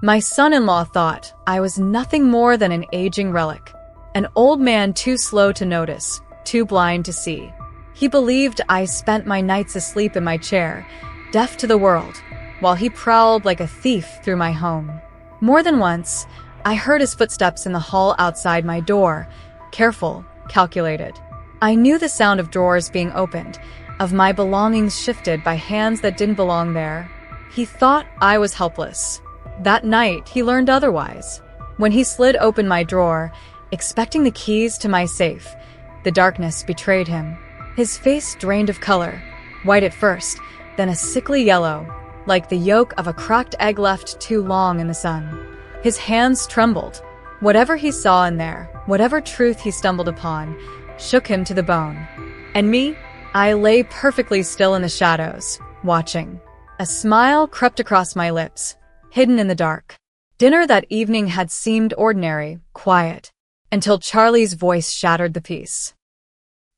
My son-in-law thought I was nothing more than an aging relic, an old man too slow to notice, too blind to see. He believed I spent my nights asleep in my chair, deaf to the world, while he prowled like a thief through my home. More than once, I heard his footsteps in the hall outside my door, careful, calculated. I knew the sound of drawers being opened, of my belongings shifted by hands that didn't belong there. He thought I was helpless. That night, he learned otherwise. When he slid open my drawer, expecting the keys to my safe, the darkness betrayed him. His face drained of color, white at first, then a sickly yellow, like the yolk of a cracked egg left too long in the sun. His hands trembled. Whatever he saw in there, whatever truth he stumbled upon, shook him to the bone. And me? I lay perfectly still in the shadows, watching. A smile crept across my lips, hidden in the dark. Dinner that evening had seemed ordinary, quiet, until Charlie's voice shattered the peace.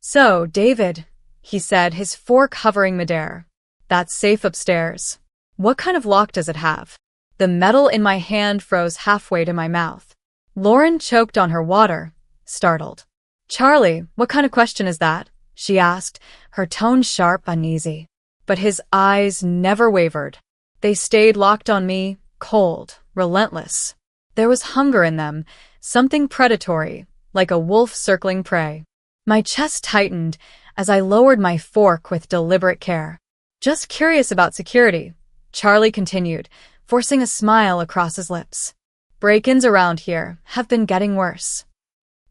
"So, David," he said, his fork hovering midair, "that safe upstairs. What kind of lock does it have?" The metal in my hand froze halfway to my mouth. Lauren choked on her water, startled. "Charlie, what kind of question is that?" she asked, her tone sharp, uneasy. But his eyes never wavered. They stayed locked on me, cold, relentless. There was hunger in them, something predatory, like a wolf circling prey. My chest tightened as I lowered my fork with deliberate care. "Just curious about security," Charlie continued, forcing a smile across his lips. "Break-ins around here have been getting worse."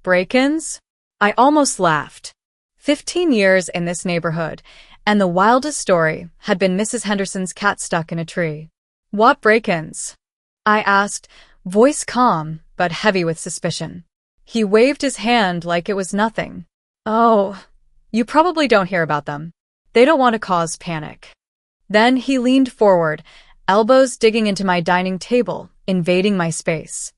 "Break-ins?" I almost laughed. 15 years in this neighborhood, and the wildest story had been Mrs. Henderson's cat stuck in a tree. "What break-ins?" I asked, voice calm but heavy with suspicion. He waved his hand like it was nothing. "Oh, you probably don't hear about them. They don't want to cause panic." Then he leaned forward, elbows digging into my dining table, invading my space.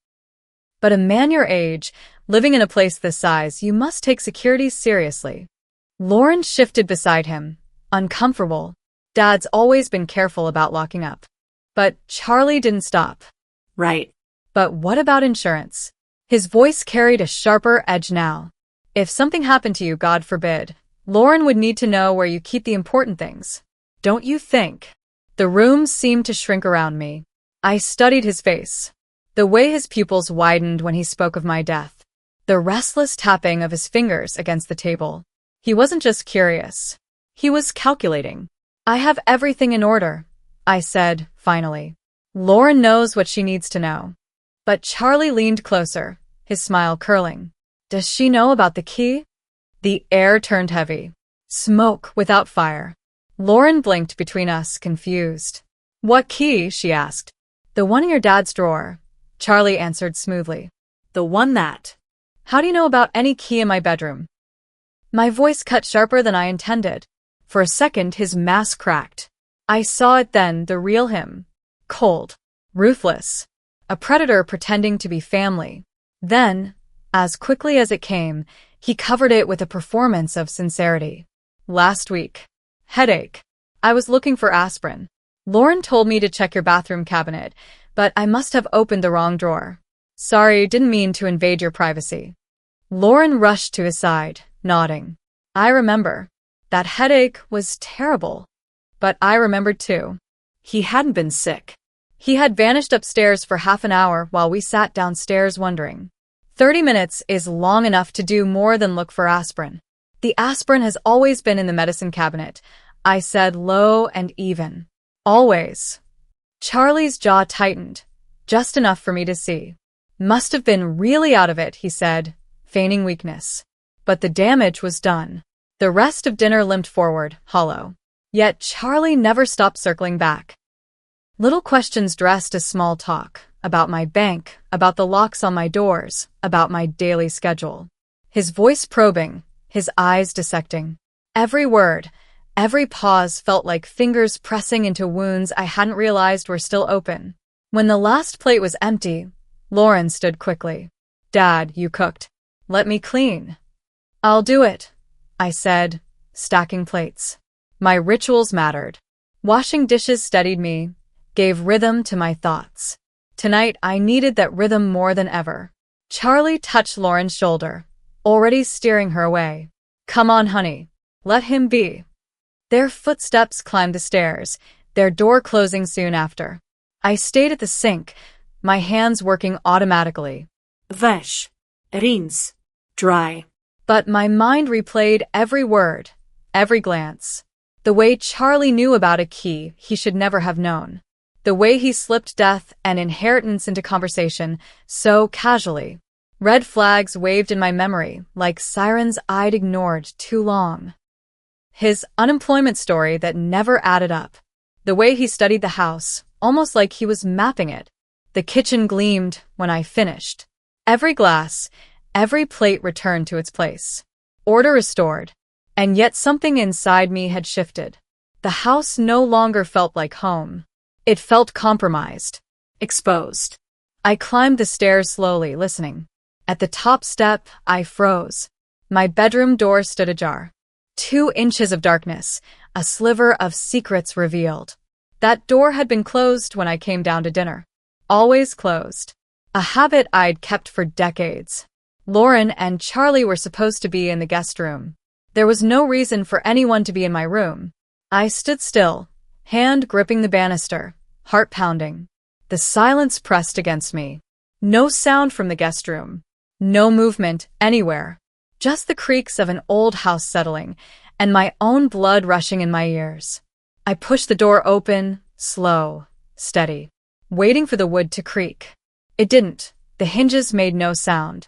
"But a man your age, living in a place this size, you must take security seriously." Lauren shifted beside him, uncomfortable. Dad's always been careful about locking up. But Charlie didn't stop. "Right. But what about insurance?" His voice carried a sharper edge now. "If something happened to you, God forbid, Lauren would need to know where you keep the important things. Don't you think?" The room seemed to shrink around me. I studied his face. The way his pupils widened when he spoke of my death. The restless tapping of his fingers against the table. He wasn't just curious. He was calculating. "I have everything in order," I said, finally. "Lauren knows what she needs to know." But Charlie leaned closer, his smile curling. "Does she know about the key?" The air turned heavy. Smoke without fire. Lauren blinked between us, confused. "What key?" she asked. "The one in your dad's drawer," Charlie answered smoothly. "The one that—" "How do you know about any key in my bedroom?" My voice cut sharper than I intended. For a second, his mask cracked. I saw it then, the real him. Cold. Ruthless. A predator pretending to be family. Then, as quickly as it came, he covered it with a performance of sincerity. "Last week. Headache. I was looking for aspirin. Lauren told me to check your bathroom cabinet, but I must have opened the wrong drawer. Sorry, didn't mean to invade your privacy." Lauren rushed to his side, nodding. "I remember. That headache was terrible." But I remembered too. He hadn't been sick. He had vanished upstairs for half an hour while we sat downstairs wondering. 30 minutes is long enough to do more than look for aspirin. "The aspirin has always been in the medicine cabinet," I said, low and even. "Always." Charlie's jaw tightened, just enough for me to see. "Must have been really out of it," he said, feigning weakness. But the damage was done. The rest of dinner limped forward, hollow. Yet Charlie never stopped circling back. Little questions dressed as small talk, about my bank, about the locks on my doors, about my daily schedule. His voice probing, his eyes dissecting. Every word, every pause felt like fingers pressing into wounds I hadn't realized were still open. When the last plate was empty, Lauren stood quickly. "Dad, you cooked. Let me clean." "I'll do it," I said, stacking plates. My rituals mattered. Washing dishes steadied me, gave rhythm to my thoughts. Tonight, I needed that rhythm more than ever. Charlie touched Lauren's shoulder, already steering her away. Come on, honey. Let him be. Their footsteps climbed the stairs, their door closing soon after. I stayed at the sink, my hands working automatically. Weź. Rinse. Dry. But my mind replayed every word, every glance. The way Charlie knew about a key he should never have known. The way he slipped death and inheritance into conversation so casually. Red flags waved in my memory like sirens I'd ignored too long. His unemployment story that never added up. The way he studied the house, almost like he was mapping it. The kitchen gleamed when I finished. Every glass, every plate returned to its place. Order restored. And yet something inside me had shifted. The house no longer felt like home. It felt compromised. Exposed. I climbed the stairs slowly, listening. At the top step, I froze. My bedroom door stood ajar. 2 inches of darkness, a sliver of secrets revealed. That door had been closed when I came down to dinner. Always closed. A habit I'd kept for decades. Lauren and Charlie were supposed to be in the guest room. There was no reason for anyone to be in my room. I stood still, hand gripping the banister, heart pounding. The silence pressed against me. No sound from the guest room. No movement anywhere. Just the creaks of an old house settling, and my own blood rushing in my ears. I pushed the door open, slow, steady, waiting for the wood to creak. It didn't. The hinges made no sound.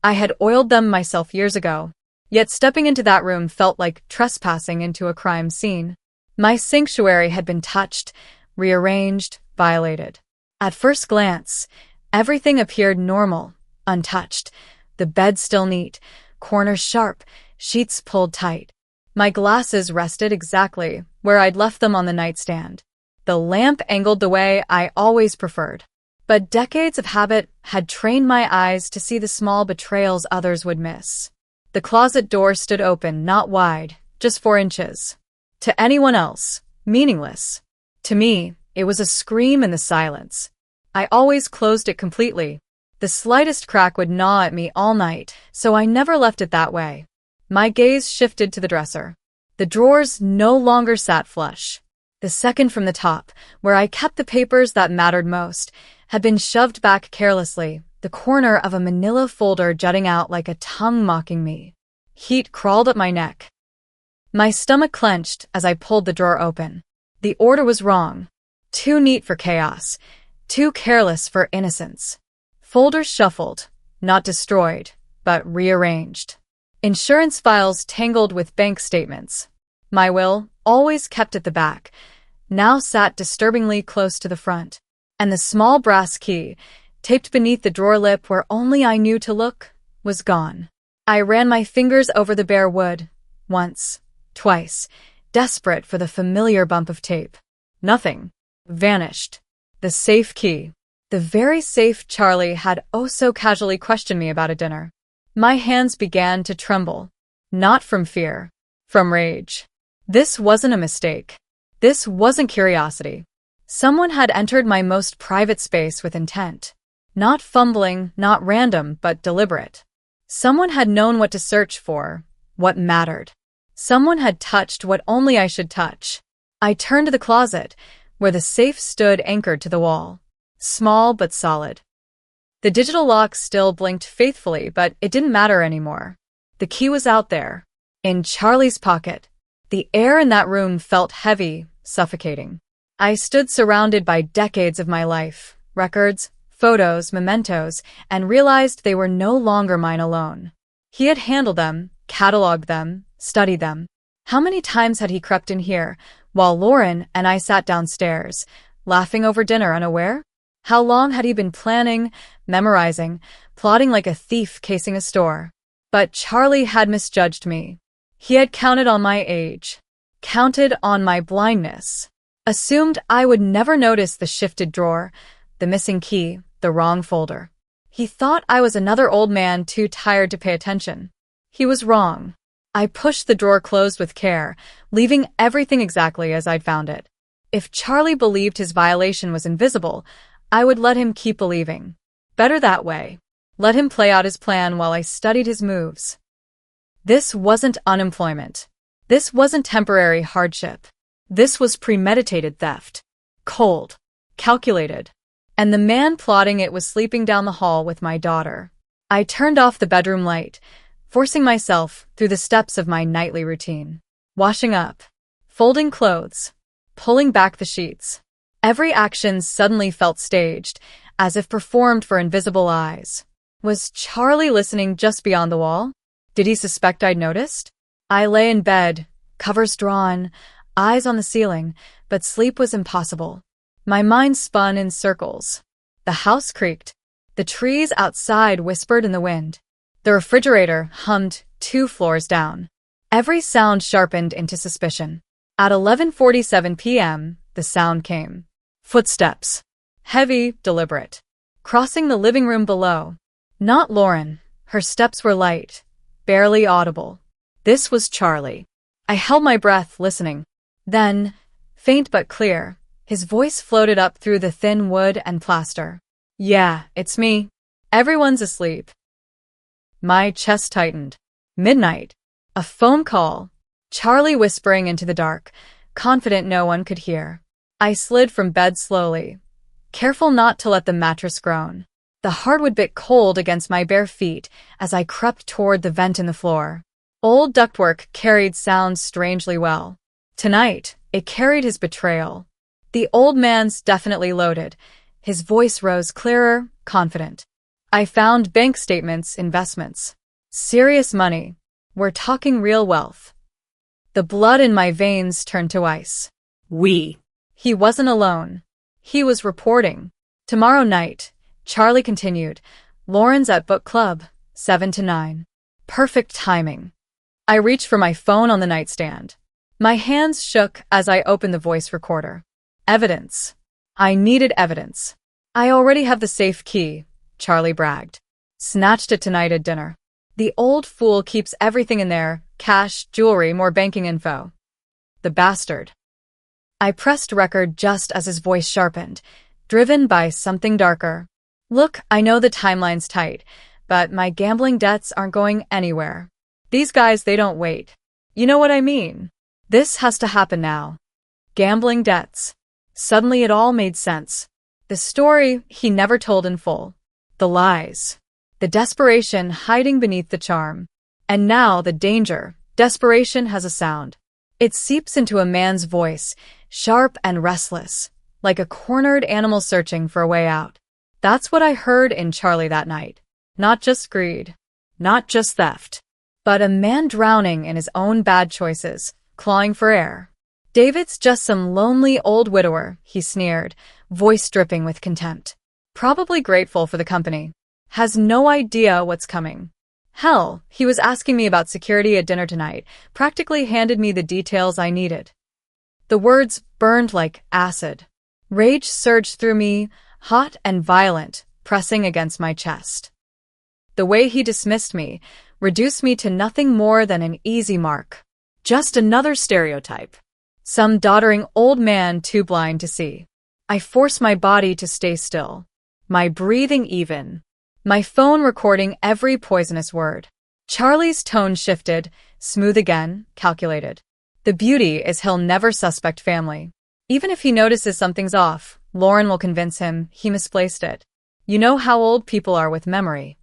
I had oiled them myself years ago, yet stepping into that room felt like trespassing into a crime scene. My sanctuary had been touched, rearranged, violated. At first glance, everything appeared normal, untouched. The bed still neat, corners sharp, sheets pulled tight. My glasses rested exactly where I'd left them on the nightstand. The lamp angled the way I always preferred. But decades of habit had trained my eyes to see the small betrayals others would miss. The closet door stood open, not wide, just 4 inches. To anyone else, meaningless. To me, it was a scream in the silence. I always closed it completely. The slightest crack would gnaw at me all night, so I never left it that way. My gaze shifted to the dresser. The drawers no longer sat flush. The second from the top, where I kept the papers that mattered most, had been shoved back carelessly, the corner of a manila folder jutting out like a tongue mocking me. Heat crawled up my neck. My stomach clenched as I pulled the drawer open. The order was wrong. Too neat for chaos. Too careless for innocence. Folders shuffled, not destroyed, but rearranged. Insurance files tangled with bank statements. My will, always kept at the back, now sat disturbingly close to the front. And the small brass key, taped beneath the drawer lip where only I knew to look, was gone. I ran my fingers over the bare wood, once, twice, desperate for the familiar bump of tape. Nothing. Vanished. The safe key. The very safe Charlie had oh so casually questioned me about at dinner. My hands began to tremble. Not from fear. From rage. This wasn't a mistake. This wasn't curiosity. Someone had entered my most private space with intent. Not fumbling, not random, but deliberate. Someone had known what to search for, what mattered. Someone had touched what only I should touch. I turned to the closet, where the safe stood anchored to the wall. Small but solid. The digital lock still blinked faithfully, but it didn't matter anymore. The key was out there, in Charlie's pocket. The air in that room felt heavy, suffocating. I stood surrounded by decades of my life, records, photos, mementos, and realized they were no longer mine alone. He had handled them, cataloged them, studied them. How many times had he crept in here, while Lauren and I sat downstairs, laughing over dinner unaware? How long had he been planning, memorizing, plotting like a thief casing a store? But Charlie had misjudged me. He had counted on my age, counted on my blindness, assumed I would never notice the shifted drawer, the missing key, the wrong folder. He thought I was another old man too tired to pay attention. He was wrong. I pushed the drawer closed with care, leaving everything exactly as I'd found it. If Charlie believed his violation was invisible, I would let him keep believing. Better that way. Let him play out his plan while I studied his moves. This wasn't unemployment. This wasn't temporary hardship. This was premeditated theft. Cold. Calculated. And the man plotting it was sleeping down the hall with my daughter. I turned off the bedroom light, forcing myself through the steps of my nightly routine. Washing up. Folding clothes. Pulling back the sheets. Every action suddenly felt staged, as if performed for invisible eyes. Was Charlie listening just beyond the wall? Did he suspect I'd noticed? I lay in bed, covers drawn, eyes on the ceiling, but sleep was impossible. My mind spun in circles. The house creaked. The trees outside whispered in the wind. The refrigerator hummed 2 floors down. Every sound sharpened into suspicion. At 11:47 p.m., the sound came. Footsteps. Heavy, deliberate. Crossing the living room below. Not Lauren. Her steps were light, barely audible. This was Charlie. I held my breath, listening. Then, faint but clear, his voice floated up through the thin wood and plaster. "Yeah, it's me. Everyone's asleep." My chest tightened. Midnight. A phone call. Charlie whispering into the dark, confident no one could hear. I slid from bed slowly, careful not to let the mattress groan. The hardwood bit cold against my bare feet as I crept toward the vent in the floor. Old ductwork carried sounds strangely well. Tonight, it carried his betrayal. The old man's definitely loaded. His voice rose clearer, confident. I found bank statements, investments. Serious money. We're talking real wealth. The blood in my veins turned to ice. He wasn't alone. He was reporting. Tomorrow night, Charlie continued, Lauren's at book club, 7 to 9. Perfect timing. I reached for my phone on the nightstand. My hands shook as I opened the voice recorder. Evidence. I needed evidence. I already have the safe key, Charlie bragged. Snatched it tonight at dinner. The old fool keeps everything in there, cash, jewelry, more banking info. The bastard. I pressed record just as his voice sharpened, driven by something darker. Look, I know the timeline's tight, but my gambling debts aren't going anywhere. These guys, they don't wait. You know what I mean? This has to happen now. Gambling debts. Suddenly it all made sense. The story he never told in full. The lies. The desperation hiding beneath the charm. And now the danger. Desperation has a sound. It seeps into a man's voice, sharp and restless, like a cornered animal searching for a way out. That's what I heard in Charlie that night. Not just greed. Not just theft. But a man drowning in his own bad choices, clawing for air. David's just some lonely old widower, he sneered, voice dripping with contempt. Probably grateful for the company. Has no idea what's coming. Hell, he was asking me about security at dinner tonight, practically handed me the details I needed. The words burned like acid. Rage surged through me, hot and violent, pressing against my chest. The way he dismissed me, reduced me to nothing more than an easy mark. Just another stereotype. Some doddering old man too blind to see. I forced my body to stay still. My breathing even. My phone recording every poisonous word. Charlie's tone shifted, smooth again, calculated. The beauty is he'll never suspect family. Even if he notices something's off, Lauren will convince him he misplaced it. You know how old people are with memory.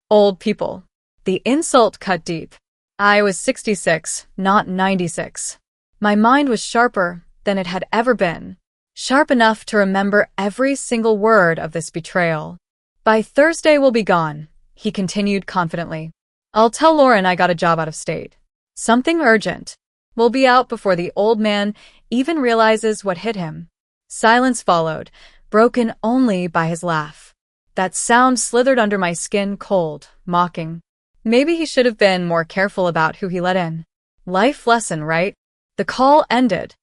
Old people. The insult cut deep. I was 66, not 96. My mind was sharper than it had ever been. Sharp enough to remember every single word of this betrayal. By Thursday we'll be gone, he continued confidently. I'll tell Lauren I got a job out of state. Something urgent. We'll be out before the old man even realizes what hit him. Silence followed, broken only by his laugh. That sound slithered under my skin cold, mocking. Maybe he should have been more careful about who he let in. Life lesson, right? The call ended.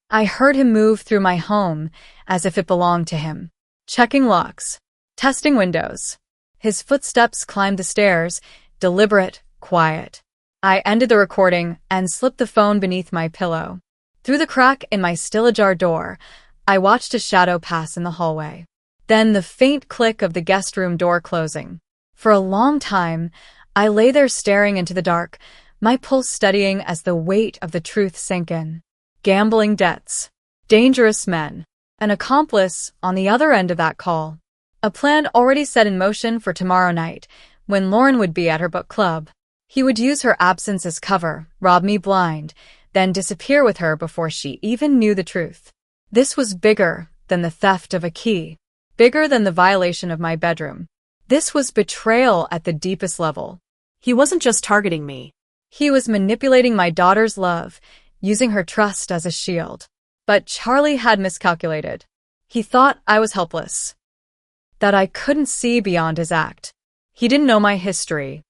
I heard him move through my home as if it belonged to him. Checking locks. Testing windows. His footsteps climbed the stairs, deliberate, quiet. I ended the recording and slipped the phone beneath my pillow. Through the crack in my still-ajar door, I watched a shadow pass in the hallway. Then the faint click of the guest room door closing. For a long time, I lay there staring into the dark, my pulse steadying as the weight of the truth sank in. Gambling debts. Dangerous men. An accomplice on the other end of that call. A plan already set in motion for tomorrow night, when Lauren would be at her book club. He would use her absence as cover, rob me blind, then disappear with her before she even knew the truth. This was bigger than the theft of a key. Bigger than the violation of my bedroom. This was betrayal at the deepest level. He wasn't just targeting me. He was manipulating my daughter's love, using her trust as a shield. But Charlie had miscalculated. He thought I was helpless. That I couldn't see beyond his act. He didn't know my history.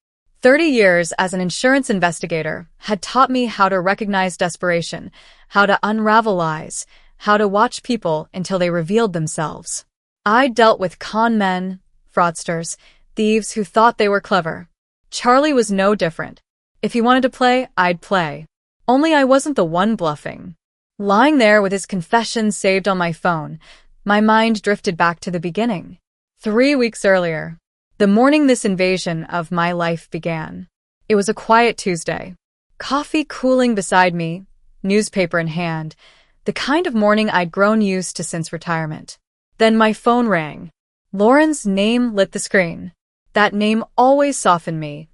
30 years as an insurance investigator had taught me how to recognize desperation, how to unravel lies, how to watch people until they revealed themselves. I dealt with con men, fraudsters, thieves who thought they were clever. Charlie was no different. If he wanted to play, I'd play. Only I wasn't the one bluffing. Lying there with his confession saved on my phone, my mind drifted back to the beginning. 3 weeks earlier, the morning this invasion of my life began. It was a quiet Tuesday. Coffee cooling beside me, newspaper in hand, the kind of morning I'd grown used to since retirement. Then my phone rang. Lauren's name lit the screen. That name always softened me,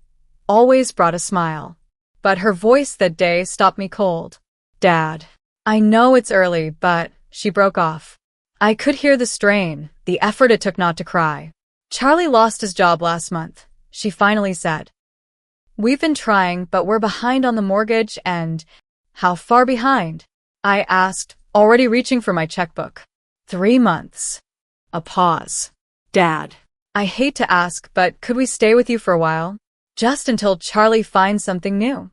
always brought a smile. But her voice that day stopped me cold. Dad. I know it's early, but she broke off. I could hear the strain, the effort it took not to cry. Charlie lost his job last month, she finally said. We've been trying, but we're behind on the mortgage and… How far behind? I asked, already reaching for my checkbook. 3 months. A pause. Dad. I hate to ask, but could we stay with you for a while? Just until Charlie finds something new.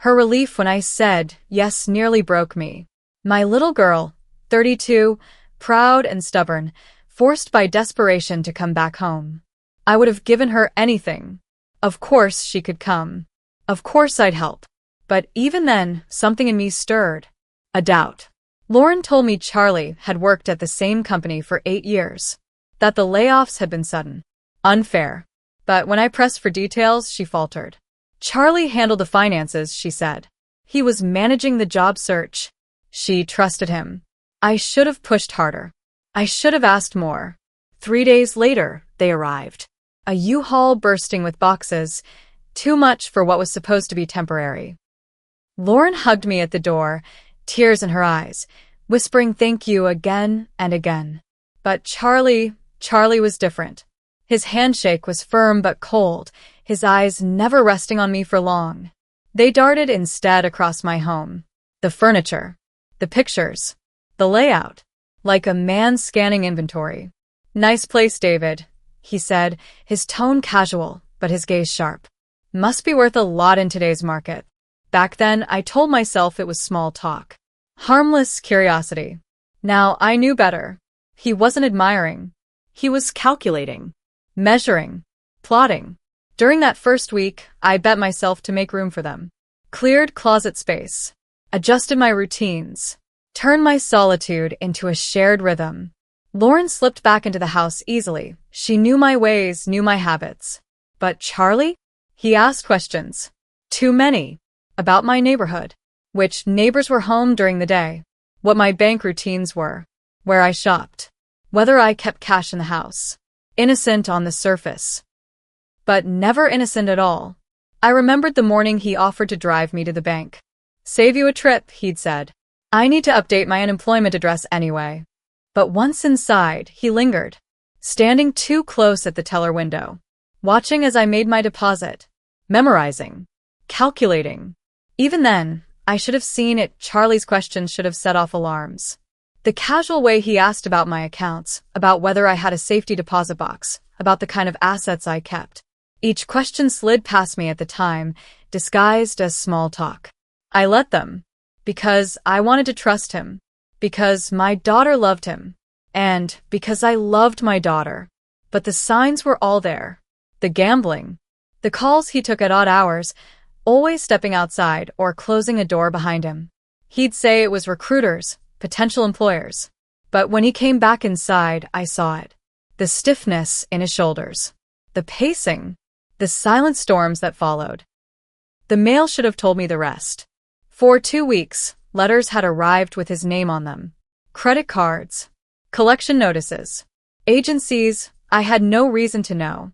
Her relief when I said yes nearly broke me. My little girl, 32, proud and stubborn, forced by desperation to come back home. I would have given her anything. Of course she could come. Of course I'd help. But even then, something in me stirred. A doubt. Lauren told me Charlie had worked at the same company for 8 years. That the layoffs had been sudden. Unfair. But when I pressed for details, she faltered. Charlie handled the finances, she said. He was managing the job search. She trusted him. I should have pushed harder. I should have asked more. 3 days later, they arrived. A U-Haul bursting with boxes, too much for what was supposed to be temporary. Lauren hugged me at the door, tears in her eyes, whispering thank you again and again. But Charlie was different. His handshake was firm but cold, his eyes never resting on me for long. They darted instead across my home. The furniture, the pictures, the layout, like a man scanning inventory. Nice place, David, he said, his tone casual, but his gaze sharp. Must be worth a lot in today's market. Back then, I told myself it was small talk. Harmless curiosity. Now I knew better. He wasn't admiring. He was calculating. Measuring. Plotting. During that first week, I bet myself to make room for them. Cleared closet space. Adjusted my routines. Turned my solitude into a shared rhythm. Lauren slipped back into the house easily. She knew my ways, knew my habits. But Charlie? He asked questions. Too many. About my neighborhood. Which neighbors were home during the day. What my bank routines were. Where I shopped. Whether I kept cash in the house. Innocent on the surface. But never innocent at all. I remembered the morning he offered to drive me to the bank. Save you a trip, he'd said. I need to update my unemployment address anyway. But once inside, he lingered. Standing too close at the teller window. Watching as I made my deposit. Memorizing. Calculating. Even then, I should have seen it. Charlie's questions should have set off alarms. The casual way he asked about my accounts, about whether I had a safety deposit box, about the kind of assets I kept. Each question slid past me at the time, disguised as small talk. I let them. Because I wanted to trust him. Because my daughter loved him. And because I loved my daughter. But the signs were all there. The gambling. The calls he took at odd hours, always stepping outside or closing a door behind him. He'd say it was recruiters, potential employers. But when he came back inside, I saw it. the stiffness in his shoulders, the pacing, the silent storms that followed. The mail should have told me the rest. For 2 weeks, letters had arrived with his name on them. Credit cards, collection notices, agencies I had no reason to know.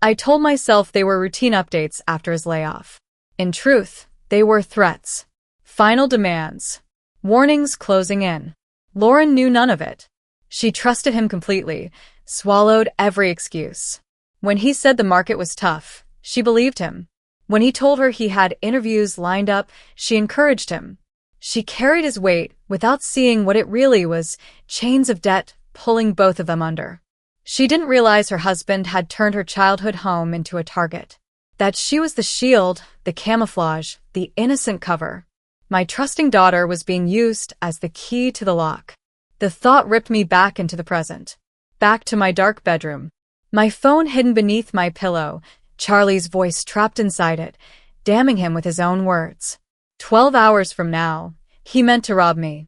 I told myself they were routine updates after his layoff. In truth, they were threats, final demands, warnings closing in. Lauren knew none of it. She trusted him completely, swallowed every excuse. When he said the market was tough, she believed him. When he told her he had interviews lined up, she encouraged him. She carried his weight without seeing what it really was, chains of debt pulling both of them under. She didn't realize her husband had turned her childhood home into a target. That she was the shield, the camouflage, the innocent cover. My trusting daughter was being used as the key to the lock. The thought ripped me back into the present. Back to my dark bedroom. My phone hidden beneath my pillow, Charlie's voice trapped inside it, damning him with his own words. 12 hours from now, he meant to rob me.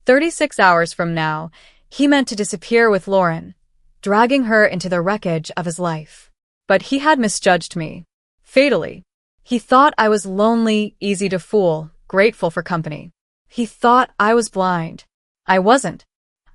36 hours from now, he meant to disappear with Lauren, dragging her into the wreckage of his life. But he had misjudged me. Fatally. He thought I was lonely, easy to fool, grateful for company. He thought I was blind. I wasn't.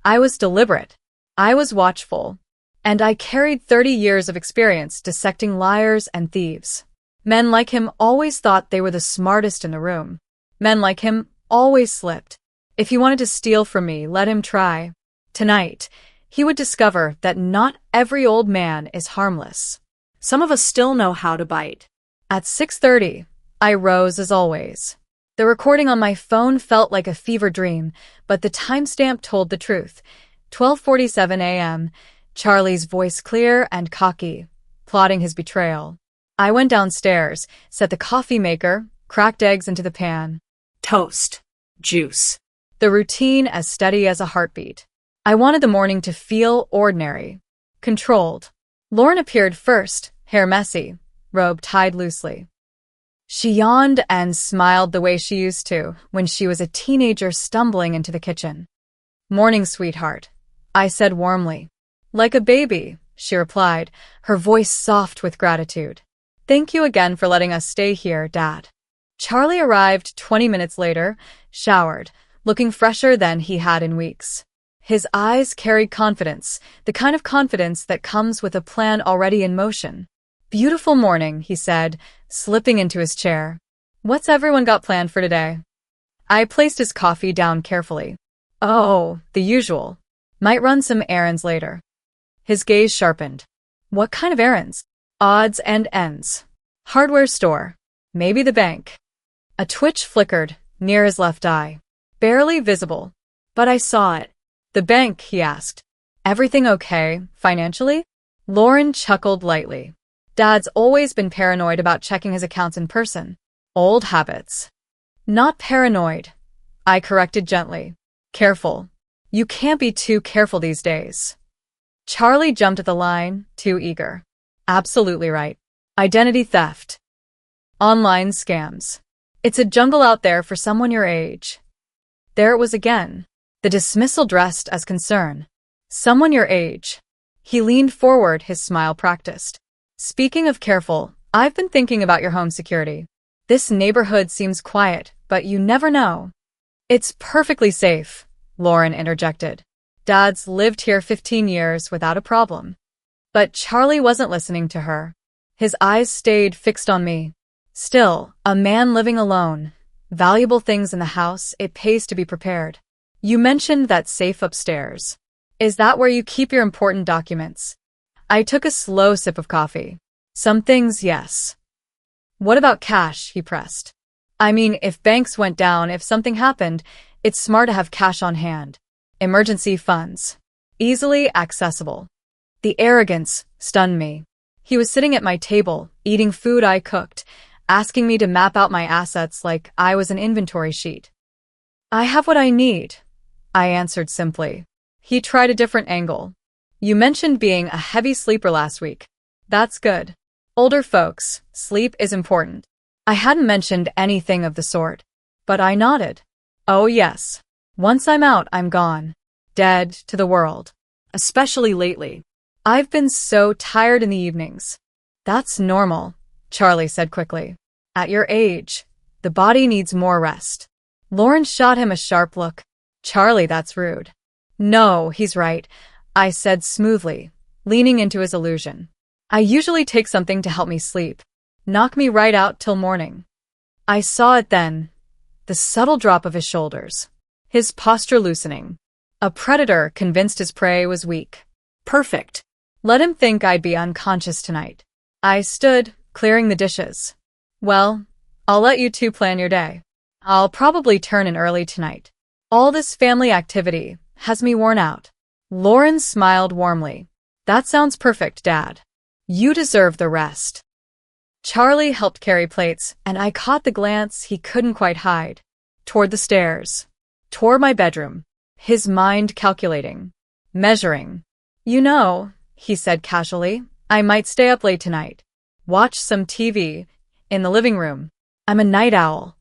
I was deliberate. I was watchful. And I carried 30 years of experience dissecting liars and thieves. Men like him always thought they were the smartest in the room. Men like him always slipped. If he wanted to steal from me, let him try. Tonight, he would discover that not every old man is harmless. Some of us still know how to bite. At 6:30, I rose as always. The recording on my phone felt like a fever dream, but the timestamp told the truth. 12:47 a.m., Charlie's voice clear and cocky, plotting his betrayal. I went downstairs, set the coffee maker, cracked eggs into the pan. Toast. Juice. The routine as steady as a heartbeat. I wanted the morning to feel ordinary, controlled. Lauren appeared first, hair messy, robe tied loosely. She yawned and smiled the way she used to when she was a teenager stumbling into the kitchen. "Morning, sweetheart," I said warmly. "Like a baby," she replied, her voice soft with gratitude. "Thank you again for letting us stay here, Dad." Charlie arrived 20 minutes later, showered, looking fresher than he had in weeks. His eyes carried confidence, the kind of confidence that comes with a plan already in motion. "Beautiful morning," he said, slipping into his chair. "What's everyone got planned for today?" I placed his coffee down carefully. "Oh, the usual. Might run some errands later." His gaze sharpened. "What kind of errands?" "Odds and ends. Hardware store. Maybe the bank." A twitch flickered near his left eye. Barely visible, but I saw it. "The bank," he asked. "Everything okay, financially?" Lauren chuckled lightly. "Dad's always been paranoid about checking his accounts in person. Old habits." "Not paranoid," I corrected gently. "Careful. You can't be too careful these days." Charlie jumped at the line, too eager. "Absolutely right. Identity theft. Online scams. It's a jungle out there for someone your age." There it was again. The dismissal dressed as concern. "Someone your age." He leaned forward, his smile practiced. "Speaking of careful, I've been thinking about your home security. This neighborhood seems quiet, but you never know." "It's perfectly safe," Lauren interjected. "Dad's lived here 15 years without a problem." But Charlie wasn't listening to her. His eyes stayed fixed on me. "Still, a man living alone. Valuable things in the house, it pays to be prepared. You mentioned that safe upstairs. Is that where you keep your important documents?" I took a slow sip of coffee. "Some things, yes." "What about cash?" he pressed. "I mean, if banks went down, if something happened, it's smart to have cash on hand. Emergency funds. Easily accessible." The arrogance stunned me. He was sitting at my table, eating food I cooked, asking me to map out my assets like I was an inventory sheet. "I have what I need," I answered simply. He tried a different angle. "You mentioned being a heavy sleeper last week. That's good. Older folks, sleep is important." I hadn't mentioned anything of the sort, but I nodded. "Oh yes. Once I'm out, I'm gone. Dead to the world." "Especially lately." I've been so tired in the evenings. That's normal, Charlie said quickly. At your age, the body needs more rest. Lauren shot him a sharp look. Charlie, that's rude. No, he's right, I said smoothly, leaning into his illusion. I usually take something to help me sleep. Knock me right out till morning. I saw it then, the subtle drop of his shoulders, his posture loosening. A predator convinced his prey was weak. Perfect. Let him think I'd be unconscious tonight. I stood, clearing the dishes. Well, I'll let you two plan your day. I'll probably turn in early tonight. All this family activity has me worn out. Lauren smiled warmly. That sounds perfect, Dad. You deserve the rest. Charlie helped carry plates, and I caught the glance he couldn't quite hide. Toward the stairs. Toward my bedroom. His mind calculating. Measuring. You know, he said casually, I might stay up late tonight. Watch some TV. In the living room. I'm a night owl.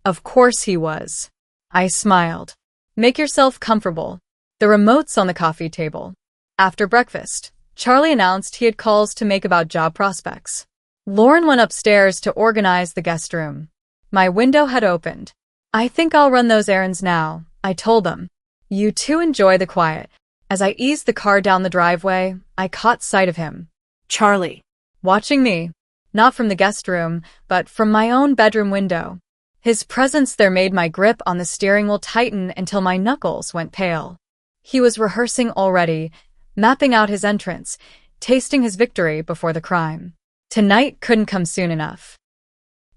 Of course he was. I smiled. Make yourself comfortable. The remote's on the coffee table. After breakfast, Charlie announced he had calls to make about job prospects. Lauren went upstairs to organize the guest room. My window had opened. I think I'll run those errands now, I told them. You two enjoy the quiet. As I eased the car down the driveway, I caught sight of him. Charlie. Watching me. Not from the guest room, but from my own bedroom window. His presence there made my grip on the steering wheel tighten until my knuckles went pale. He was rehearsing already, mapping out his entrance, tasting his victory before the crime. Tonight couldn't come soon enough.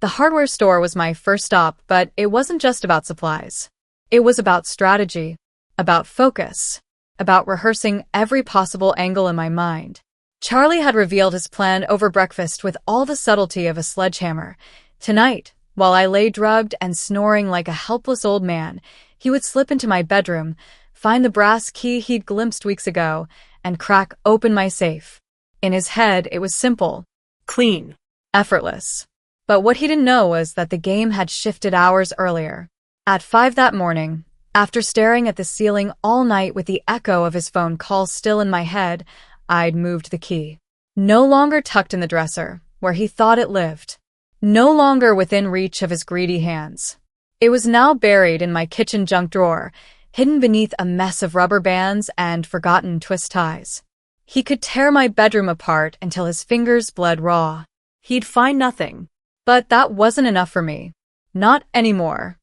The hardware store was my first stop, but it wasn't just about supplies. It was about strategy, about focus, about rehearsing every possible angle in my mind. Charlie had revealed his plan over breakfast with all the subtlety of a sledgehammer. Tonight, while I lay drugged and snoring like a helpless old man, he would slip into my bedroom, find the brass key he'd glimpsed weeks ago, and crack open my safe. In his head, it was simple. Clean. Effortless. But what he didn't know was that the game had shifted hours earlier. At 5 that morning, after staring at the ceiling all night with the echo of his phone call still in my head, I'd moved the key. No longer tucked in the dresser, where he thought it lived. No longer within reach of his greedy hands. It was now buried in my kitchen junk drawer, hidden beneath a mess of rubber bands and forgotten twist ties. He could tear my bedroom apart until his fingers bled raw. He'd find nothing. But that wasn't enough for me. Not anymore.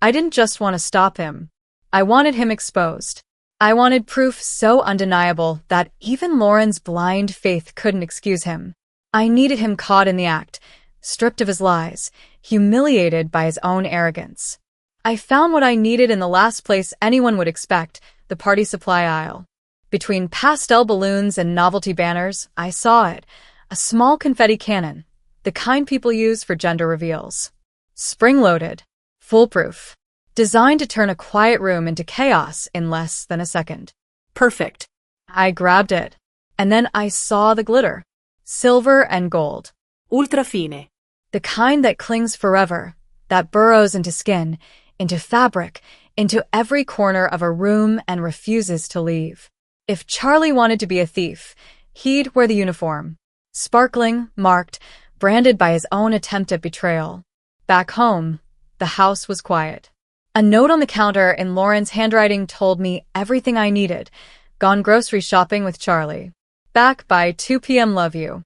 I didn't just want to stop him. I wanted him exposed. I wanted proof so undeniable that even Lauren's blind faith couldn't excuse him. I needed him caught in the act, stripped of his lies, humiliated by his own arrogance. I found what I needed in the last place anyone would expect, the party supply aisle. Between pastel balloons and novelty banners, I saw it, a small confetti cannon, the kind people use for gender reveals. Spring-loaded, foolproof, designed to turn a quiet room into chaos in less than a second. Perfect. I grabbed it, and then I saw the glitter. Silver and gold. Ultra fine. The kind that clings forever, that burrows into skin, into fabric, into every corner of a room and refuses to leave. If Charlie wanted to be a thief, he'd wear the uniform. Sparkling, marked, branded by his own attempt at betrayal. Back home, the house was quiet. A note on the counter in Lauren's handwriting told me everything I needed. Gone grocery shopping with Charlie. Back by 2 p.m. Love you.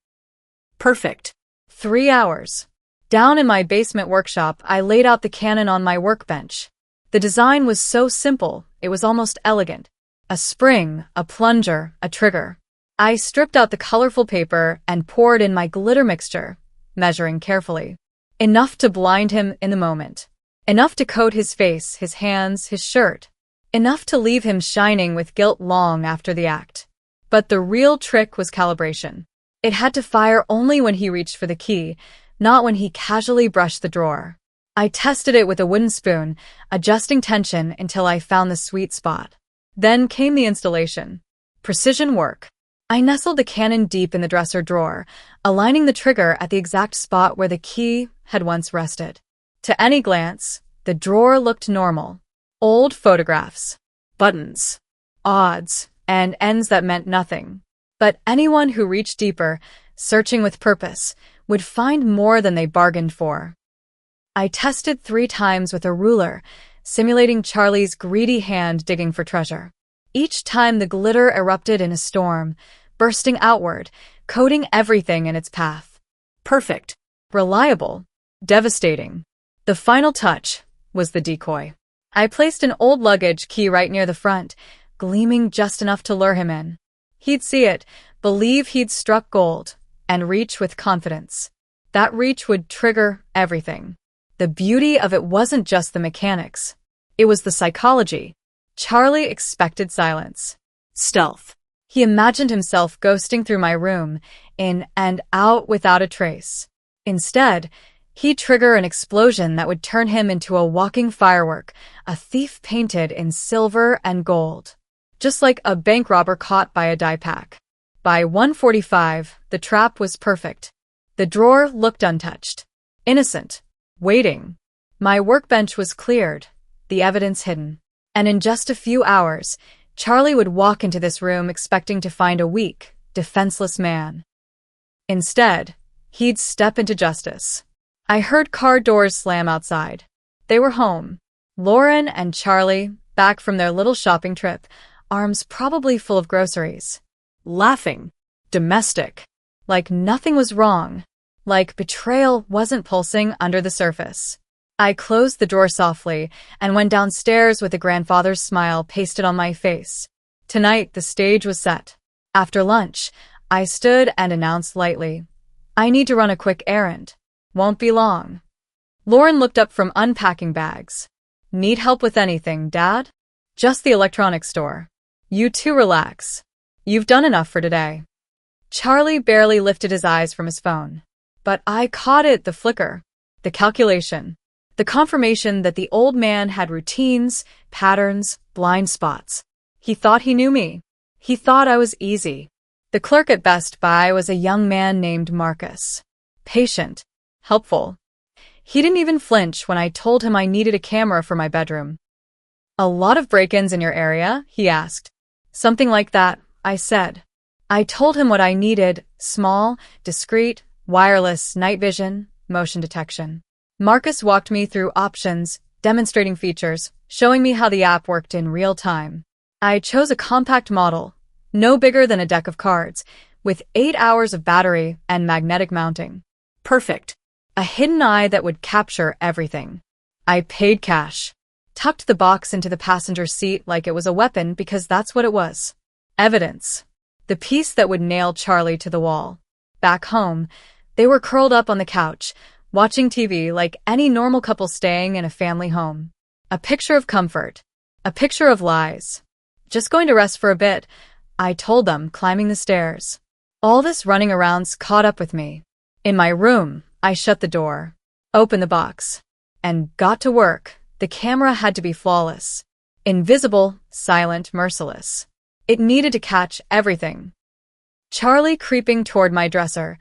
Perfect. 3 hours. Down in my basement workshop, I laid out the cannon on my workbench. The design was so simple, it was almost elegant. A spring, a plunger, a trigger. I stripped out the colorful paper and poured in my glitter mixture, measuring carefully. Enough to blind him in the moment. Enough to coat his face, his hands, his shirt. Enough to leave him shining with guilt long after the act. But the real trick was calibration. It had to fire only when he reached for the key, not when he casually brushed the drawer. I tested it with a wooden spoon, adjusting tension until I found the sweet spot. Then came the installation. Precision work. I nestled the cannon deep in the dresser drawer, aligning the trigger at the exact spot where the key had once rested. To any glance, the drawer looked normal. Old photographs, buttons, odds, and ends that meant nothing. But anyone who reached deeper, searching with purpose, would find more than they bargained for. I tested 3 times with a ruler, simulating Charlie's greedy hand digging for treasure. Each time the glitter erupted in a storm, bursting outward, coating everything in its path. Perfect. Reliable. Devastating. The final touch was the decoy. I placed an old luggage key right near the front, gleaming just enough to lure him in. He'd see it, believe he'd struck gold, and reach with confidence. That reach would trigger everything. The beauty of it wasn't just the mechanics. It was the psychology. Charlie expected silence. Stealth. He imagined himself ghosting through my room, in and out without a trace. Instead, he'd trigger an explosion that would turn him into a walking firework, a thief painted in silver and gold. Just like a bank robber caught by a die pack. By 1:45, the trap was perfect. The drawer looked untouched. Innocent. Waiting. My workbench was cleared, the evidence hidden. And in just a few hours, Charlie would walk into this room expecting to find a weak, defenseless man. Instead, he'd step into justice. I heard car doors slam outside. They were home. Lauren and Charlie, back from their little shopping trip, arms probably full of groceries. Laughing. Domestic. Like nothing was wrong. Like betrayal wasn't pulsing under the surface. I closed the drawer softly and went downstairs with a grandfather's smile pasted on my face. Tonight, the stage was set. After lunch, I stood and announced lightly, "I need to run a quick errand. Won't be long." Lauren looked up from unpacking bags. "Need help with anything, Dad?" "Just the electronics store." "You two relax. You've done enough for today." Charlie barely lifted his eyes from his phone. But I caught it, the flicker, the calculation, the confirmation that the old man had routines, patterns, blind spots. He thought he knew me. He thought I was easy. The clerk at Best Buy was a young man named Marcus. Patient. Helpful. He didn't even flinch when I told him I needed a camera for my bedroom. "A lot of break-ins in your area?" he asked. "Something like that," I said. I told him what I needed: small, discreet, wireless, night vision, motion detection. Marcus walked me through options, demonstrating features, showing me how the app worked in real time. I chose a compact model, no bigger than a deck of cards, with 8 hours of battery and magnetic mounting. Perfect. A hidden eye that would capture everything. I paid cash. Tucked the box into the passenger seat like it was a weapon because that's what it was. Evidence. The piece that would nail Charlie to the wall. Back home, they were curled up on the couch, watching TV like any normal couple staying in a family home. A picture of comfort. A picture of lies. "Just going to rest for a bit," I told them, climbing the stairs. All this running around's caught up with me. In my room, I shut the door, opened the box, and got to work. The camera had to be flawless. Invisible, silent, merciless. It needed to catch everything. Charlie creeping toward my dresser,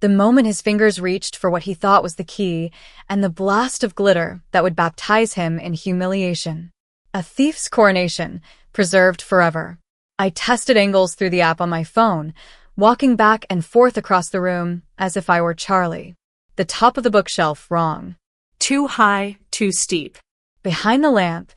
the moment his fingers reached for what he thought was the key, and the blast of glitter that would baptize him in humiliation. A thief's coronation, preserved forever. I tested angles through the app on my phone, walking back and forth across the room as if I were Charlie. The top of the bookshelf, wrong. Too high, too steep. Behind the lamp,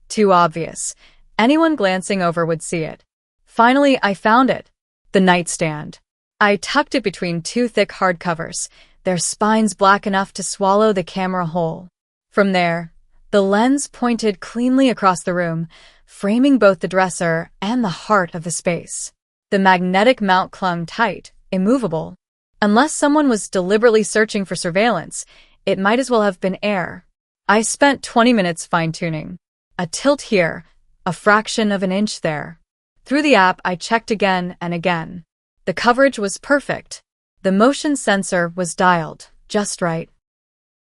too obvious. Anyone glancing over would see it. Finally, I found it. The nightstand. I tucked it between 2 thick hardcovers, their spines black enough to swallow the camera whole. From there, the lens pointed cleanly across the room, framing both the dresser and the heart of the space. The magnetic mount clung tight, immovable. Unless someone was deliberately searching for surveillance, it might as well have been air. I spent 20 minutes fine-tuning. A tilt here, a fraction of an inch there. Through the app, I checked again and again. The coverage was perfect. The motion sensor was dialed, just right.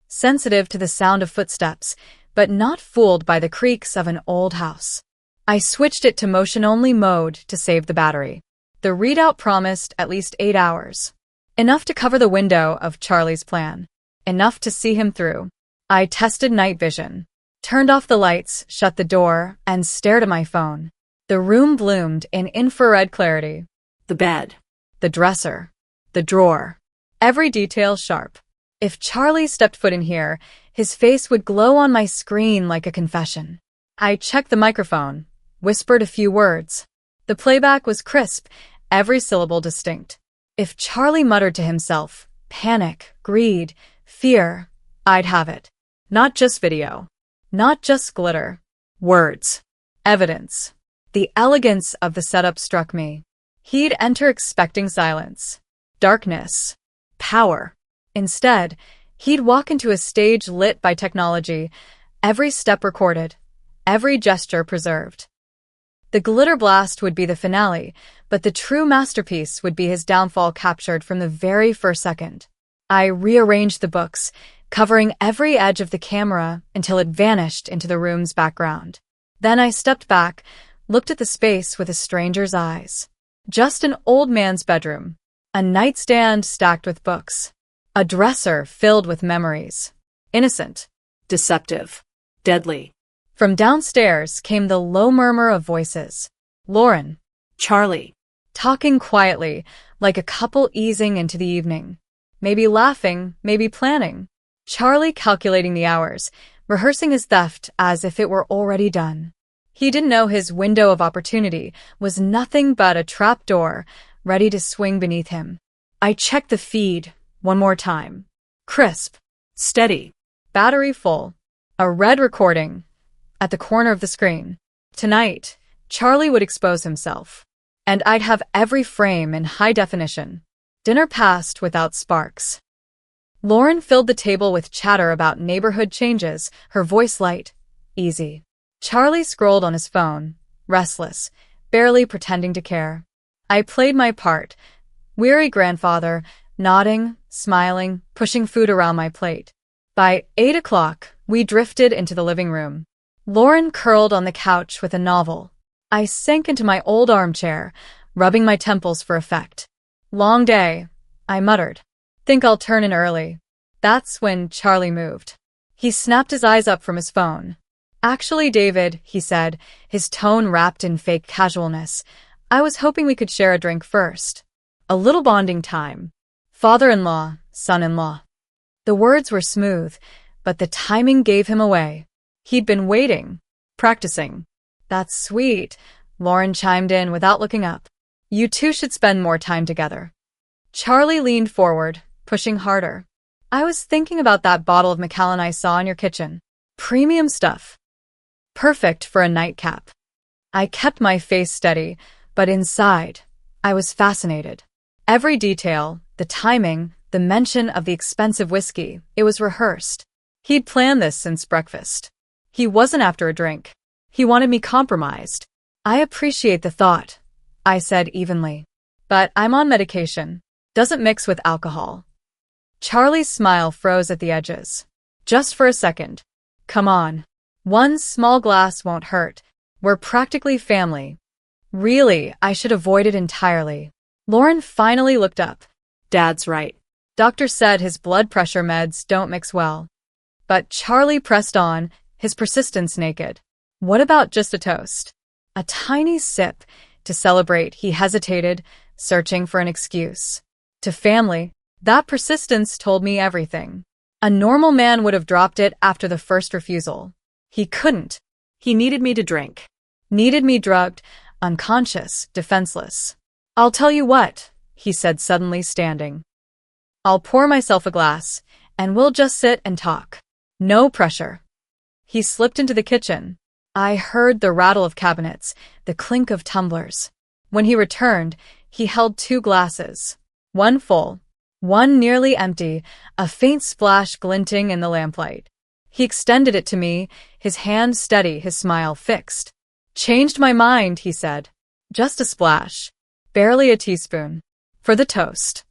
Sensitive to the sound of footsteps, but not fooled by the creaks of an old house. I switched it to motion-only mode to save the battery. The readout promised at least 8 hours. Enough to cover the window of Charlie's plan. Enough to see him through. I tested night vision. Turned off the lights, shut the door, and stared at my phone. The room bloomed in infrared clarity. The bed. the dresser, the drawer. Every detail sharp. If Charlie stepped foot in here, his face would glow on my screen like a confession. I checked the microphone, whispered a few words. The playback was crisp, every syllable distinct. If Charlie muttered to himself, panic, greed, fear, I'd have it. Not just video. Not just glitter. Words. Evidence. The elegance of the setup struck me. He'd enter expecting silence, darkness, power. Instead, he'd walk into a stage lit by technology, every step recorded, every gesture preserved. The glitter blast would be the finale, but the true masterpiece would be his downfall captured from the very first second. I rearranged the books, covering every edge of the camera until it vanished into the room's background. Then I stepped back, looked at the space with a stranger's eyes. Just an old man's bedroom. A nightstand stacked with books. A dresser filled with memories. Innocent. Deceptive. Deadly. From downstairs came the low murmur of voices. Lauren. Charlie. Talking quietly, like a couple easing into the evening. Maybe laughing, maybe planning. Charlie calculating the hours, rehearsing his theft as if it were already done. He didn't know his window of opportunity was nothing but a trap door, ready to swing beneath him. I checked the feed one more time. Crisp. Steady. Battery full. A red recording at the corner of the screen. Tonight, Charlie would expose himself. And I'd have every frame in high definition. Dinner passed without sparks. Lauren filled the table with chatter about neighborhood changes, her voice light, easy. Charlie scrolled on his phone, restless, barely pretending to care. I played my part, weary grandfather, nodding, smiling, pushing food around my plate. By 8 o'clock, we drifted into the living room. Lauren curled on the couch with a novel. I sank into my old armchair, rubbing my temples for effect. Long day, I muttered. Think I'll turn in early. That's when Charlie moved. He snapped his eyes up from his phone. Actually, David, he said, his tone wrapped in fake casualness, I was hoping we could share a drink first. A little bonding time. Father-in-law, son-in-law. The words were smooth, but the timing gave him away. He'd been waiting, practicing. That's sweet, Lauren chimed in without looking up. You two should spend more time together. Charlie leaned forward, pushing harder. I was thinking about that bottle of Macallan I saw in your kitchen. Premium stuff. Perfect for a nightcap. I kept my face steady, but inside, I was fascinated. Every detail, the timing, the mention of the expensive whiskey, it was rehearsed. He'd planned this since breakfast. He wasn't after a drink. He wanted me compromised. I appreciate the thought, I said evenly. But I'm on medication. Doesn't mix with alcohol. Charlie's smile froze at the edges. Just for a second. Come on. One small glass won't hurt. We're practically family. Really, I should avoid it entirely. Lauren finally looked up. Dad's right. Doctor said his blood pressure meds don't mix well. But Charlie pressed on, his persistence naked. What about just a toast? A tiny sip. To celebrate, he hesitated, searching for an excuse. To family, that persistence told me everything. A normal man would have dropped it after the first refusal. He couldn't. He needed me to drink. Needed me drugged, unconscious, defenseless. I'll tell you what, he said suddenly standing. I'll pour myself a glass, and we'll just sit and talk. No pressure. He slipped into the kitchen. I heard the rattle of cabinets, the clink of tumblers. When he returned, he held 2 glasses. One full, one nearly empty, a faint splash glinting in the lamplight. He extended it to me, his hand steady, his smile fixed. Changed my mind, he said. Just a splash. Barely a teaspoon. For the toast.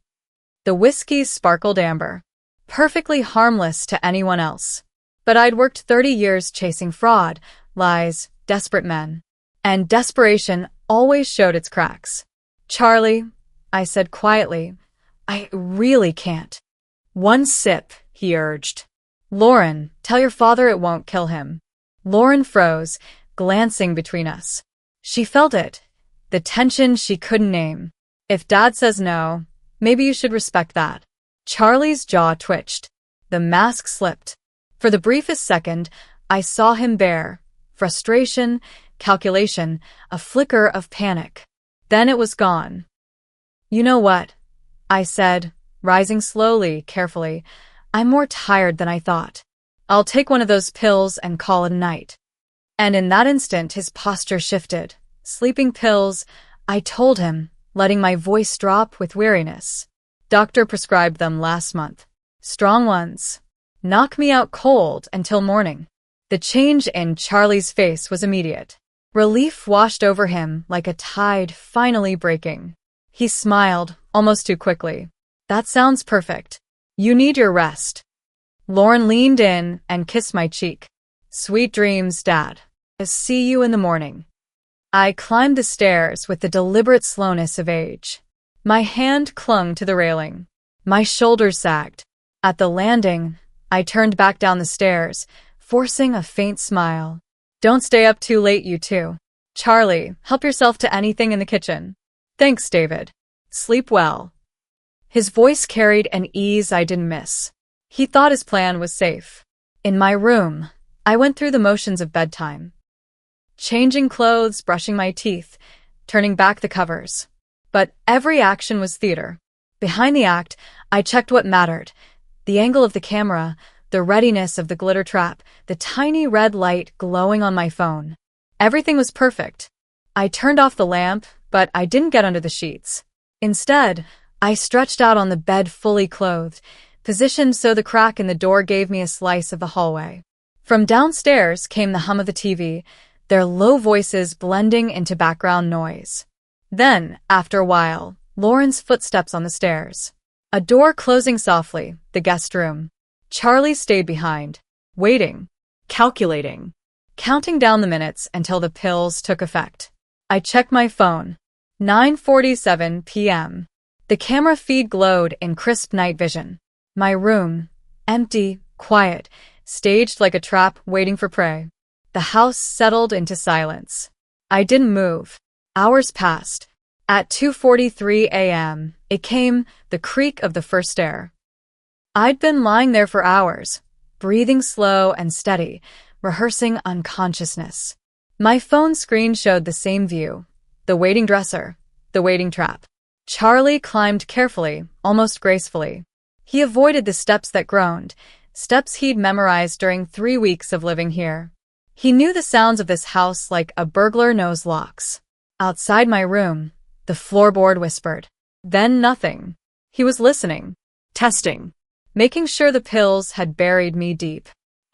The whiskey sparkled amber. Perfectly harmless to anyone else. But I'd worked 30 years chasing fraud, lies, desperate men. And desperation always showed its cracks. Charlie, I said quietly, I really can't. One sip, he urged. Lauren, tell your father it won't kill him. Lauren froze, glancing between us. She felt it, the tension she couldn't name. If Dad says no, maybe you should respect that. Charlie's jaw twitched. The mask slipped. For the briefest second, I saw him bare. Frustration, calculation, a flicker of panic. Then it was gone. You know what? I said, rising slowly, carefully. I'm more tired than I thought. I'll take one of those pills and call it a night. And in that instant, his posture shifted. Sleeping pills, I told him, letting my voice drop with weariness. Doctor prescribed them last month. Strong ones. Knock me out cold until morning. The change in Charlie's face was immediate. Relief washed over him like a tide finally breaking. He smiled, almost too quickly. That sounds perfect. You need your rest. Lauren leaned in and kissed my cheek. Sweet dreams, Dad. See you in the morning. I climbed the stairs with the deliberate slowness of age. My hand clung to the railing. My shoulders sagged. At the landing, I turned back down the stairs, forcing a faint smile. Don't stay up too late, you two. Charlie, help yourself to anything in the kitchen. Thanks, David. Sleep well. His voice carried an ease I didn't miss. He thought his plan was safe. In my room, I went through the motions of bedtime. Changing clothes, brushing my teeth, turning back the covers. But every action was theater. Behind the act, I checked what mattered. The angle of the camera, the readiness of the glitter trap, the tiny red light glowing on my phone. Everything was perfect. I turned off the lamp, but I didn't get under the sheets. Instead, I stretched out on the bed fully clothed, positioned so the crack in the door gave me a slice of the hallway. From downstairs came the hum of the TV, their low voices blending into background noise. Then, after a while, Lauren's footsteps on the stairs. A door closing softly, the guest room. Charlie stayed behind, waiting, calculating, counting down the minutes until the pills took effect. I checked my phone. 9:47 p.m. The camera feed glowed in crisp night vision. My room, empty, quiet, staged like a trap waiting for prey. The house settled into silence. I didn't move. Hours passed. At 2:43 a.m., it came, the creak of the first stair. I'd been lying there for hours, breathing slow and steady, rehearsing unconsciousness. My phone screen showed the same view. The waiting dresser, the waiting trap. Charlie climbed carefully, almost gracefully. He avoided the steps that groaned, steps he'd memorized during 3 weeks of living here. He knew the sounds of this house like a burglar knows locks. Outside my room, the floorboard whispered. Then nothing. He was listening, testing, making sure the pills had buried me deep.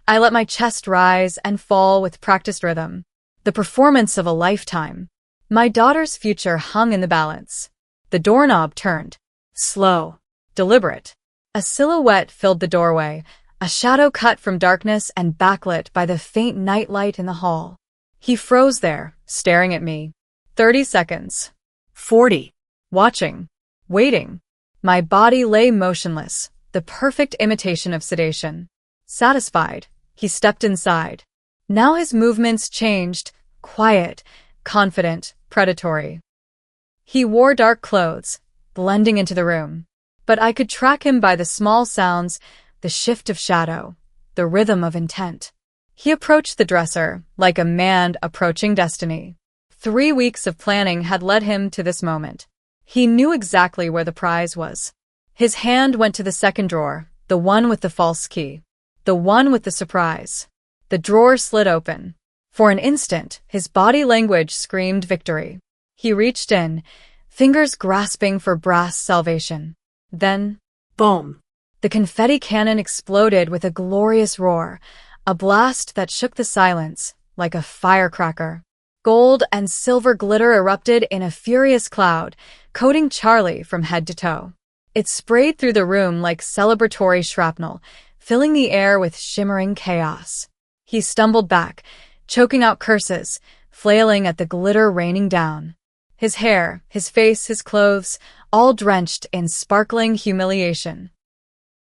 I let my chest rise and fall with practiced rhythm. The performance of a lifetime. My daughter's future hung in the balance. The doorknob turned. Slow. Deliberate. A silhouette filled the doorway, a shadow cut from darkness and backlit by the faint nightlight in the hall. He froze there, staring at me. 30 seconds. 40. Watching. Waiting. My body lay motionless, the perfect imitation of sedation. Satisfied, he stepped inside. Now his movements changed, quiet, confident, predatory. He wore dark clothes, blending into the room. But I could track him by the small sounds, the shift of shadow, the rhythm of intent. He approached the dresser like a man approaching destiny. 3 weeks of planning had led him to this moment. He knew exactly where the prize was. His hand went to the second drawer, the one with the false key, the one with the surprise. The drawer slid open. For an instant, his body language screamed victory. He reached in, fingers grasping for brass salvation. Then, boom! The confetti cannon exploded with a glorious roar, a blast that shook the silence like a firecracker. Gold and silver glitter erupted in a furious cloud, coating Charlie from head to toe. It sprayed through the room like celebratory shrapnel, filling the air with shimmering chaos. He stumbled back, choking out curses, flailing at the glitter raining down. His hair, his face, his clothes, all drenched in sparkling humiliation.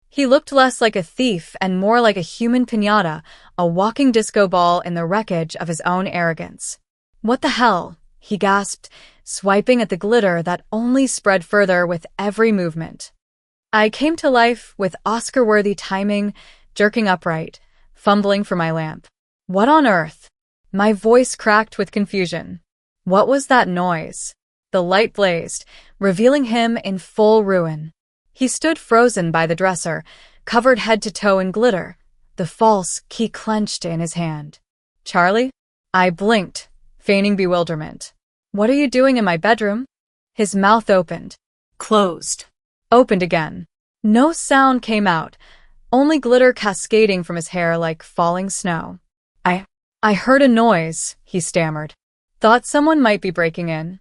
He looked less like a thief and more like a human piñata, a walking disco ball in the wreckage of his own arrogance. What the hell? He gasped, swiping at the glitter that only spread further with every movement. I came to life with Oscar-worthy timing, jerking upright, fumbling for my lamp. What on earth? My voice cracked with confusion. What was that noise? The light blazed, revealing him in full ruin. He stood frozen by the dresser, covered head to toe in glitter, the false key clenched in his hand. Charlie? I blinked, feigning bewilderment. What are you doing in my bedroom? His mouth opened. Closed. Opened again. No sound came out, only glitter cascading from his hair like falling snow. I heard a noise, he stammered. Thought someone might be breaking in.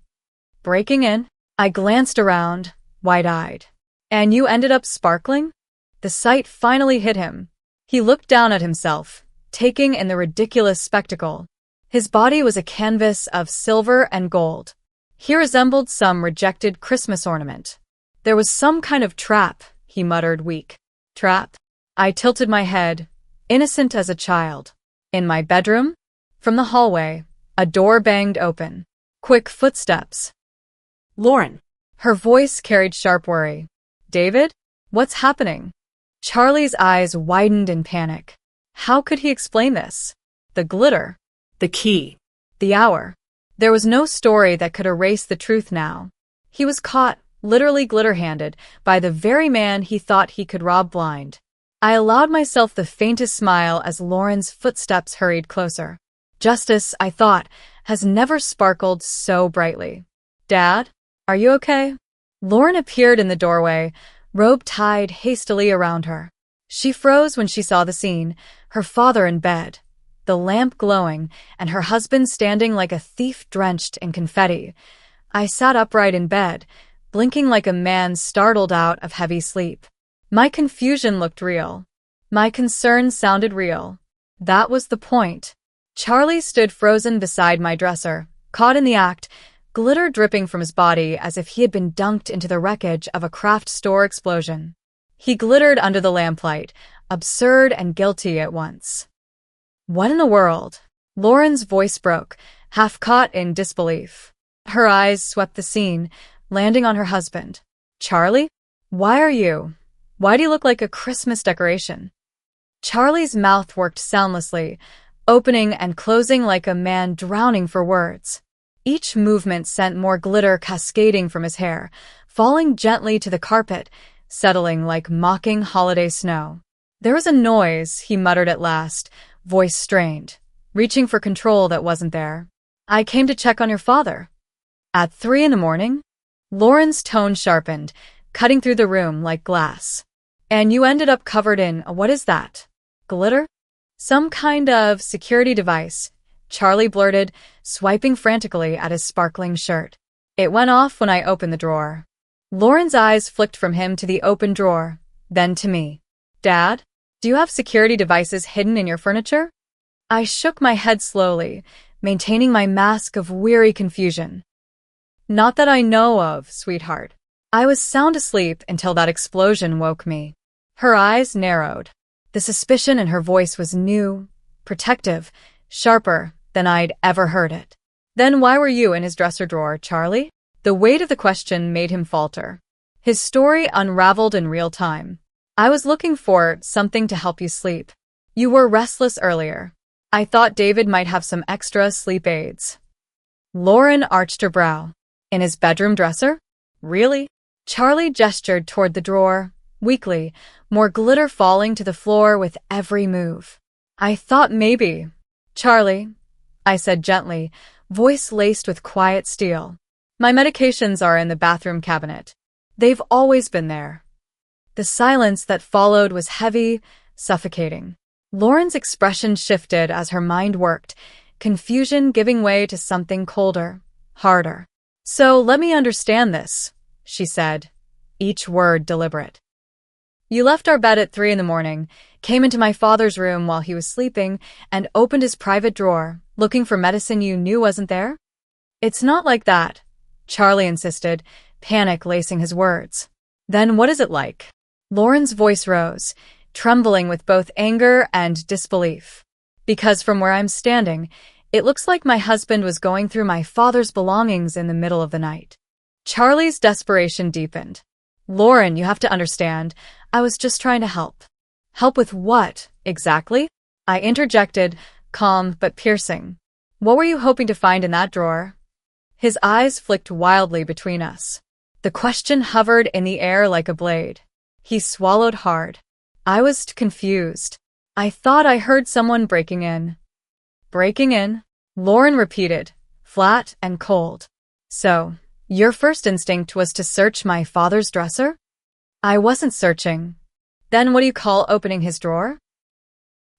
Breaking in? I glanced around, wide-eyed. And you ended up sparkling? The sight finally hit him. He looked down at himself, taking in the ridiculous spectacle. His body was a canvas of silver and gold. He resembled some rejected Christmas ornament. There was some kind of trap, he muttered, weak. Trap? I tilted my head, innocent as a child. In my bedroom? From the hallway, a door banged open. Quick footsteps. Lauren. Her voice carried sharp worry. David? What's happening? Charlie's eyes widened in panic. How could he explain this? The glitter. The key. The hour. There was no story that could erase the truth now. He was caught, literally glitter-handed, by the very man he thought he could rob blind. I allowed myself the faintest smile as Lauren's footsteps hurried closer. Justice, I thought, has never sparkled so brightly. Dad? Are you okay? Lauren appeared in the doorway, robe tied hastily around her. She froze when she saw the scene, her father in bed, the lamp glowing, and her husband standing like a thief drenched in confetti. I sat upright in bed, blinking like a man startled out of heavy sleep. My confusion looked real. My concern sounded real. That was the point. Charlie stood frozen beside my dresser, caught in the act, glitter dripping from his body as if he had been dunked into the wreckage of a craft store explosion. He glittered under the lamplight, absurd and guilty at once. What in the world? Lauren's voice broke, half caught in disbelief. Her eyes swept the scene, landing on her husband. Charlie? Why do you look like a Christmas decoration? Charlie's mouth worked soundlessly, opening and closing like a man drowning for words. Each movement sent more glitter cascading from his hair, falling gently to the carpet, settling like mocking holiday snow. There was a noise, he muttered at last, voice strained, reaching for control that wasn't there. I came to check on your father. At 3 a.m? Lauren's tone sharpened, cutting through the room like glass. And you ended up covered in, what is that? Glitter? Some kind of security device, Charlie blurted, swiping frantically at his sparkling shirt. It went off when I opened the drawer. Lauren's eyes flicked from him to the open drawer, then to me. Dad, do you have security devices hidden in your furniture? I shook my head slowly, maintaining my mask of weary confusion. Not that I know of, sweetheart. I was sound asleep until that explosion woke me. Her eyes narrowed. The suspicion in her voice was new, protective, sharper than I'd ever heard it. Then why were you in his dresser drawer, Charlie? The weight of the question made him falter. His story unraveled in real time. I was looking for something to help you sleep. You were restless earlier. I thought David might have some extra sleep aids. Lauren arched her brow. In his bedroom dresser? Really? Charlie gestured toward the drawer, weakly, more glitter falling to the floor with every move. I thought maybe. Charlie, I said gently, voice laced with quiet steel. My medications are in the bathroom cabinet. They've always been there. The silence that followed was heavy, suffocating. Lauren's expression shifted as her mind worked, confusion giving way to something colder, harder. So let me understand this, she said, each word deliberate. You left our bed at 3 a.m, came into my father's room while he was sleeping, and opened his private drawer, looking for medicine you knew wasn't there? It's not like that, Charlie insisted, panic lacing his words. Then what is it like? Lauren's voice rose, trembling with both anger and disbelief. Because from where I'm standing, It looks like my husband was going through my father's belongings in the middle of the night. Charlie's desperation deepened. Lauren, you have to understand, I was just trying to help. Help with what, exactly? I interjected, calm but piercing. What were you hoping to find in that drawer? His eyes flicked wildly between us. The question hovered in the air like a blade. He swallowed hard. I was confused. I thought I heard someone breaking in. Breaking in? Lauren repeated, flat and cold. So, your first instinct was to search my father's dresser? I wasn't searching. Then what do you call opening his drawer?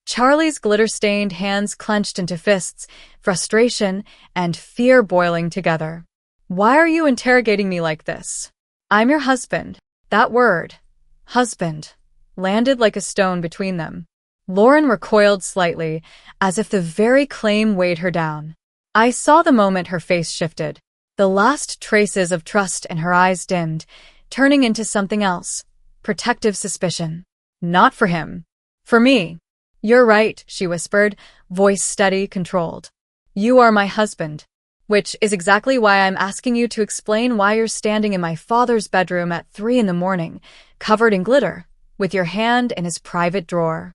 Charlie's glitter-stained hands clenched into fists, frustration and fear boiling together. Why are you interrogating me like this? I'm your husband. That word, husband, landed like a stone between them. Lauren recoiled slightly, as if the very claim weighed her down. I saw the moment her face shifted. The last traces of trust in her eyes dimmed, turning into something else. Protective suspicion. Not for him. For me. You're right, she whispered, voice steady, controlled. You are my husband. Which is exactly why I'm asking you to explain why you're standing in my father's bedroom at 3 a.m, covered in glitter, with your hand in his private drawer.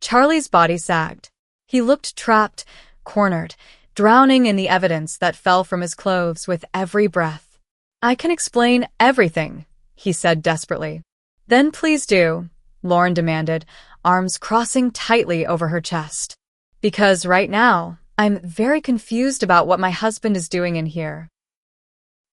Charlie's body sagged. He looked trapped, cornered, drowning in the evidence that fell from his clothes with every breath. I can explain everything, he said desperately. Then please do, Lauren demanded, arms crossing tightly over her chest. Because right now, I'm very confused about what my husband is doing in here.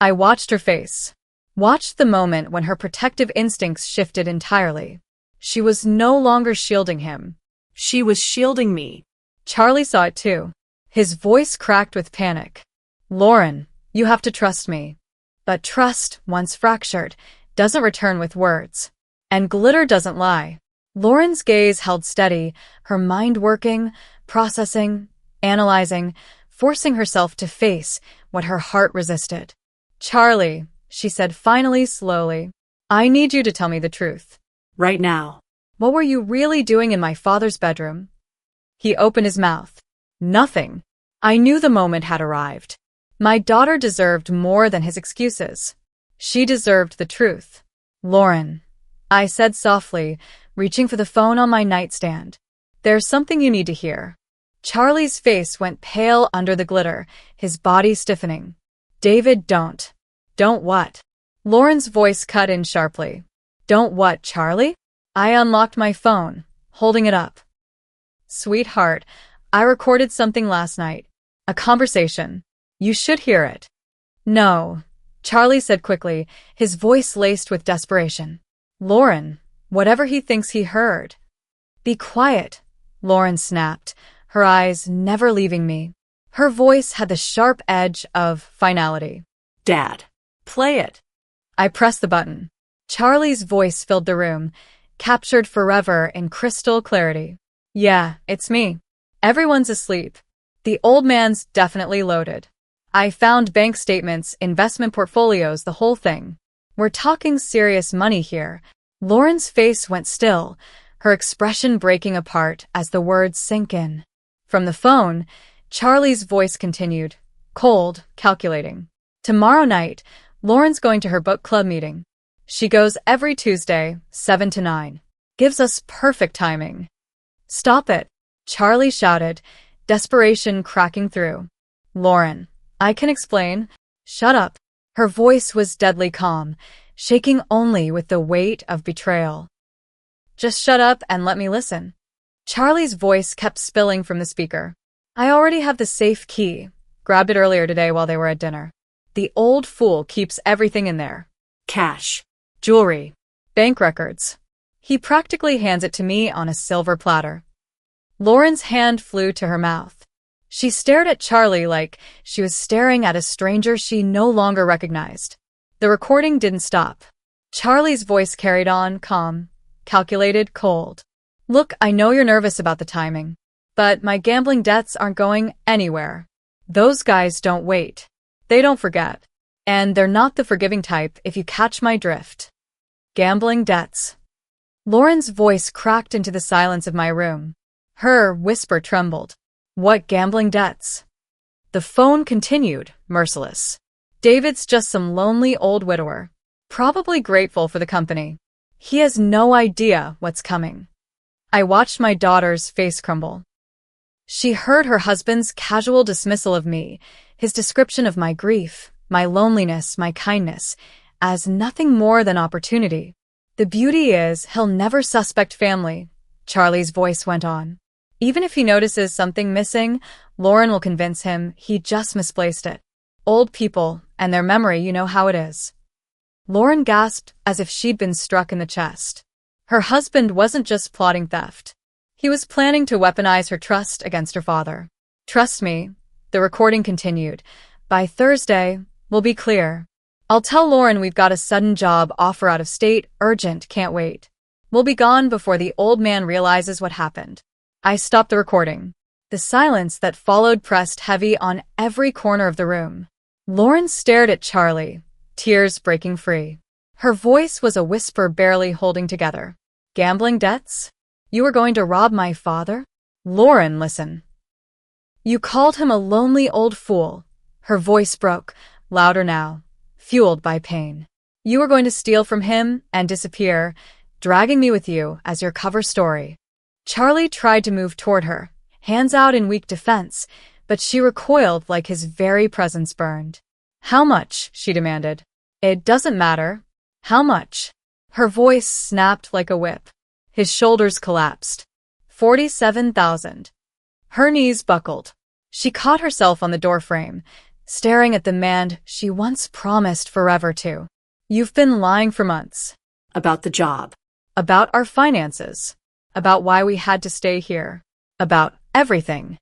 I watched her face. Watched the moment when her protective instincts shifted entirely. She was no longer shielding him. She was shielding me. Charlie saw it too. His voice cracked with panic. Lauren, you have to trust me. But trust, once fractured, doesn't return with words. And glitter doesn't lie. Lauren's gaze held steady, her mind working, processing, analyzing, forcing herself to face what her heart resisted. Charlie, she said finally slowly, I need you to tell me the truth. Right now. What were you really doing in my father's bedroom? He opened his mouth. Nothing. I knew the moment had arrived. My daughter deserved more than his excuses. She deserved the truth. Lauren, I said softly, reaching for the phone on my nightstand. There's something you need to hear. Charlie's face went pale under the glitter, his body stiffening. David, don't. Don't what? Lauren's voice cut in sharply. Don't what, Charlie? I unlocked my phone, holding it up. Sweetheart, I recorded something last night. A conversation. You should hear it. No, Charlie said quickly, his voice laced with desperation. Lauren, whatever he thinks he heard. Be quiet, Lauren snapped, her eyes never leaving me. Her voice had the sharp edge of finality. Dad, play it. I pressed the button. Charlie's voice filled the room, captured forever in crystal clarity. Yeah, it's me. Everyone's asleep. The old man's definitely loaded. I found bank statements, investment portfolios, the whole thing. We're talking serious money here. Lauren's face went still, her expression breaking apart as the words sank in. From the phone, Charlie's voice continued, cold, calculating. Tomorrow night, Lauren's going to her book club meeting. She goes every Tuesday, 7 to 9. Gives us perfect timing. Stop it, Charlie shouted, desperation cracking through. Lauren, I can explain. Shut up. Her voice was deadly calm, shaking only with the weight of betrayal. Just shut up and let me listen. Charlie's voice kept spilling from the speaker. I already have the safe key. Grabbed it earlier today while they were at dinner. The old fool keeps everything in there. Cash. Jewelry. Bank records. He practically hands it to me on a silver platter. Lauren's hand flew to her mouth. She stared at Charlie like she was staring at a stranger she no longer recognized. The recording didn't stop. Charlie's voice carried on, calm, calculated, cold. Look, I know you're nervous about the timing, but my gambling debts aren't going anywhere. Those guys don't wait. They don't forget. And they're not the forgiving type if you catch my drift. Gambling debts. Lauren's voice cracked into the silence of my room. Her whisper trembled. What gambling debts? The phone continued, merciless. David's just some lonely old widower, probably grateful for the company. He has no idea what's coming. I watched my daughter's face crumble. She heard her husband's casual dismissal of me, his description of my grief, my loneliness, my kindness, as nothing more than opportunity. The beauty is, he'll never suspect family, Charlie's voice went on. Even if he notices something missing, Lauren will convince him he just misplaced it. Old people, and their memory, you know how it is. Lauren gasped as if she'd been struck in the chest. Her husband wasn't just plotting theft. He was planning to weaponize her trust against her father. Trust me, the recording continued. By Thursday, we'll be clear. I'll tell Lauren we've got a sudden job offer out of state, urgent, can't wait. We'll be gone before the old man realizes what happened. I stopped the recording. The silence that followed pressed heavy on every corner of the room. Lauren stared at Charlie, tears breaking free. Her voice was a whisper barely holding together. Gambling debts? You were going to rob my father? Lauren, listen. You called him a lonely old fool. Her voice broke, louder now, fueled by pain. You were going to steal from him and disappear, dragging me with you as your cover story. Charlie tried to move toward her, hands out in weak defense, but she recoiled like his very presence burned. How much? She demanded. It doesn't matter. How much? Her voice snapped like a whip. His shoulders collapsed. 47,000. Her knees buckled. She caught herself on the doorframe, staring at the man she once promised forever to. You've been lying for months. About the job. About our finances. About why we had to stay here. About everything.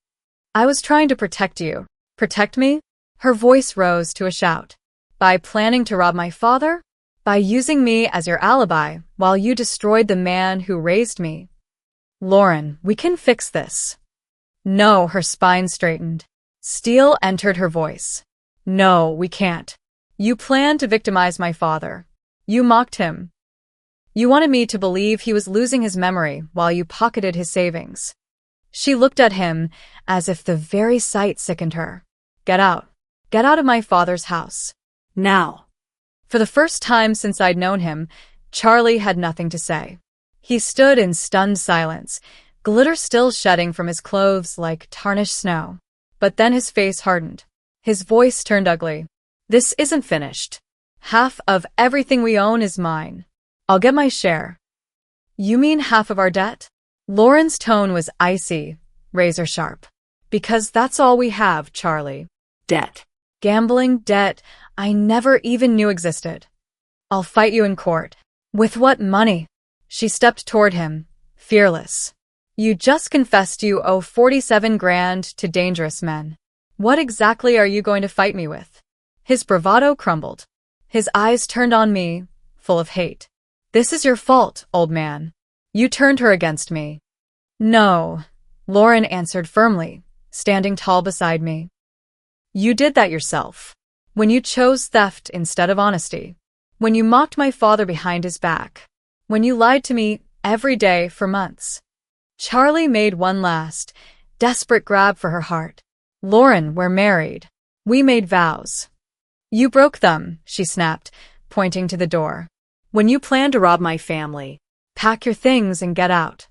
I was trying to protect you. Protect me? Her voice rose to a shout. By planning to rob my father? By using me as your alibi while you destroyed the man who raised me? Lauren, we can fix this. No, her spine straightened. Steel entered her voice. No, we can't. You planned to victimize my father. You mocked him. You wanted me to believe he was losing his memory while you pocketed his savings. She looked at him as if the very sight sickened her. Get out. Get out of my father's house. Now. For the first time since I'd known him, Charlie had nothing to say. He stood in stunned silence, glitter still shedding from his clothes like tarnished snow. But then his face hardened. His voice turned ugly. This isn't finished. Half of everything we own is mine. I'll get my share. You mean half of our debt? Lauren's tone was icy, razor sharp. Because that's all we have, Charlie. Debt. Gambling debt I never even knew existed. I'll fight you in court. With what money? She stepped toward him, fearless. You just confessed you owe 47 grand to dangerous men. What exactly are you going to fight me with? His bravado crumbled. His eyes turned on me, full of hate. This is your fault, old man. You turned her against me. No, Lauren answered firmly, standing tall beside me. You did that yourself. When you chose theft instead of honesty. When you mocked my father behind his back. When you lied to me every day for months. Charlie made one last, desperate grab for her heart. Lauren, we're married. We made vows. You broke them, she snapped, pointing to the door. When you plan to rob my family. Pack your things and get out.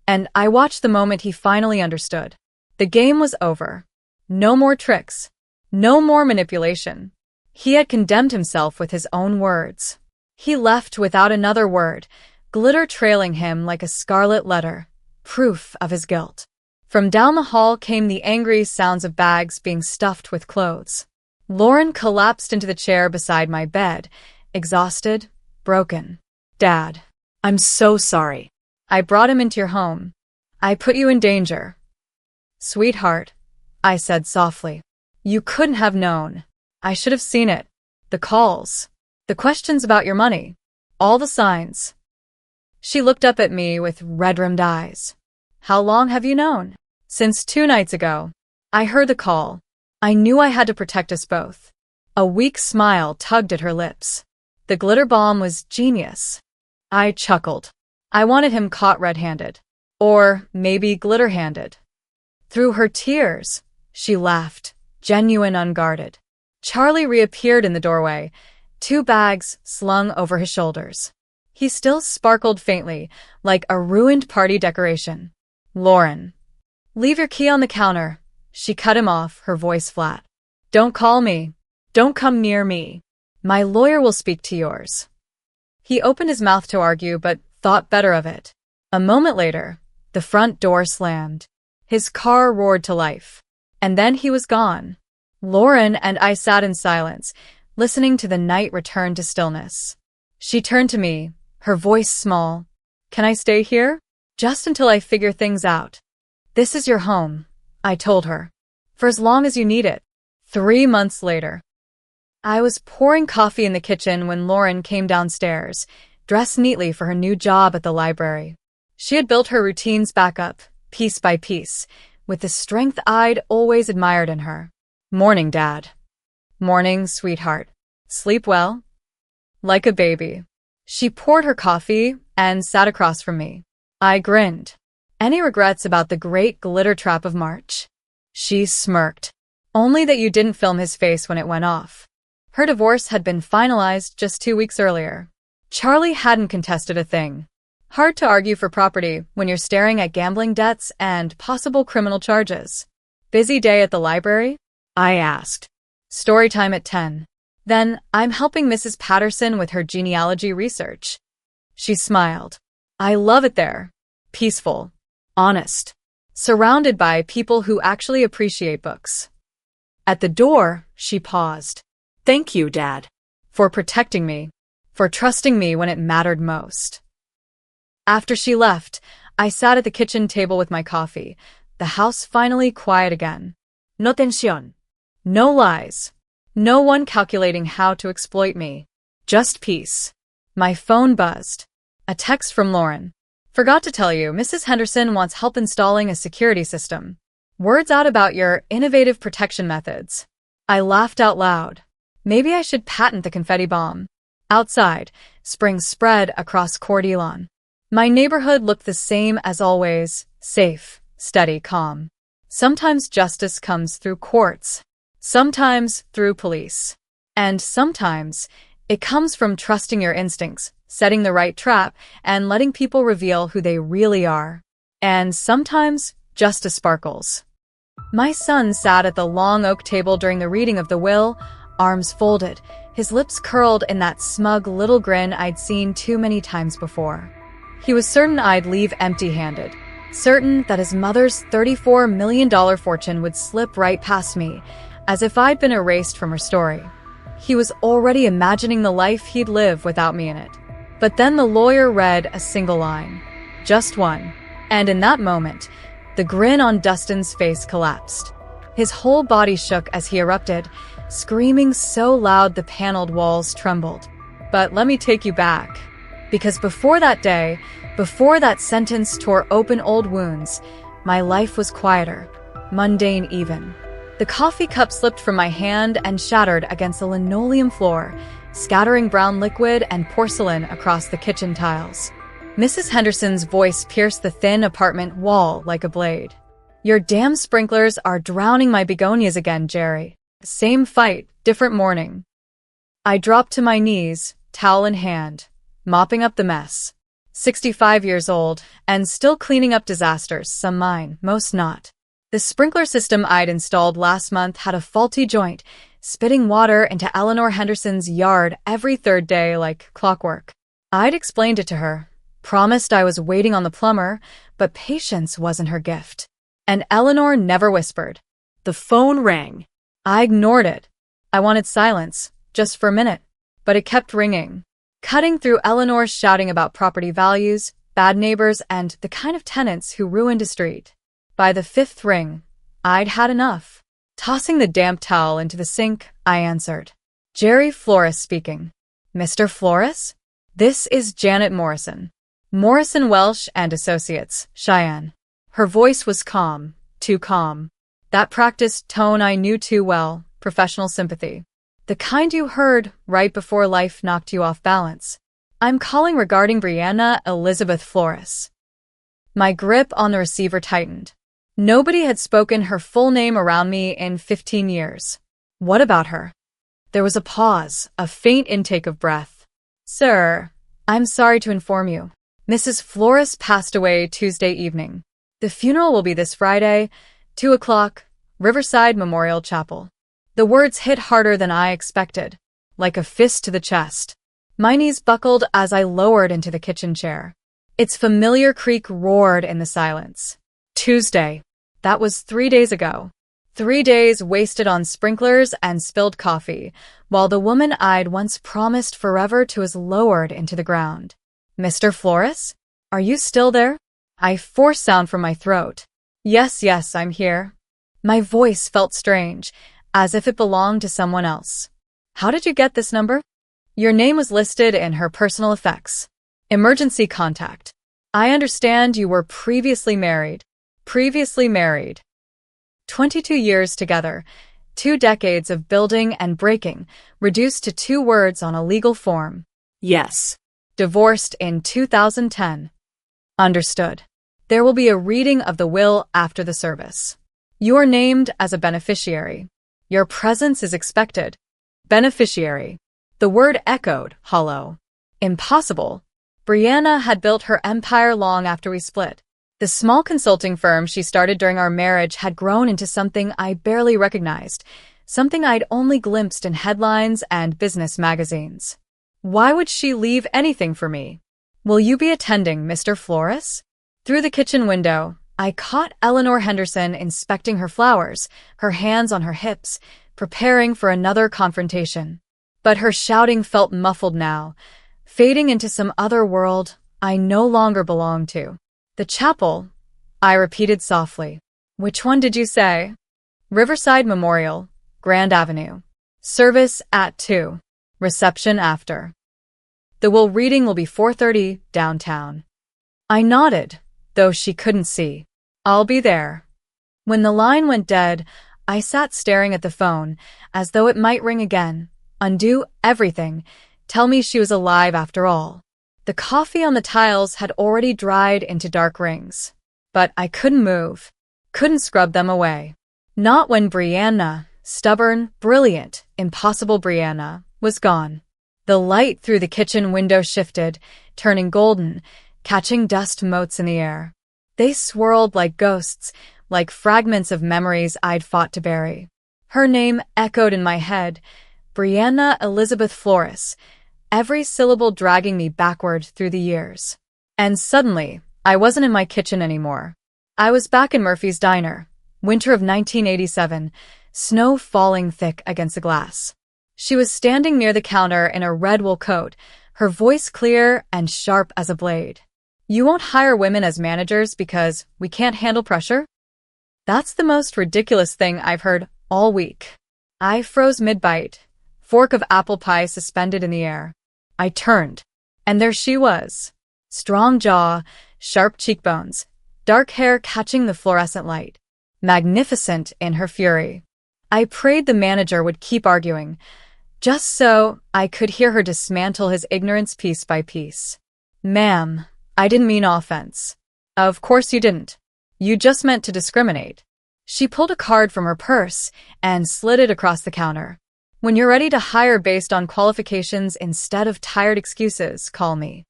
And I watched the moment he finally understood. The game was over. No more tricks. No more manipulation. He had condemned himself with his own words. He left without another word, glitter trailing him like a scarlet letter, proof of his guilt. From down the hall came the angry sounds of bags being stuffed with clothes. Lauren collapsed into the chair beside my bed, exhausted, broken. Dad, I'm so sorry. I brought him into your home. I put you in danger. Sweetheart, I said softly. You couldn't have known. I should have seen it. The calls. The questions about your money. All the signs. She looked up at me with red-rimmed eyes. How long have you known? Since 2 nights ago. I heard the call. I knew I had to protect us both. A weak smile tugged at her lips. The glitter bomb was genius. I chuckled. I wanted him caught red-handed. Or maybe glitter-handed. Through her tears, she laughed, genuine, unguarded. Charlie reappeared in the doorway, 2 bags slung over his shoulders. He still sparkled faintly, like a ruined party decoration. "Lauren, leave your key on the counter." She cut him off, her voice flat. "Don't call me. Don't come near me. My lawyer will speak to yours." He opened his mouth to argue, but thought better of it. A moment later, the front door slammed. His car roared to life. And then he was gone. Lauren and I sat in silence, listening to the night return to stillness. She turned to me, her voice small. "Can I stay here? Just until I figure things out." "This is your home," I told her. "For as long as you need it." 3 months later. I was pouring coffee in the kitchen when Lauren came downstairs, dressed neatly for her new job at the library. She had built her routines back up, piece by piece, with the strength I'd always admired in her. "Morning, Dad." "Morning, sweetheart. Sleep well?" "Like a baby." She poured her coffee and sat across from me. I grinned. "Any regrets about the great glitter trap of March?" She smirked. "Only that you didn't film his face when it went off." Her divorce had been finalized just 2 weeks earlier. Charlie hadn't contested a thing. Hard to argue for property when you're staring at gambling debts and possible criminal charges. "Busy day at the library?" I asked. "Story time at 10. Then I'm helping Mrs. Patterson with her genealogy research." She smiled. "I love it there. Peaceful. Honest. Surrounded by people who actually appreciate books." At the door, she paused. Thank you, Dad. "For protecting me. For trusting me when it mattered most." After she left, I sat at the kitchen table with my coffee, the house finally quiet again. No tensión. No lies. No one calculating how to exploit me. Just peace. My phone buzzed. A text from Lauren. "Forgot to tell you, Mrs. Henderson wants help installing a security system. Word's out about your innovative protection methods." I laughed out loud. Maybe I should patent the confetti bomb. Outside, spring spread across Coeur d'Alene. My neighborhood looked the same as always, safe, steady, calm. Sometimes justice comes through courts. Sometimes through police. And sometimes it comes from trusting your instincts, setting the right trap, and letting people reveal who they really are. And sometimes justice sparkles. My son sat at the long oak table during the reading of the will, arms folded, his lips curled in that smug little grin I'd seen too many times before. He was certain I'd leave empty-handed, certain that his mother's $34 million fortune would slip right past me, as if I'd been erased from her story. He was already imagining the life he'd live without me in it. But then the lawyer read a single line. Just one. And in that moment, the grin on Dustin's face collapsed. His whole body shook as he erupted, screaming so loud the paneled walls trembled. But let me take you back. Because before that day, before that sentence tore open old wounds, my life was quieter, mundane even. The coffee cup slipped from my hand and shattered against the linoleum floor, scattering brown liquid and porcelain across the kitchen tiles. Mrs. Henderson's voice pierced the thin apartment wall like a blade. "Your damn sprinklers are drowning my begonias again, Jerry. Same fight, different morning." I dropped to my knees, towel in hand, mopping up the mess. 65 years old, and still cleaning up disasters, some mine, most not. The sprinkler system I'd installed last month had a faulty joint, spitting water into Eleanor Henderson's yard every third day like clockwork. I'd explained it to her, promised I was waiting on the plumber, but patience wasn't her gift. And Eleanor never whispered. The phone rang. I ignored it. I wanted silence, just for a minute, but it kept ringing, cutting through Eleanor's shouting about property values, bad neighbors, and the kind of tenants who ruined a street. By the 5th ring, I'd had enough. Tossing the damp towel into the sink, I answered. "Jerry Flores speaking." "Mr. Flores? This is Janet Morrison. Morrison Welsh and Associates, Cheyenne." Her voice was calm, too calm. That practiced tone I knew too well, professional sympathy. The kind you heard right before life knocked you off balance. "I'm calling regarding Brianna Elizabeth Flores." My grip on the receiver tightened. Nobody had spoken her full name around me in 15 years. What about her? There was a pause, a faint intake of breath. Sir, I'm sorry to inform you. Mrs. Flores passed away Tuesday evening. The funeral will be this Friday, 2 o'clock, Riverside Memorial Chapel. The words hit harder than I expected, like a fist to the chest. My knees buckled as I lowered into the kitchen chair. Its familiar creak roared in the silence. Tuesday. That was 3 days ago. 3 days wasted on sprinklers and spilled coffee, while the woman I'd once promised forever to was lowered into the ground. Mr. Flores? Are you still there? I forced sound from my throat. Yes, I'm here. My voice felt strange, as if it belonged to someone else. How did you get this number? Your name was listed in her personal effects. Emergency contact. I understand you were previously married. 22 years together, 2 decades of building and breaking, reduced to 2 words on a legal form. Yes. Divorced in 2010. Understood. There will be a reading of the will after the service. You are named as a beneficiary. Your presence is expected. Beneficiary. The word echoed, hollow. Impossible. Brianna had built her empire long after we split. The small consulting firm she started during our marriage had grown into something I barely recognized, something I'd only glimpsed in headlines and business magazines. Why would she leave anything for me? Will you be attending, Mr. Flores? Through the kitchen window, I caught Eleanor Henderson inspecting her flowers, her hands on her hips, preparing for another confrontation. But her shouting felt muffled now, fading into some other world I no longer belonged to. The chapel, I repeated softly. Which one did you say? Riverside Memorial, Grand Avenue. Service at 2. Reception after. The will reading will be 4:30 downtown. I nodded, though she couldn't see. I'll be there. When the line went dead, I sat staring at the phone, as though it might ring again, undo everything, tell me she was alive after all. The coffee on the tiles had already dried into dark rings. But I couldn't move, couldn't scrub them away. Not when Brianna, stubborn, brilliant, impossible Brianna, was gone. The light through the kitchen window shifted, turning golden, catching dust motes in the air. They swirled like ghosts, like fragments of memories I'd fought to bury. Her name echoed in my head, Brianna Elizabeth Flores, every syllable dragging me backward through the years. And suddenly, I wasn't in my kitchen anymore. I was back in Murphy's diner, winter of 1987, snow falling thick against the glass. She was standing near the counter in a red wool coat, her voice clear and sharp as a blade. You won't hire women as managers because we can't handle pressure? That's the most ridiculous thing I've heard all week. I froze mid-bite, fork of apple pie suspended in the air. I turned, and there she was. Strong jaw, sharp cheekbones, dark hair catching the fluorescent light. Magnificent in her fury. I prayed the manager would keep arguing, just so I could hear her dismantle his ignorance piece by piece. Ma'am, I didn't mean offense. Of course you didn't. You just meant to discriminate. She pulled a card from her purse and slid it across the counter. When you're ready to hire based on qualifications instead of tired excuses, call me.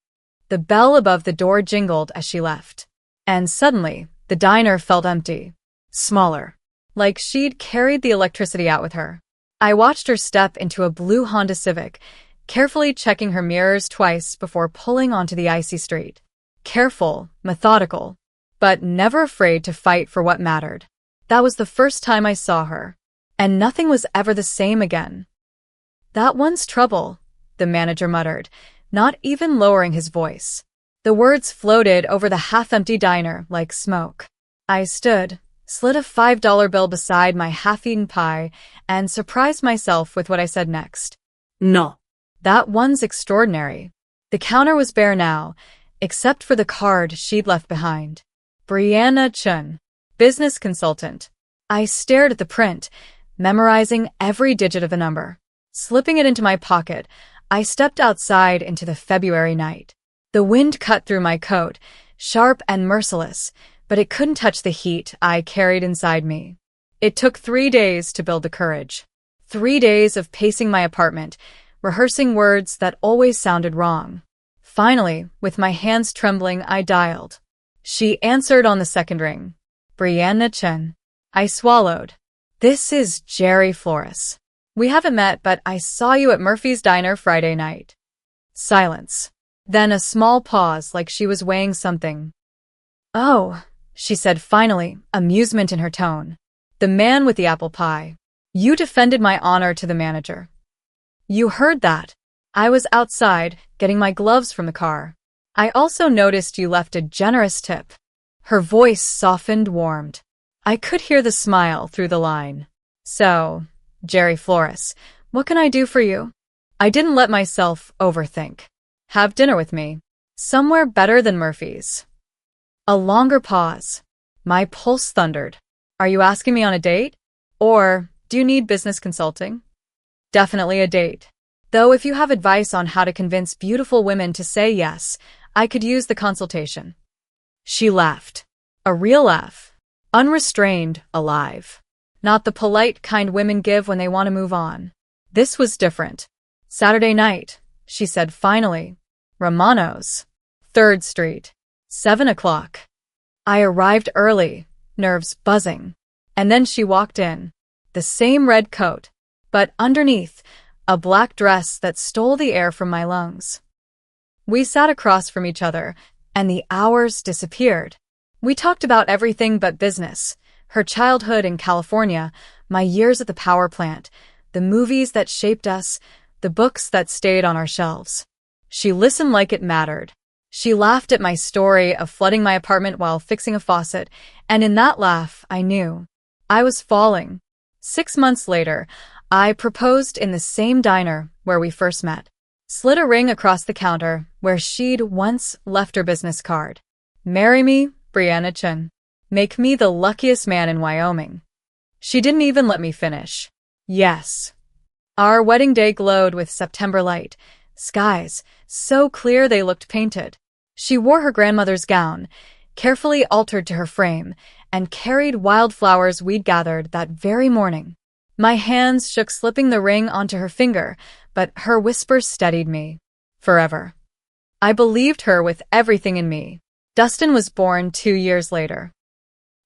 The bell above the door jingled as she left. And suddenly, the diner felt empty. Smaller. Like she'd carried the electricity out with her. I watched her step into a blue Honda Civic, carefully checking her mirrors twice before pulling onto the icy street. Careful, methodical, but never afraid to fight for what mattered. That was the first time I saw her, and nothing was ever the same again. That one's trouble, the manager muttered, not even lowering his voice. The words floated over the half-empty diner like smoke. I stood, slid a $5 bill beside my half-eaten pie, and surprised myself with what I said next. No. That one's extraordinary. The counter was bare now, except for the card she'd left behind. Brianna Chun, business consultant. I stared at the print, memorizing every digit of the number. Slipping it into my pocket, I stepped outside into the February night. The wind cut through my coat, sharp and merciless, but it couldn't touch the heat I carried inside me. It took 3 days to build the courage. 3 days of pacing my apartment, rehearsing words that always sounded wrong. Finally, with my hands trembling, I dialed. She answered on the second ring. Brianna Chen. I swallowed. This is Jerry Flores. We haven't met, but I saw you at Murphy's Diner Friday night. Silence. Then a small pause, like she was weighing something. Oh, she said finally, amusement in her tone. The man with the apple pie. You defended my honor to the manager. You heard that. I was outside, getting my gloves from the car. I also noticed you left a generous tip. Her voice softened, warmed. I could hear the smile through the line. So, Jerry Flores, what can I do for you? I didn't let myself overthink. Have dinner with me. Somewhere better than Murphy's. A longer pause. My pulse thundered. Are you asking me on a date? Or do you need business consulting? Definitely a date. Though if you have advice on how to convince beautiful women to say yes, I could use the consultation. She laughed. A real laugh. Unrestrained, alive. Not the polite kind women give when they want to move on. This was different. Saturday night, she said finally. Romano's. 3rd Street. 7 o'clock. I arrived early, nerves buzzing. And then she walked in. The same red coat, but underneath, a black dress that stole the air from my lungs. We sat across from each other, and the hours disappeared. We talked about everything but business. Her childhood in California, my years at the power plant, the movies that shaped us, the books that stayed on our shelves. She listened like it mattered. She laughed at my story of flooding my apartment while fixing a faucet, and in that laugh, I knew. I was falling. 6 months later, I proposed in the same diner where we first met. Slid a ring across the counter where she'd once left her business card. Marry me, Brianna Chen. Make me the luckiest man in Wyoming. She didn't even let me finish. Yes. Our wedding day glowed with September light. Skies, so clear they looked painted. She wore her grandmother's gown, carefully altered to her frame, and carried wildflowers we'd gathered that very morning. My hands shook slipping the ring onto her finger, but her whisper steadied me. Forever. I believed her with everything in me. Dustin was born 2 years later.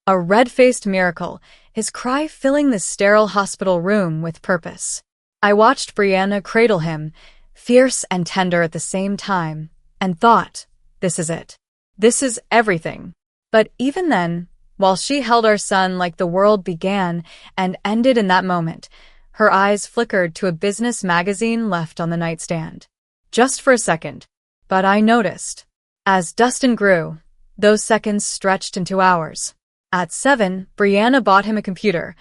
A red-faced miracle, his cry filling the sterile hospital room with purpose. I watched Brianna cradle him, fierce and tender at the same time, and thought, this is it. This is everything. But even then, while she held our son like the world began and ended in that moment, her eyes flickered to a business magazine left on the nightstand. Just for a second. But I noticed. As Dustin grew, those seconds stretched into hours. At 7, Brianna bought him a computer,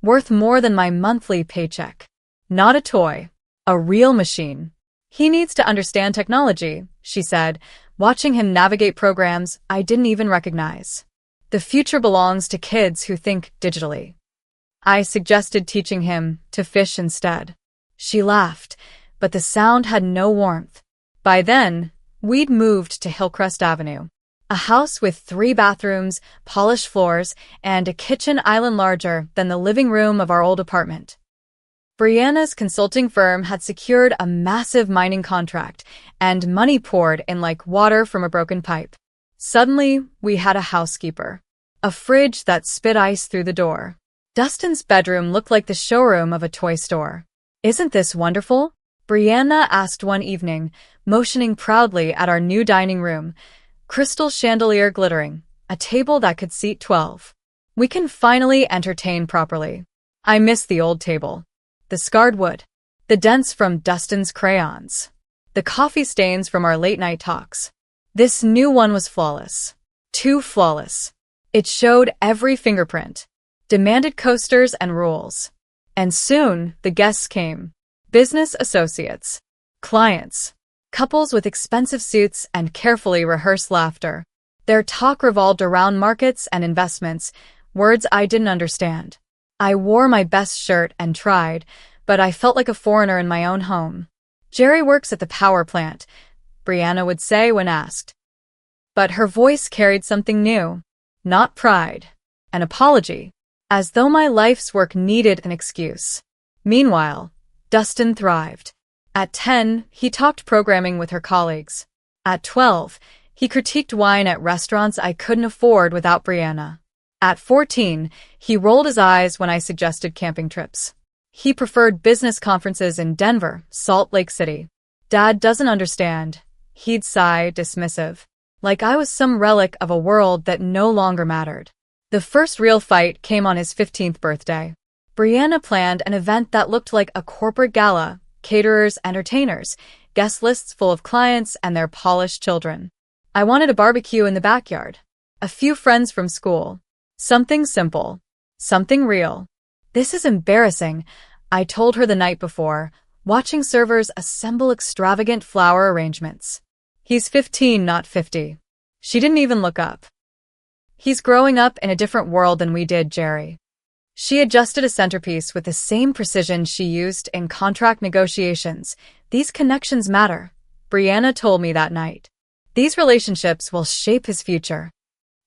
worth more than my monthly paycheck. Not a toy. A real machine. He needs to understand technology, she said, watching him navigate programs I didn't even recognize. The future belongs to kids who think digitally. I suggested teaching him to fish instead. She laughed, but the sound had no warmth. By then, we'd moved to Hillcrest Avenue, a house with 3 bathrooms, polished floors, and a kitchen island larger than the living room of our old apartment. Brianna's consulting firm had secured a massive mining contract, and money poured in like water from a broken pipe. Suddenly, we had a housekeeper. A fridge that spit ice through the door. Dustin's bedroom looked like the showroom of a toy store. Isn't this wonderful? Brianna asked one evening, motioning proudly at our new dining room. Crystal chandelier glittering, a table that could seat 12. We can finally entertain properly. I miss the old table. The scarred wood. The dents from Dustin's crayons. The coffee stains from our late-night talks. This new one was flawless. Too flawless. It showed every fingerprint. Demanded coasters and rules. And soon, the guests came. Business associates. Clients. Couples with expensive suits and carefully rehearsed laughter. Their talk revolved around markets and investments, words I didn't understand. I wore my best shirt and tried, but I felt like a foreigner in my own home. Jerry works at the power plant, Brianna would say when asked. But her voice carried something new. Not pride. An apology. As though my life's work needed an excuse. Meanwhile, Dustin thrived. At 10, he talked programming with her colleagues. At 12, he critiqued wine at restaurants I couldn't afford without Brianna. At 14, he rolled his eyes when I suggested camping trips. He preferred business conferences in Denver, Salt Lake City. Dad doesn't understand. He'd sigh, dismissive. Like I was some relic of a world that no longer mattered. The first real fight came on his 15th birthday. Brianna planned an event that looked like a corporate gala, caterers, entertainers, guest lists full of clients and their polished children. I wanted a barbecue in the backyard. A few friends from school. Something simple. Something real. This is embarrassing, I told her the night before, watching servers assemble extravagant flower arrangements. He's 15, not 50. She didn't even look up. He's growing up in a different world than we did, Jerry. She adjusted a centerpiece with the same precision she used in contract negotiations. These connections matter, Brianna told me that night. These relationships will shape his future.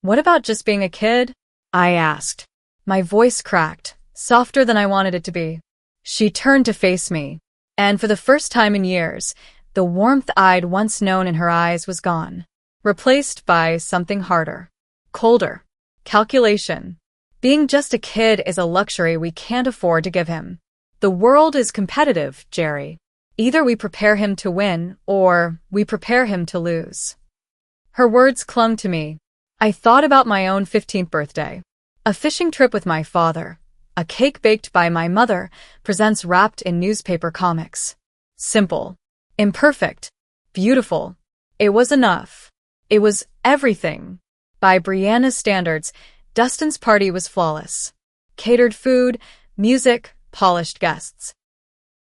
What about just being a kid? I asked. My voice cracked, softer than I wanted it to be. She turned to face me, and for the first time in years, the warmth I'd once known in her eyes was gone, replaced by something harder. Colder. Calculation. Being just a kid is a luxury we can't afford to give him. The world is competitive, Jerry. Either we prepare him to win, or we prepare him to lose. Her words clung to me. I thought about my own 15th birthday. A fishing trip with my father. A cake baked by my mother, presents wrapped in newspaper comics. Simple. Imperfect. Beautiful. It was enough. It was everything. By Brianna's standards, Dustin's party was flawless. Catered food, music, polished guests.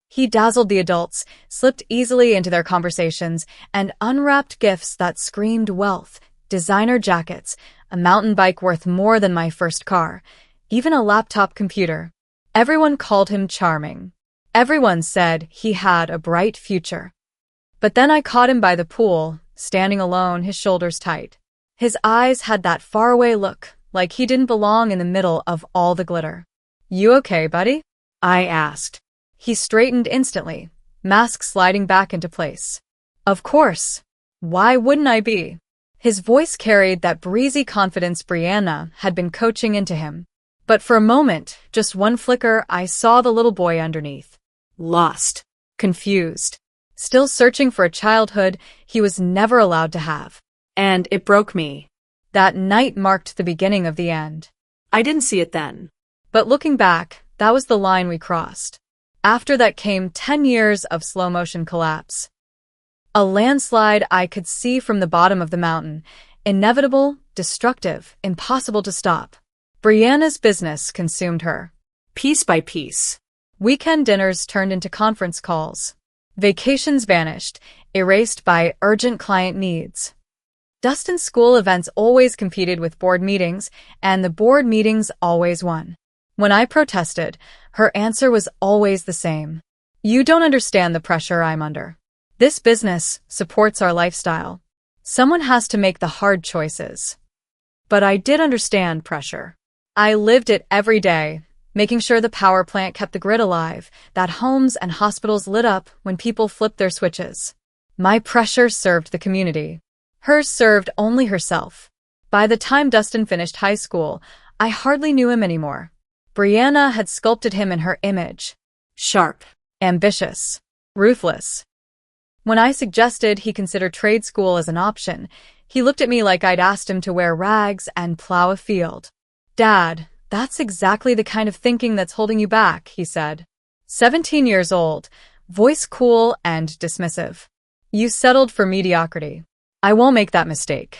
He dazzled the adults, slipped easily into their conversations, and unwrapped gifts that screamed wealth, designer jackets, a mountain bike worth more than my first car, even a laptop computer. Everyone called him charming. Everyone said he had a bright future. But then I caught him by the pool, standing alone, his shoulders tight. His eyes had that faraway look, like he didn't belong in the middle of all the glitter. You okay, buddy? I asked. He straightened instantly, mask sliding back into place. Of course. Why wouldn't I be? His voice carried that breezy confidence Brianna had been coaching into him. But for a moment, just one flicker, I saw the little boy underneath. Lost. Confused. Still searching for a childhood he was never allowed to have. And it broke me. That night marked the beginning of the end. I didn't see it then. But looking back, that was the line we crossed. After that came 10 years of slow-motion collapse. A landslide I could see from the bottom of the mountain. Inevitable, destructive, impossible to stop. Brianna's business consumed her. Piece by piece. Weekend dinners turned into conference calls. Vacations vanished, erased by urgent client needs. Dustin's school events always competed with board meetings, and the board meetings always won. When I protested, her answer was always the same. You don't understand the pressure I'm under. This business supports our lifestyle. Someone has to make the hard choices. But I did understand pressure. I lived it every day, making sure the power plant kept the grid alive, that homes and hospitals lit up when people flipped their switches. My pressure served the community. Hers served only herself. By the time Dustin finished high school, I hardly knew him anymore. Brianna had sculpted him in her image. Sharp, ambitious, ruthless. When I suggested he consider trade school as an option, he looked at me like I'd asked him to wear rags and plow a field. Dad, that's exactly the kind of thinking that's holding you back, he said. 17 years old, voice cool and dismissive. You settled for mediocrity. I won't make that mistake.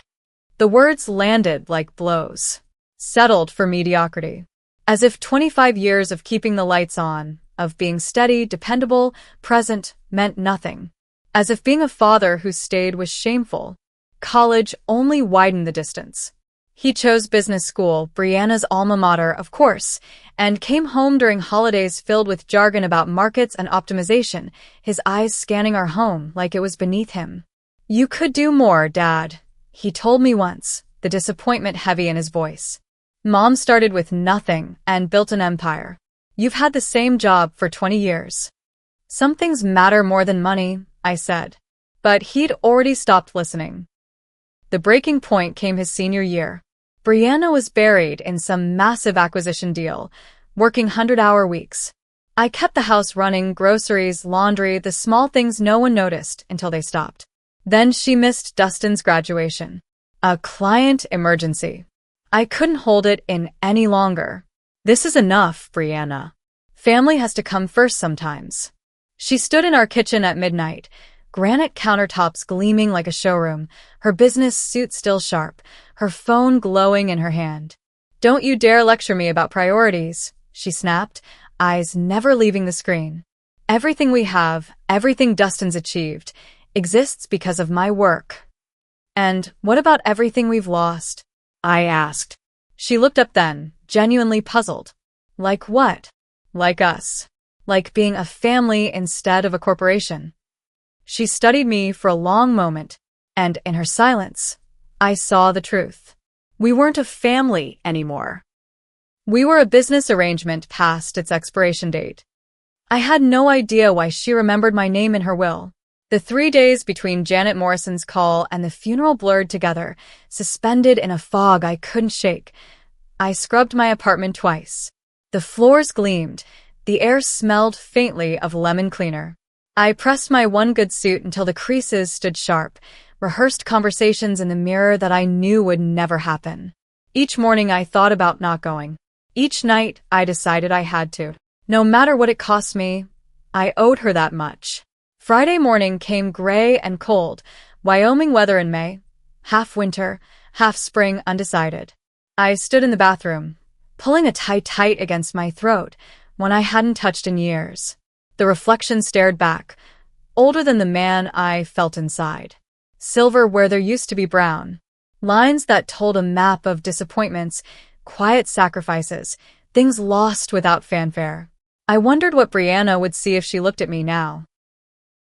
The words landed like blows. Settled for mediocrity. As if 25 years of keeping the lights on, of being steady, dependable, present, meant nothing. As if being a father who stayed was shameful. College only widened the distance. He chose business school, Brianna's alma mater, of course, and came home during holidays filled with jargon about markets and optimization, his eyes scanning our home like it was beneath him. You could do more, Dad, he told me once. the disappointment heavy in his voice. Mom started with nothing and built an empire. You've had the same job for 20 years. Some things matter more than money, I said. But he'd already stopped listening. The breaking point came his senior year. Brianna was buried in some massive acquisition deal, working 100-hour weeks. I kept the house running, groceries, laundry, the small things no one noticed until they stopped. Then she missed Dustin's graduation. A client emergency. I couldn't hold it in any longer. This is enough, Brianna. Family has to come first sometimes. She stood in our kitchen at midnight, granite countertops gleaming like a showroom, her business suit still sharp, her phone glowing in her hand. Don't you dare lecture me about priorities, she snapped, eyes never leaving the screen. Everything we have, everything Dustin's achieved, exists because of my work. And what about everything we've lost? I asked. She looked up then, genuinely puzzled. Like what? Like us. Like being a family instead of a corporation. She studied me for a long moment, and in her silence, I saw the truth. We weren't a family anymore. We were a business arrangement past its expiration date. I had no idea why she remembered my name in her will. The 3 days between Janet Morrison's call and the funeral blurred together, suspended in a fog I couldn't shake. I scrubbed my apartment twice. The floors gleamed. The air smelled faintly of lemon cleaner. I pressed my one good suit until the creases stood sharp, rehearsed conversations in the mirror that I knew would never happen. Each morning I thought about not going. Each night I decided I had to. No matter what it cost me, I owed her that much. Friday morning came gray and cold, Wyoming weather in May, half winter, half spring, undecided. I stood in the bathroom, pulling a tight against my throat, one I hadn't touched in years. The reflection stared back, older than the man I felt inside. Silver where there used to be brown. Lines that told a map of disappointments, quiet sacrifices, things lost without fanfare. I wondered what Brianna would see if she looked at me now.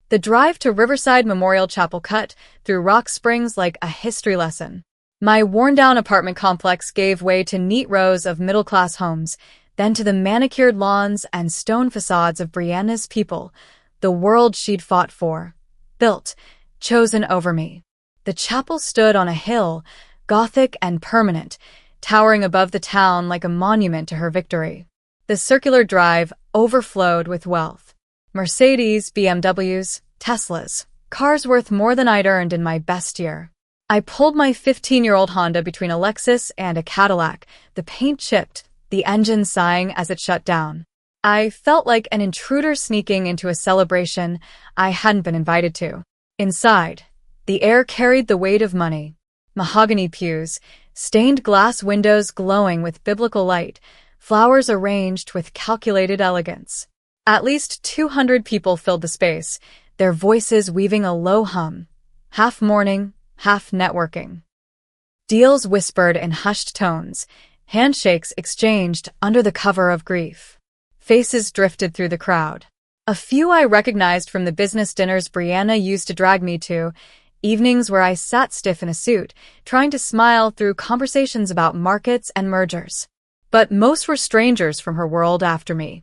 The drive to Riverside Memorial Chapel cut through Rock Springs like a history lesson. My worn-down apartment complex gave way to neat rows of middle-class homes, then to the manicured lawns and stone facades of Brianna's people, the world she'd fought for, built, chosen over me. The chapel stood on a hill, Gothic and permanent, towering above the town like a monument to her victory. The circular drive overflowed with wealth. Mercedes, BMWs, Teslas, cars worth more than I'd earned in my best year. I pulled my 15-year-old Honda between a Lexus and a Cadillac, the paint chipped, the engine sighing as it shut down. I felt like an intruder sneaking into a celebration I hadn't been invited to. Inside, the air carried the weight of money. Mahogany pews, stained glass windows glowing with biblical light, flowers arranged with calculated elegance. At least 200 people filled the space, their voices weaving a low hum, half mourning, half networking. Deals whispered in hushed tones, handshakes exchanged under the cover of grief. Faces drifted through the crowd. A few I recognized from the business dinners Brianna used to drag me to, evenings where I sat stiff in a suit, trying to smile through conversations about markets and mergers. But most were strangers from her world after me.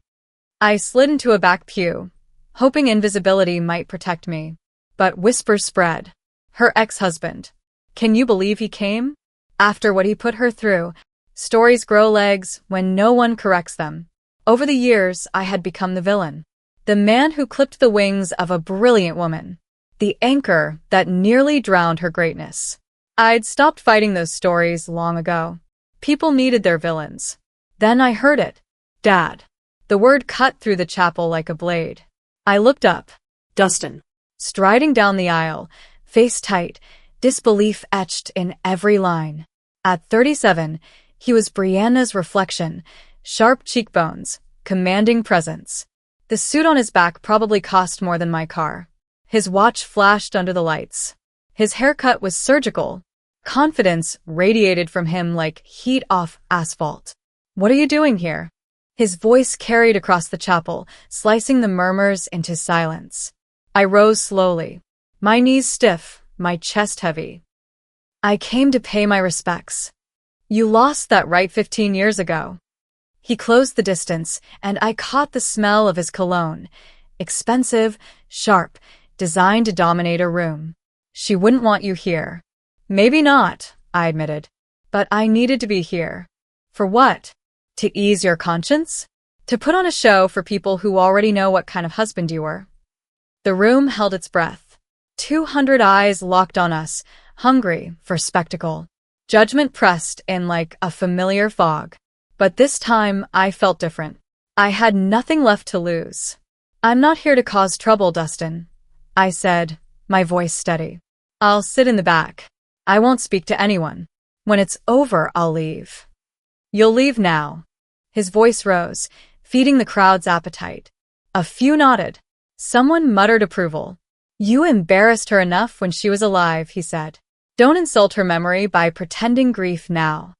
I slid into a back pew, hoping invisibility might protect me. But whispers spread. Her ex-husband. Can you believe he came? After what he put her through, stories grow legs when no one corrects them. Over the years, I had become the villain. The man who clipped the wings of a brilliant woman. The anchor that nearly drowned her greatness. I'd stopped fighting those stories long ago. People needed their villains. Then I heard it. Dad. The word cut through the chapel like a blade. I looked up. Dustin. Striding down the aisle, face tight, disbelief etched in every line. At 37, he was Brianna's reflection, sharp cheekbones, commanding presence. The suit on his back probably cost more than my car. His watch flashed under the lights. His haircut was surgical. Confidence radiated from him like heat off asphalt. What are you doing here? His voice carried across the chapel, slicing the murmurs into silence. I rose slowly, my knees stiff, my chest heavy. I came to pay my respects. You lost that right 15 years ago. He closed the distance, and I caught the smell of his cologne. Expensive, sharp, designed to dominate a room. She wouldn't want you here. Maybe not, I admitted. But I needed to be here. For what? To ease your conscience? To put on a show for people who already know what kind of husband you were? The room held its breath. 200 eyes locked on us, hungry for spectacle. Judgment pressed in like a familiar fog. But this time, I felt different. I had nothing left to lose. I'm not here to cause trouble, Dustin, I said, my voice steady. I'll sit in the back. I won't speak to anyone. When it's over, I'll leave. You'll leave now. His voice rose, feeding the crowd's appetite. A few nodded. Someone muttered approval. You embarrassed her enough when she was alive, he said. Don't insult her memory by pretending grief now.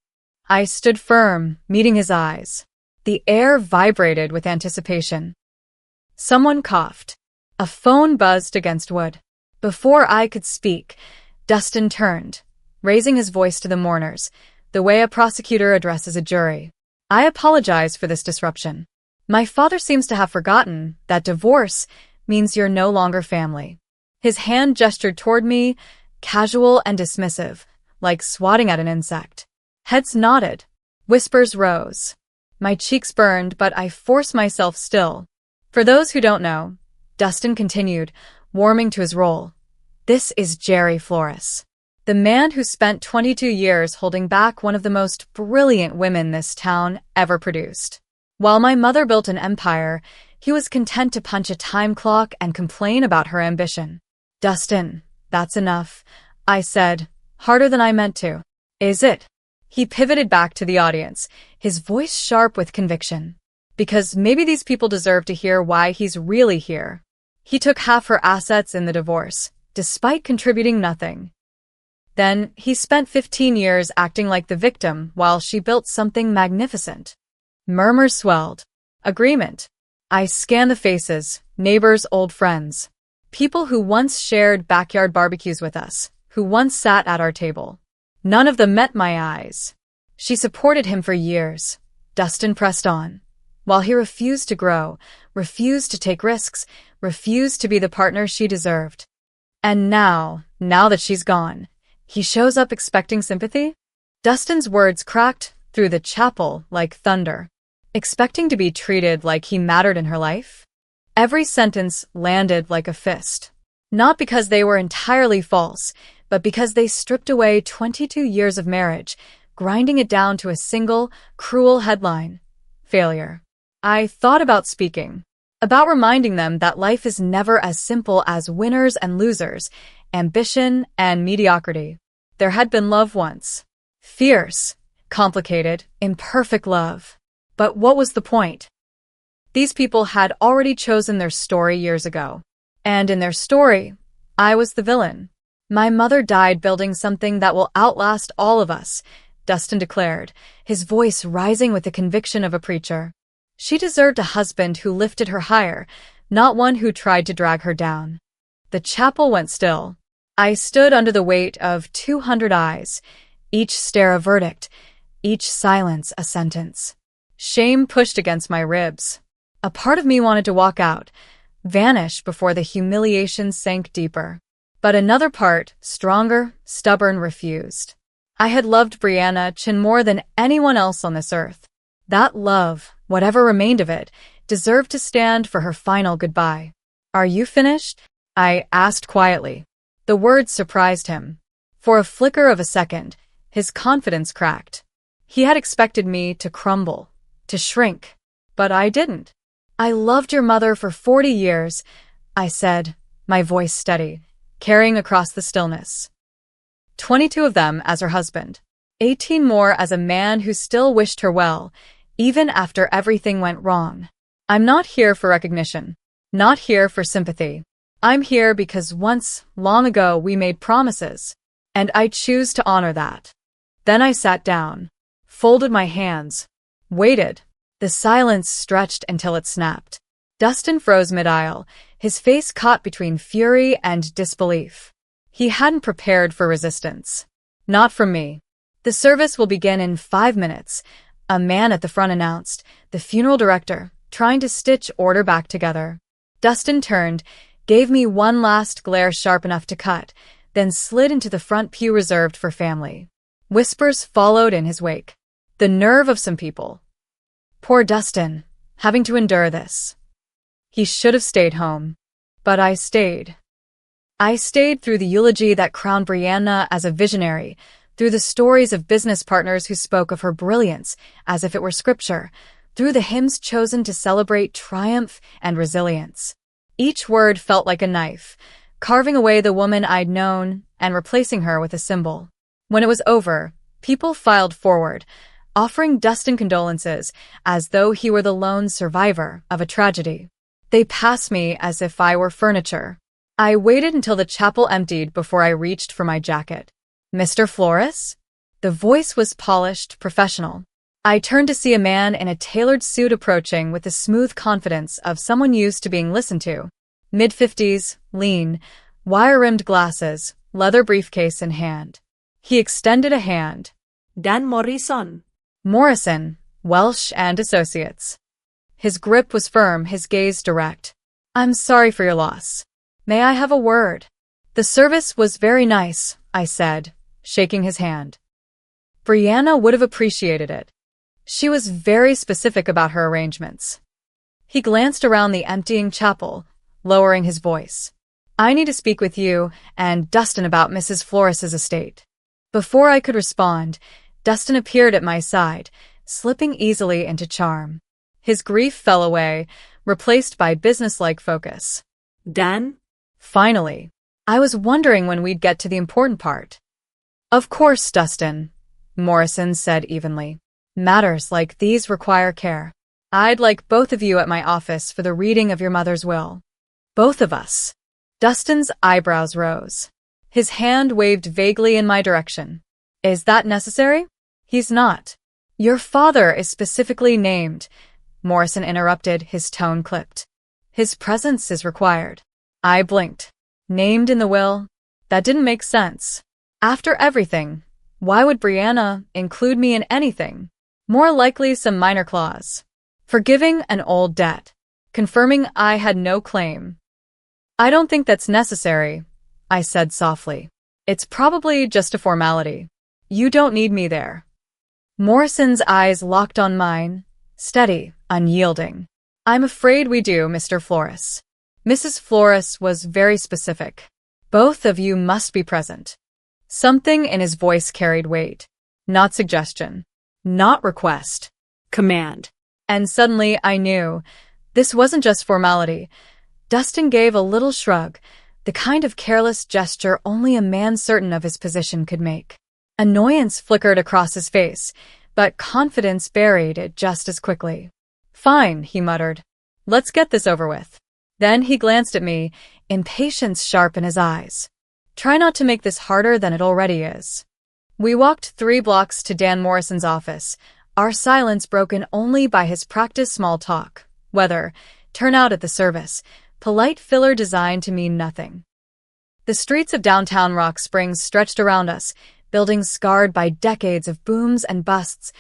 I stood firm, meeting his eyes. The air vibrated with anticipation. Someone coughed. A phone buzzed against wood. Before I could speak, Dustin turned, raising his voice to the mourners, the way a prosecutor addresses a jury. I apologize for this disruption. My father seems to have forgotten that divorce means you're no longer family. His hand gestured toward me, casual and dismissive, like swatting at an insect. Heads nodded. Whispers rose. My cheeks burned, but I forced myself still. For those who don't know, Dustin continued, warming to his role. This is Jerry Flores, the man who spent 22 years holding back one of the most brilliant women this town ever produced. While my mother built an empire, he was content to punch a time clock and complain about her ambition. Dustin, that's enough, I said, harder than I meant to. Is it? He pivoted back to the audience, his voice sharp with conviction. Because maybe these people deserve to hear why he's really here. He took half her assets in the divorce, despite contributing nothing. Then, he spent 15 years acting like the victim while she built something magnificent. Murmurs swelled. Agreement. I scanned the faces, neighbors, old friends. People who once shared backyard barbecues with us, who once sat at our table. None of them met my eyes. She supported him for years. Dustin pressed on. While he refused to grow, refused to take risks, refused to be the partner she deserved. And now that she's gone, he shows up expecting sympathy? Dustin's words cracked through the chapel like thunder. Expecting to be treated like he mattered in her life? Every sentence landed like a fist. Not because they were entirely false, but because they stripped away 22 years of marriage, grinding it down to a single, cruel headline. Failure. I thought about speaking. About reminding them that life is never as simple as winners and losers, ambition and mediocrity. There had been love once. Fierce, complicated, imperfect love. But what was the point? These people had already chosen their story years ago. And in their story, I was the villain. My mother died building something that will outlast all of us, Dustin declared, his voice rising with the conviction of a preacher. She deserved a husband who lifted her higher, not one who tried to drag her down. The chapel went still. I stood under the weight of 200 eyes, each stare a verdict, each silence a sentence. Shame pushed against my ribs. A part of me wanted to walk out, vanish before the humiliation sank deeper. But another part, stronger, stubborn, refused. I had loved Brianna Chin more than anyone else on this earth. That love, whatever remained of it, deserved to stand for her final goodbye. Are you finished? I asked quietly. The words surprised him. For a flicker of a second, his confidence cracked. He had expected me to crumble, to shrink. But I didn't. I loved your mother for 40 years, I said, my voice steady, carrying across the stillness. 22 of them as her husband. 18 more as a man who still wished her well, even after everything went wrong. I'm not here for recognition. Not here for sympathy. I'm here because once, long ago, we made promises. And I choose to honor that. Then I sat down, folded my hands, waited. The silence stretched until it snapped. Dustin froze mid-aisle, his face caught between fury and disbelief. He hadn't prepared for resistance. Not from me. The service will begin in 5 minutes, a man at the front announced, the funeral director, trying to stitch order back together. Dustin turned, gave me one last glare sharp enough to cut, then slid into the front pew reserved for family. Whispers followed in his wake. The nerve of some people. Poor Dustin, having to endure this. He should have stayed home. But I stayed. I stayed through the eulogy that crowned Brianna as a visionary, through the stories of business partners who spoke of her brilliance as if it were scripture, through the hymns chosen to celebrate triumph and resilience. Each word felt like a knife, carving away the woman I'd known and replacing her with a symbol. When it was over, people filed forward, offering Dustin condolences as though he were the lone survivor of a tragedy. They passed me as if I were furniture. I waited until the chapel emptied before I reached for my jacket. Mr. Flores? The voice was polished, professional. I turned to see a man in a tailored suit approaching with the smooth confidence of someone used to being listened to. Mid-50s, lean, wire-rimmed glasses, leather briefcase in hand. He extended a hand. Dan Morrison. Morrison, Welsh and Associates. His grip was firm, his gaze direct. I'm sorry for your loss. May I have a word? The service was very nice, I said, shaking his hand. Brianna would have appreciated it. She was very specific about her arrangements. He glanced around the emptying chapel, lowering his voice. I need to speak with you and Dustin about Mrs. Flores's estate. Before I could respond, Dustin appeared at my side, slipping easily into charm. His grief fell away, replaced by businesslike focus. Dan? Finally. I was wondering when we'd get to the important part. Of course, Dustin, Morrison said evenly. Matters like these require care. I'd like both of you at my office for the reading of your mother's will. Both of us. Dustin's eyebrows rose. His hand waved vaguely in my direction. Is that necessary? He's not. Your father is specifically named, Morrison interrupted, his tone clipped. His presence is required. I blinked. Named in the will? That didn't make sense. After everything, why would Brianna include me in anything? More likely some minor clause. Forgiving an old debt. Confirming I had no claim. I don't think that's necessary, I said softly. It's probably just a formality. You don't need me there. Morrison's eyes locked on mine, steady, unyielding. I'm afraid we do, Mr. Flores. Mrs. Flores was very specific. Both of you must be present. Something in his voice carried weight. Not suggestion. Not request. Command. And suddenly I knew. This wasn't just formality. Dustin gave a little shrug, the kind of careless gesture only a man certain of his position could make. Annoyance flickered across his face, but confidence buried it just as quickly. Fine, he muttered. Let's get this over with. Then he glanced at me, impatience sharp in his eyes. Try not to make this harder than it already is. We walked 3 blocks to Dan Morrison's office, our silence broken only by his practiced small talk, weather, turnout at the service, polite filler designed to mean nothing. The streets of downtown Rock Springs stretched around us, buildings scarred by decades of booms and busts,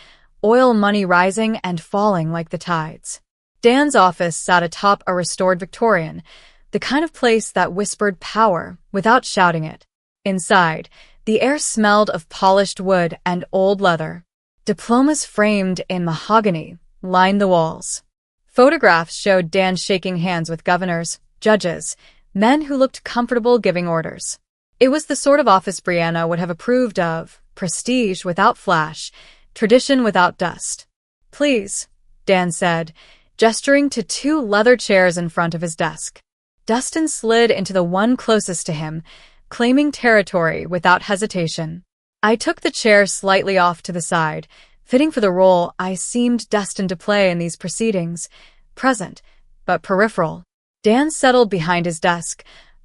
oil money rising and falling like the tides. Dan's office sat atop a restored Victorian, the kind of place that whispered power without shouting it. Inside, the air smelled of polished wood and old leather. Diplomas framed in mahogany lined the walls. Photographs showed Dan shaking hands with governors, judges, men who looked comfortable giving orders. It was the sort of office Brianna would have approved of, prestige without flash, tradition without dust. Please, Dan said, gesturing to 2 leather chairs in front of his desk. Dustin slid into the one closest to him, claiming territory without hesitation. I took the chair slightly off to the side, fitting for the role I seemed destined to play in these proceedings, present, but peripheral. Dan settled behind his desk,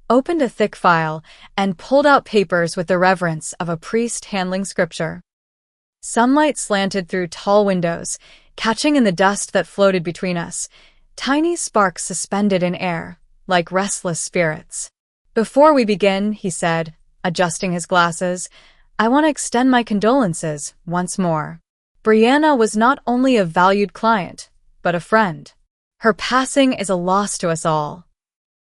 opened a thick file, and pulled out papers with the reverence of a priest handling scripture. Sunlight slanted through tall windows, catching in the dust that floated between us, tiny sparks suspended in air, like restless spirits. Before we begin, he said, adjusting his glasses, I want to extend my condolences once more. Brianna was not only a valued client, but a friend. Her passing is a loss to us all.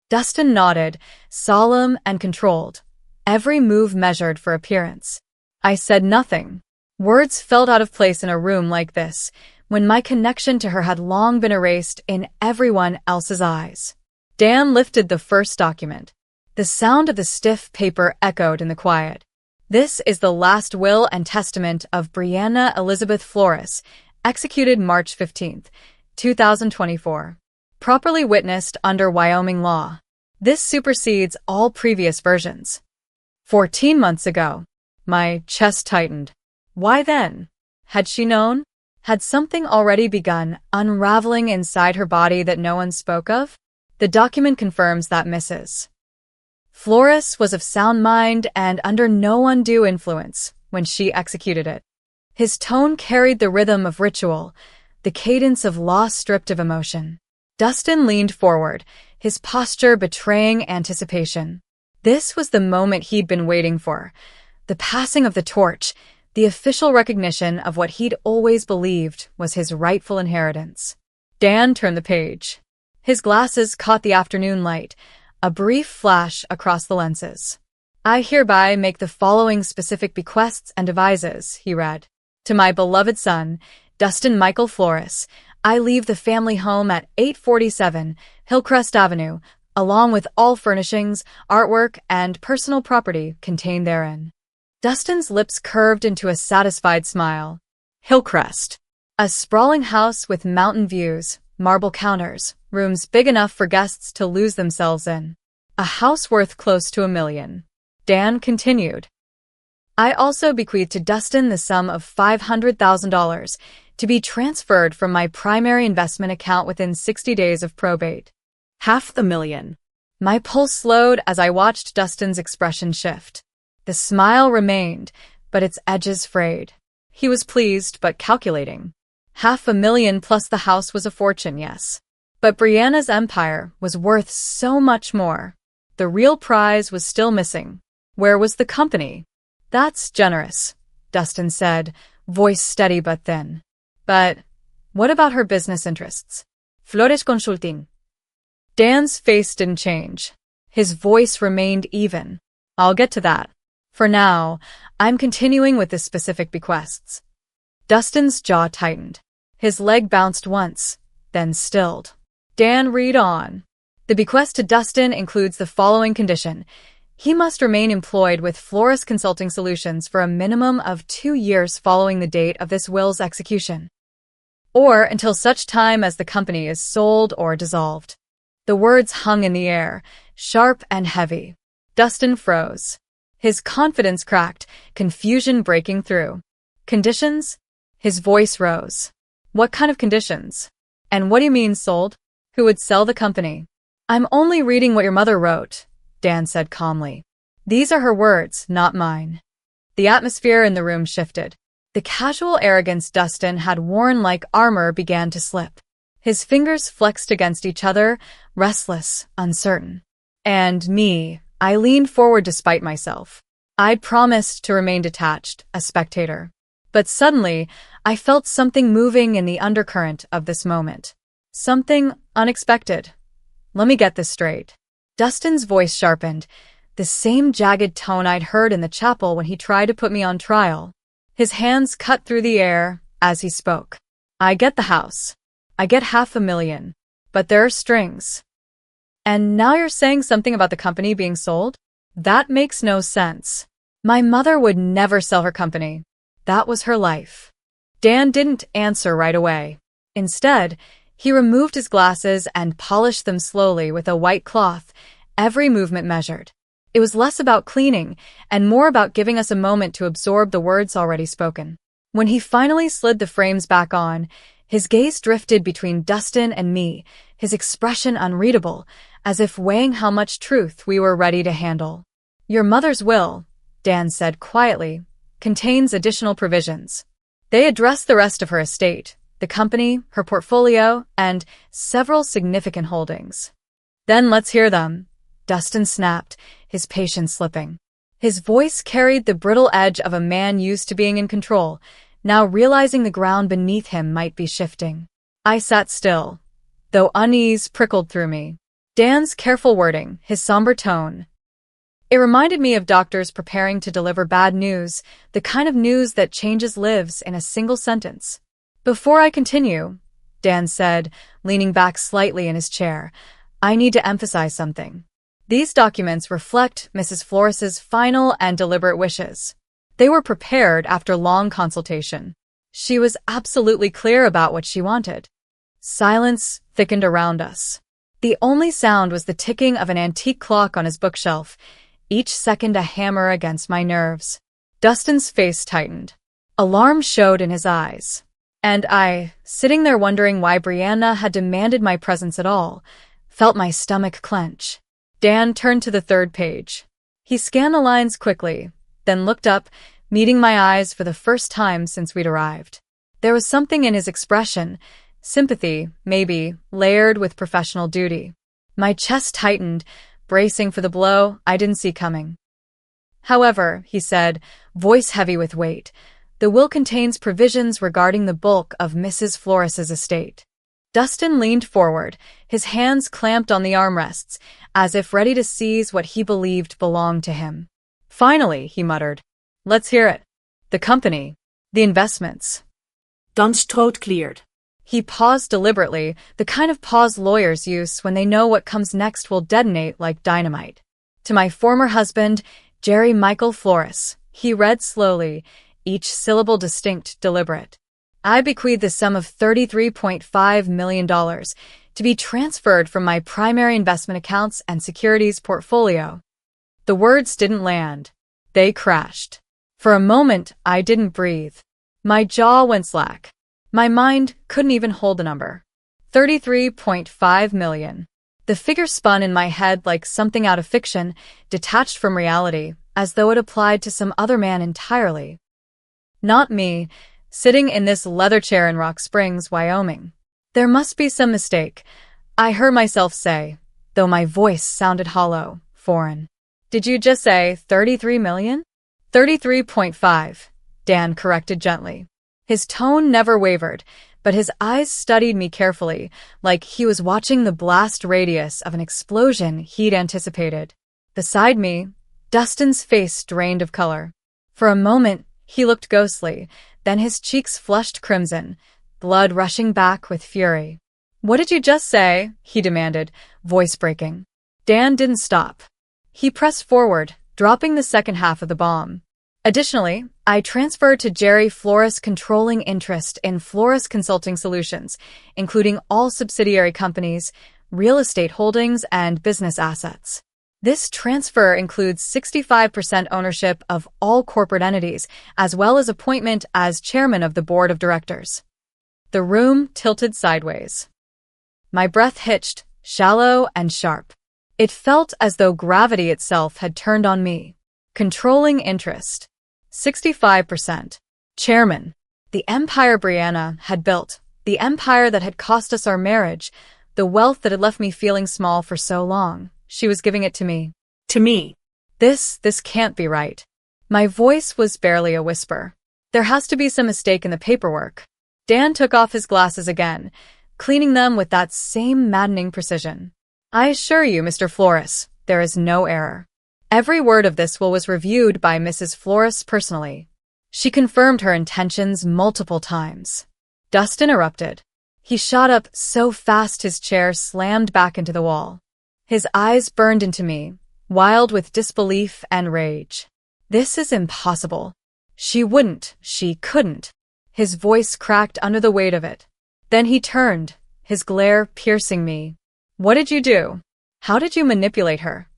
Dustin nodded, solemn and controlled, every move measured for appearance. I said nothing. Words felt out of place in a room like this, when my connection to her had long been erased in everyone else's eyes. Dan lifted the first document. The sound of the stiff paper echoed in the quiet. This is the last will and testament of Brianna Elizabeth Flores, executed March 15, 2024. Properly witnessed under Wyoming law. This supersedes all previous versions. 14 months ago. My chest tightened. Why then? Had she known? Had something already begun unraveling inside her body that no one spoke of? The document confirms that Mrs. Flores was of sound mind and under no undue influence when she executed it. His tone carried the rhythm of ritual, the cadence of law stripped of emotion. Dustin leaned forward, his posture betraying anticipation. This was the moment he'd been waiting for. The passing of the torch, the official recognition of what he'd always believed was his rightful inheritance. Dan turned the page. His glasses caught the afternoon light, a brief flash across the lenses. I hereby make the following specific bequests and devises, he read. To my beloved son, Dustin Michael Flores, I leave the family home at 847 Hillcrest Avenue, along with all furnishings, artwork, and personal property contained therein. Dustin's lips curved into a satisfied smile. Hillcrest. A sprawling house with mountain views, marble counters, rooms big enough for guests to lose themselves in. A house worth close to $1 million. Dan continued. I also bequeath to Dustin the sum of $500,000 to be transferred from my primary investment account within 60 days of probate. $500,000. My pulse slowed as I watched Dustin's expression shift. The smile remained, but its edges frayed. He was pleased but calculating. $500,000 plus the house was a fortune, yes. But Brianna's empire was worth so much more. The real prize was still missing. Where was the company? That's generous, Dustin said, voice steady but thin. But what about her business interests? Flores Consulting. Dan's face didn't change. His voice remained even. I'll get to that. For now, I'm continuing with the specific bequests. Dustin's jaw tightened. His leg bounced once, then stilled. Dan, read on. The bequest to Dustin includes the following condition. He must remain employed with Flores Consulting Solutions for a minimum of 2 years following the date of this will's execution, or until such time as the company is sold or dissolved. The words hung in the air, sharp and heavy. Dustin froze. His confidence cracked, confusion breaking through. Conditions? His voice rose. What kind of conditions? And what do you mean sold? Who would sell the company? I'm only reading what your mother wrote, Dan said calmly. These are her words, not mine. The atmosphere in the room shifted. The casual arrogance Dustin had worn like armor began to slip. His fingers flexed against each other, restless, uncertain. And me, I leaned forward to spite myself. I'd promised to remain detached, a spectator. But suddenly, I felt something moving in the undercurrent of this moment. Something unexpected. Let me get this straight. Dustin's voice sharpened, the same jagged tone I'd heard in the chapel when he tried to put me on trial. His hands cut through the air as he spoke. I get the house. I get $500,000. But there are strings. And now you're saying something about the company being sold? That makes no sense. My mother would never sell her company. That was her life. Dan didn't answer right away. Instead, he removed his glasses and polished them slowly with a white cloth, every movement measured. It was less about cleaning and more about giving us a moment to absorb the words already spoken. When he finally slid the frames back on, his gaze drifted between Dustin and me, his expression unreadable, as if weighing how much truth we were ready to handle. Your mother's will, Dan said quietly, contains additional provisions. They address the rest of her estate, the company, her portfolio, and several significant holdings. Then let's hear them, Dustin snapped, his patience slipping. His voice carried the brittle edge of a man used to being in control, now realizing the ground beneath him might be shifting. I sat still, though unease prickled through me. Dan's careful wording, his somber tone. It reminded me of doctors preparing to deliver bad news, the kind of news that changes lives in a single sentence. Before I continue, Dan said, leaning back slightly in his chair, I need to emphasize something. These documents reflect Mrs. Flores's final and deliberate wishes. They were prepared after long consultation. She was absolutely clear about what she wanted. Silence thickened around us. The only sound was the ticking of an antique clock on his bookshelf, each second a hammer against my nerves. Dustin's face tightened. Alarm showed in his eyes. And I, sitting there wondering why Brianna had demanded my presence at all, felt my stomach clench. Dan turned to the third page. He scanned the lines quickly, then looked up, meeting my eyes for the first time since we'd arrived. There was something in his expression, sympathy, maybe, layered with professional duty. My chest tightened, bracing for the blow I didn't see coming. However, he said, voice heavy with weight, the will contains provisions regarding the bulk of Mrs. Flores's estate. Dustin leaned forward, his hands clamped on the armrests, as if ready to seize what he believed belonged to him. Finally, he muttered, let's hear it. The company. The investments. Dan's throat cleared. He paused deliberately, the kind of pause lawyers use when they know what comes next will detonate like dynamite. To my former husband, Jerry Michael Flores, he read slowly, each syllable distinct, deliberate. I bequeath the sum of $33.5 million to be transferred from my primary investment accounts and securities portfolio. The words didn't land. They crashed. For a moment, I didn't breathe. My jaw went slack. My mind couldn't even hold the number. 33.5 million. The figure spun in my head like something out of fiction, detached from reality, as though it applied to some other man entirely. Not me, sitting in this leather chair in Rock Springs, Wyoming. There must be some mistake, I heard myself say, though my voice sounded hollow, foreign. Did you just say 33 million? 33.5, Dan corrected gently. His tone never wavered, but his eyes studied me carefully, like he was watching the blast radius of an explosion he'd anticipated. Beside me, Dustin's face drained of color. For a moment, he looked ghostly, then his cheeks flushed crimson, blood rushing back with fury. What did you just say? He demanded, voice breaking. Dan didn't stop. He pressed forward, dropping the second half of the bomb. Additionally, I transferred to Jerry Flores controlling interest in Flores Consulting Solutions, including all subsidiary companies, real estate holdings, and business assets. This transfer includes 65% ownership of all corporate entities, as well as appointment as chairman of the board of directors. The room tilted sideways. My breath hitched, shallow and sharp. It felt as though gravity itself had turned on me. Controlling interest. 65%. Chairman. The empire Brianna had built, the empire that had cost us our marriage, the wealth that had left me feeling small for so long. She was giving it to me. To me. This can't be right. My voice was barely a whisper. There has to be some mistake in the paperwork. Dan took off his glasses again, cleaning them with that same maddening precision. I assure you, Mr. Flores, there is no error. Every word of this will was reviewed by Mrs. Flores personally. She confirmed her intentions multiple times. Dustin erupted. He shot up so fast his chair slammed back into the wall. His eyes burned into me, wild with disbelief and rage. This is impossible. She wouldn't, she couldn't. His voice cracked under the weight of it. Then he turned, his glare piercing me. What did you do? How did you manipulate her?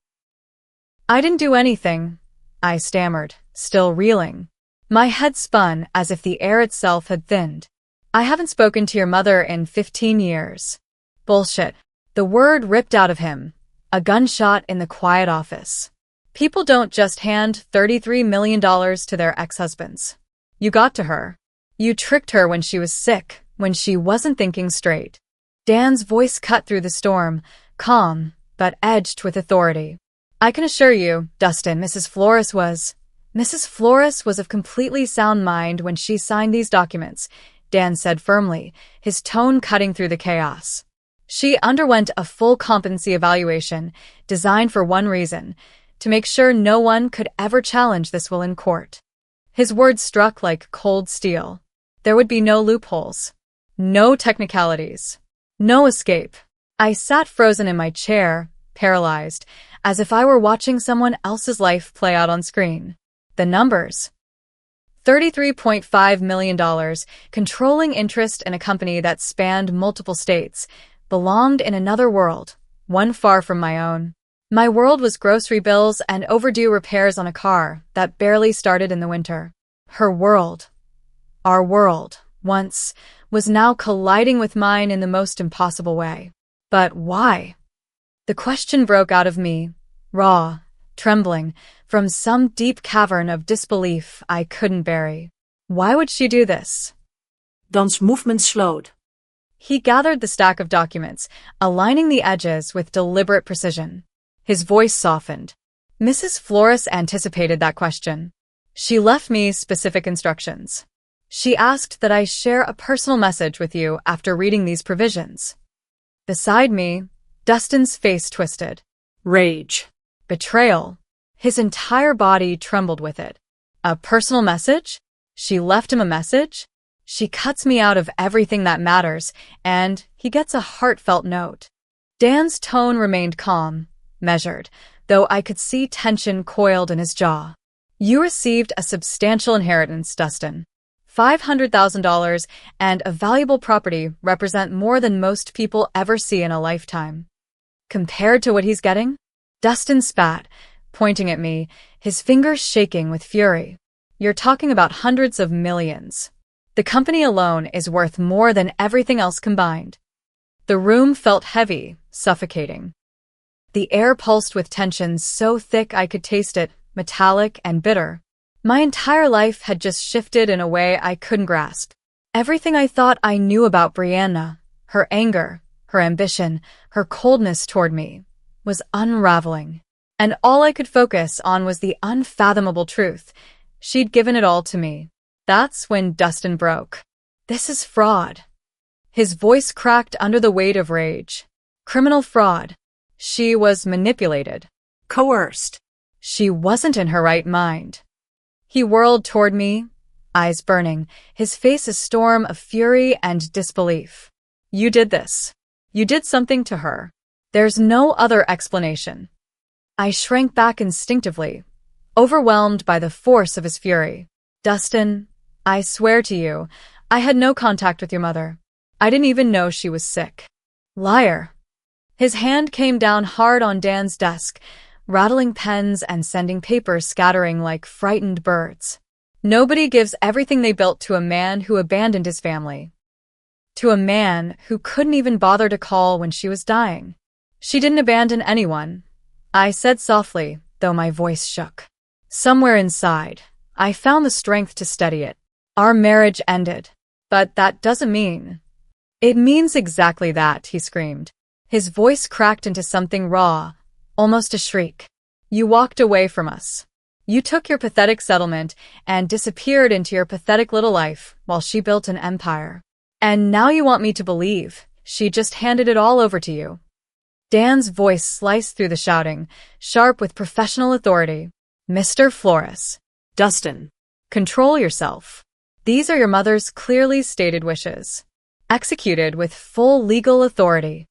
I didn't do anything, I stammered, still reeling. My head spun as if the air itself had thinned. I haven't spoken to your mother in 15 years. Bullshit. The word ripped out of him. A gunshot in the quiet office. People don't just hand $33 million to their ex-husbands. You got to her. You tricked her when she was sick, when she wasn't thinking straight. Dan's voice cut through the storm, calm, but edged with authority. I can assure you, Dustin, Mrs. Flores was of completely sound mind when she signed these documents, Dan said firmly, his tone cutting through the chaos. She underwent a full competency evaluation, designed for one reason, to make sure no one could ever challenge this will in court. His words struck like cold steel. There would be no loopholes, no technicalities, no escape. I sat frozen in my chair, paralyzed, as if I were watching someone else's life play out on screen. The numbers. $33.5 million, controlling interest in a company that spanned multiple states, belonged in another world, one far from my own. My world was grocery bills and overdue repairs on a car that barely started in the winter. Her world, our world, once, was now colliding with mine in the most impossible way. But why? The question broke out of me, raw, trembling, from some deep cavern of disbelief I couldn't bury. Why would she do this? Dan's movement slowed. He gathered the stack of documents, aligning the edges with deliberate precision. His voice softened. Mrs. Flores anticipated that question. She left me specific instructions. She asked that I share a personal message with you after reading these provisions. Beside me, Dustin's face twisted. Rage. Betrayal. His entire body trembled with it. A personal message? She left him a message? She cuts me out of everything that matters, and he gets a heartfelt note. Dan's tone remained calm, measured, though I could see tension coiled in his jaw. You received a substantial inheritance, Dustin. $500,000 and a valuable property represent more than most people ever see in a lifetime. Compared to what he's getting? Dustin spat, pointing at me, his fingers shaking with fury. You're talking about hundreds of millions. The company alone is worth more than everything else combined. The room felt heavy, suffocating. The air pulsed with tension so thick I could taste it, metallic and bitter. My entire life had just shifted in a way I couldn't grasp. Everything I thought I knew about Brianna, her anger, her ambition, her coldness toward me, was unraveling. And all I could focus on was the unfathomable truth. She'd given it all to me. That's when Dustin broke. This is fraud. His voice cracked under the weight of rage. Criminal fraud. She was manipulated. Coerced. She wasn't in her right mind. He whirled toward me, eyes burning, his face a storm of fury and disbelief. You did this. You did something to her. There's no other explanation. I shrank back instinctively, overwhelmed by the force of his fury. Dustin, I swear to you, I had no contact with your mother. I didn't even know she was sick. Liar. His hand came down hard on Dan's desk, rattling pens and sending papers scattering like frightened birds. Nobody gives everything they built to a man who abandoned his family. To a man who couldn't even bother to call when she was dying. She didn't abandon anyone, I said softly, though my voice shook. Somewhere inside, I found the strength to steady it. Our marriage ended. But that doesn't mean. It means exactly that, he screamed. His voice cracked into something raw, almost a shriek. You walked away from us. You took your pathetic settlement and disappeared into your pathetic little life while she built an empire. And now you want me to believe she just handed it all over to you. Dan's voice sliced through the shouting, sharp with professional authority. Mr. Flores. Dustin. Control yourself. These are your mother's clearly stated wishes. Executed with full legal authority.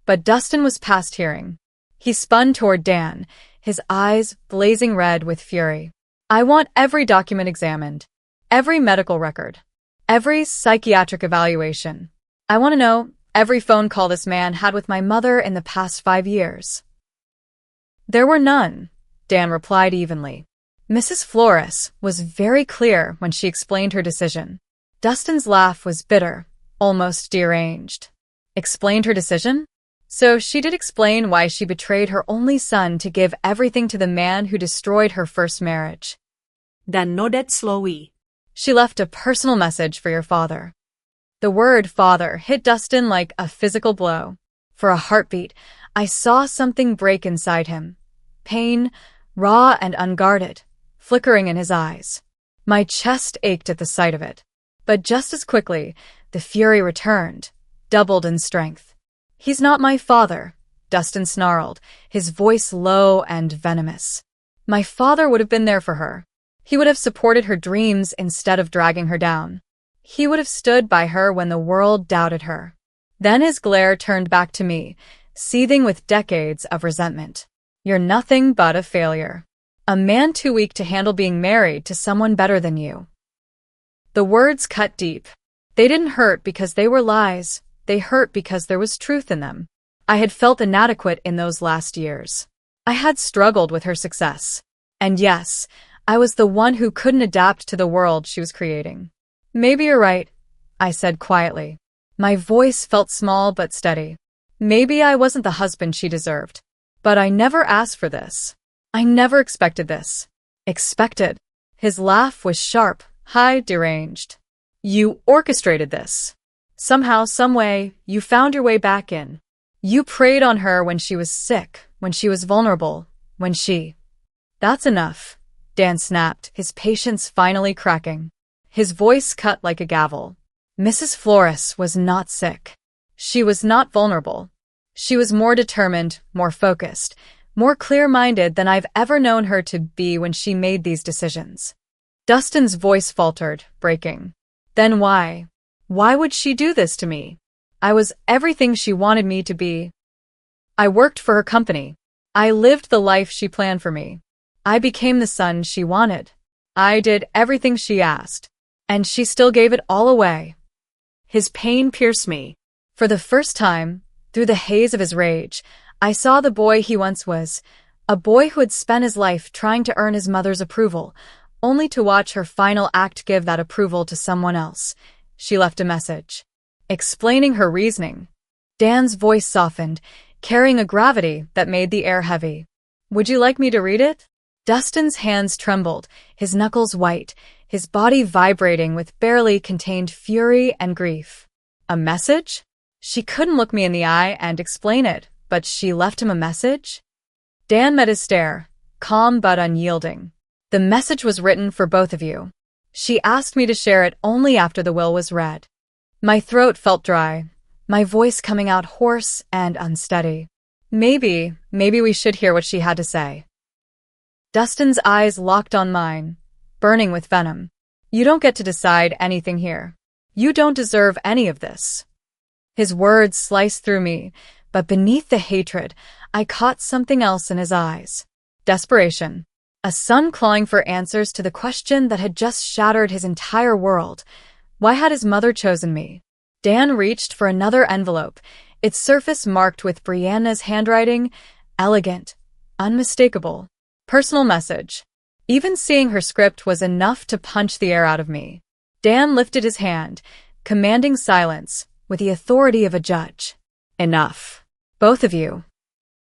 But Dustin was past hearing. He spun toward Dan, his eyes blazing red with fury. I want every document examined. Every medical record. Every psychiatric evaluation. I want to know every phone call this man had with my mother in the past 5 years. There were none, Dan replied evenly. Mrs. Flores was very clear when she explained her decision. Dustin's laugh was bitter, almost deranged. Explained her decision? So she did explain why she betrayed her only son to give everything to the man who destroyed her first marriage. Dan nodded slowly. She left a personal message for your father. The word father hit Dustin like a physical blow. For a heartbeat, I saw something break inside him. pain, raw and unguarded, flickering in his eyes. My chest ached at the sight of it. But just as quickly, the fury returned, doubled in strength. "He's not my father," Dustin snarled, his voice low and venomous. "My father would have been there for her. He would have supported her dreams instead of dragging her down. He would have stood by her when the world doubted her." Then his glare turned back to me, seething with decades of resentment. "You're nothing but a failure. A man too weak to handle being married to someone better than you." The words cut deep. They didn't hurt because they were lies. They hurt because there was truth in them. I had felt inadequate in those last years. I had struggled with her success. And yes, I was the one who couldn't adapt to the world she was creating. "Maybe you're right," I said quietly. My voice felt small but steady. Maybe I wasn't the husband she deserved. But I never asked for this. I never expected this. Expected. His laugh was sharp, high, deranged. "You orchestrated this. Somehow, someway, you found your way back in. You preyed on her when she was sick, when she was vulnerable, when she—" "That's enough," Dan snapped, his patience finally cracking. His voice cut like a gavel. Mrs. Flores was not sick. She was not vulnerable. She was more determined, more focused, more clear-minded than I've ever known her to be when she made these decisions. Dustin's voice faltered, breaking. "Then why? Why would she do this to me? I was everything she wanted me to be. I worked for her company. I lived the life she planned for me. I became the son she wanted. I did everything she asked. And she still gave it all away." His pain pierced me. For the first time, through the haze of his rage, I saw the boy he once was, a boy who had spent his life trying to earn his mother's approval, only to watch her final act give that approval to someone else. She left a message, explaining her reasoning. Dan's voice softened, carrying a gravity that made the air heavy. "Would you like me to read it?" Dustin's hands trembled, his knuckles white, his body vibrating with barely contained fury and grief. A message? She couldn't look me in the eye and explain it, but she left him a message? Dan met his stare, calm but unyielding. "The message was written for both of you. She asked me to share it only after the will was read." My throat felt dry, my voice coming out hoarse and unsteady. Maybe we should hear what she had to say." Dustin's eyes locked on mine, burning with venom. "You don't get to decide anything here. You don't deserve any of this." His words sliced through me, but beneath the hatred, I caught something else in his eyes. Desperation. A son clawing for answers to the question that had just shattered his entire world. Why had his mother chosen me? Dan reached for another envelope, its surface marked with Brianna's handwriting, elegant, unmistakable. Personal message. Even seeing her script was enough to punch the air out of me. Dan lifted his hand, commanding silence, with the authority of a judge. "Enough. Both of you."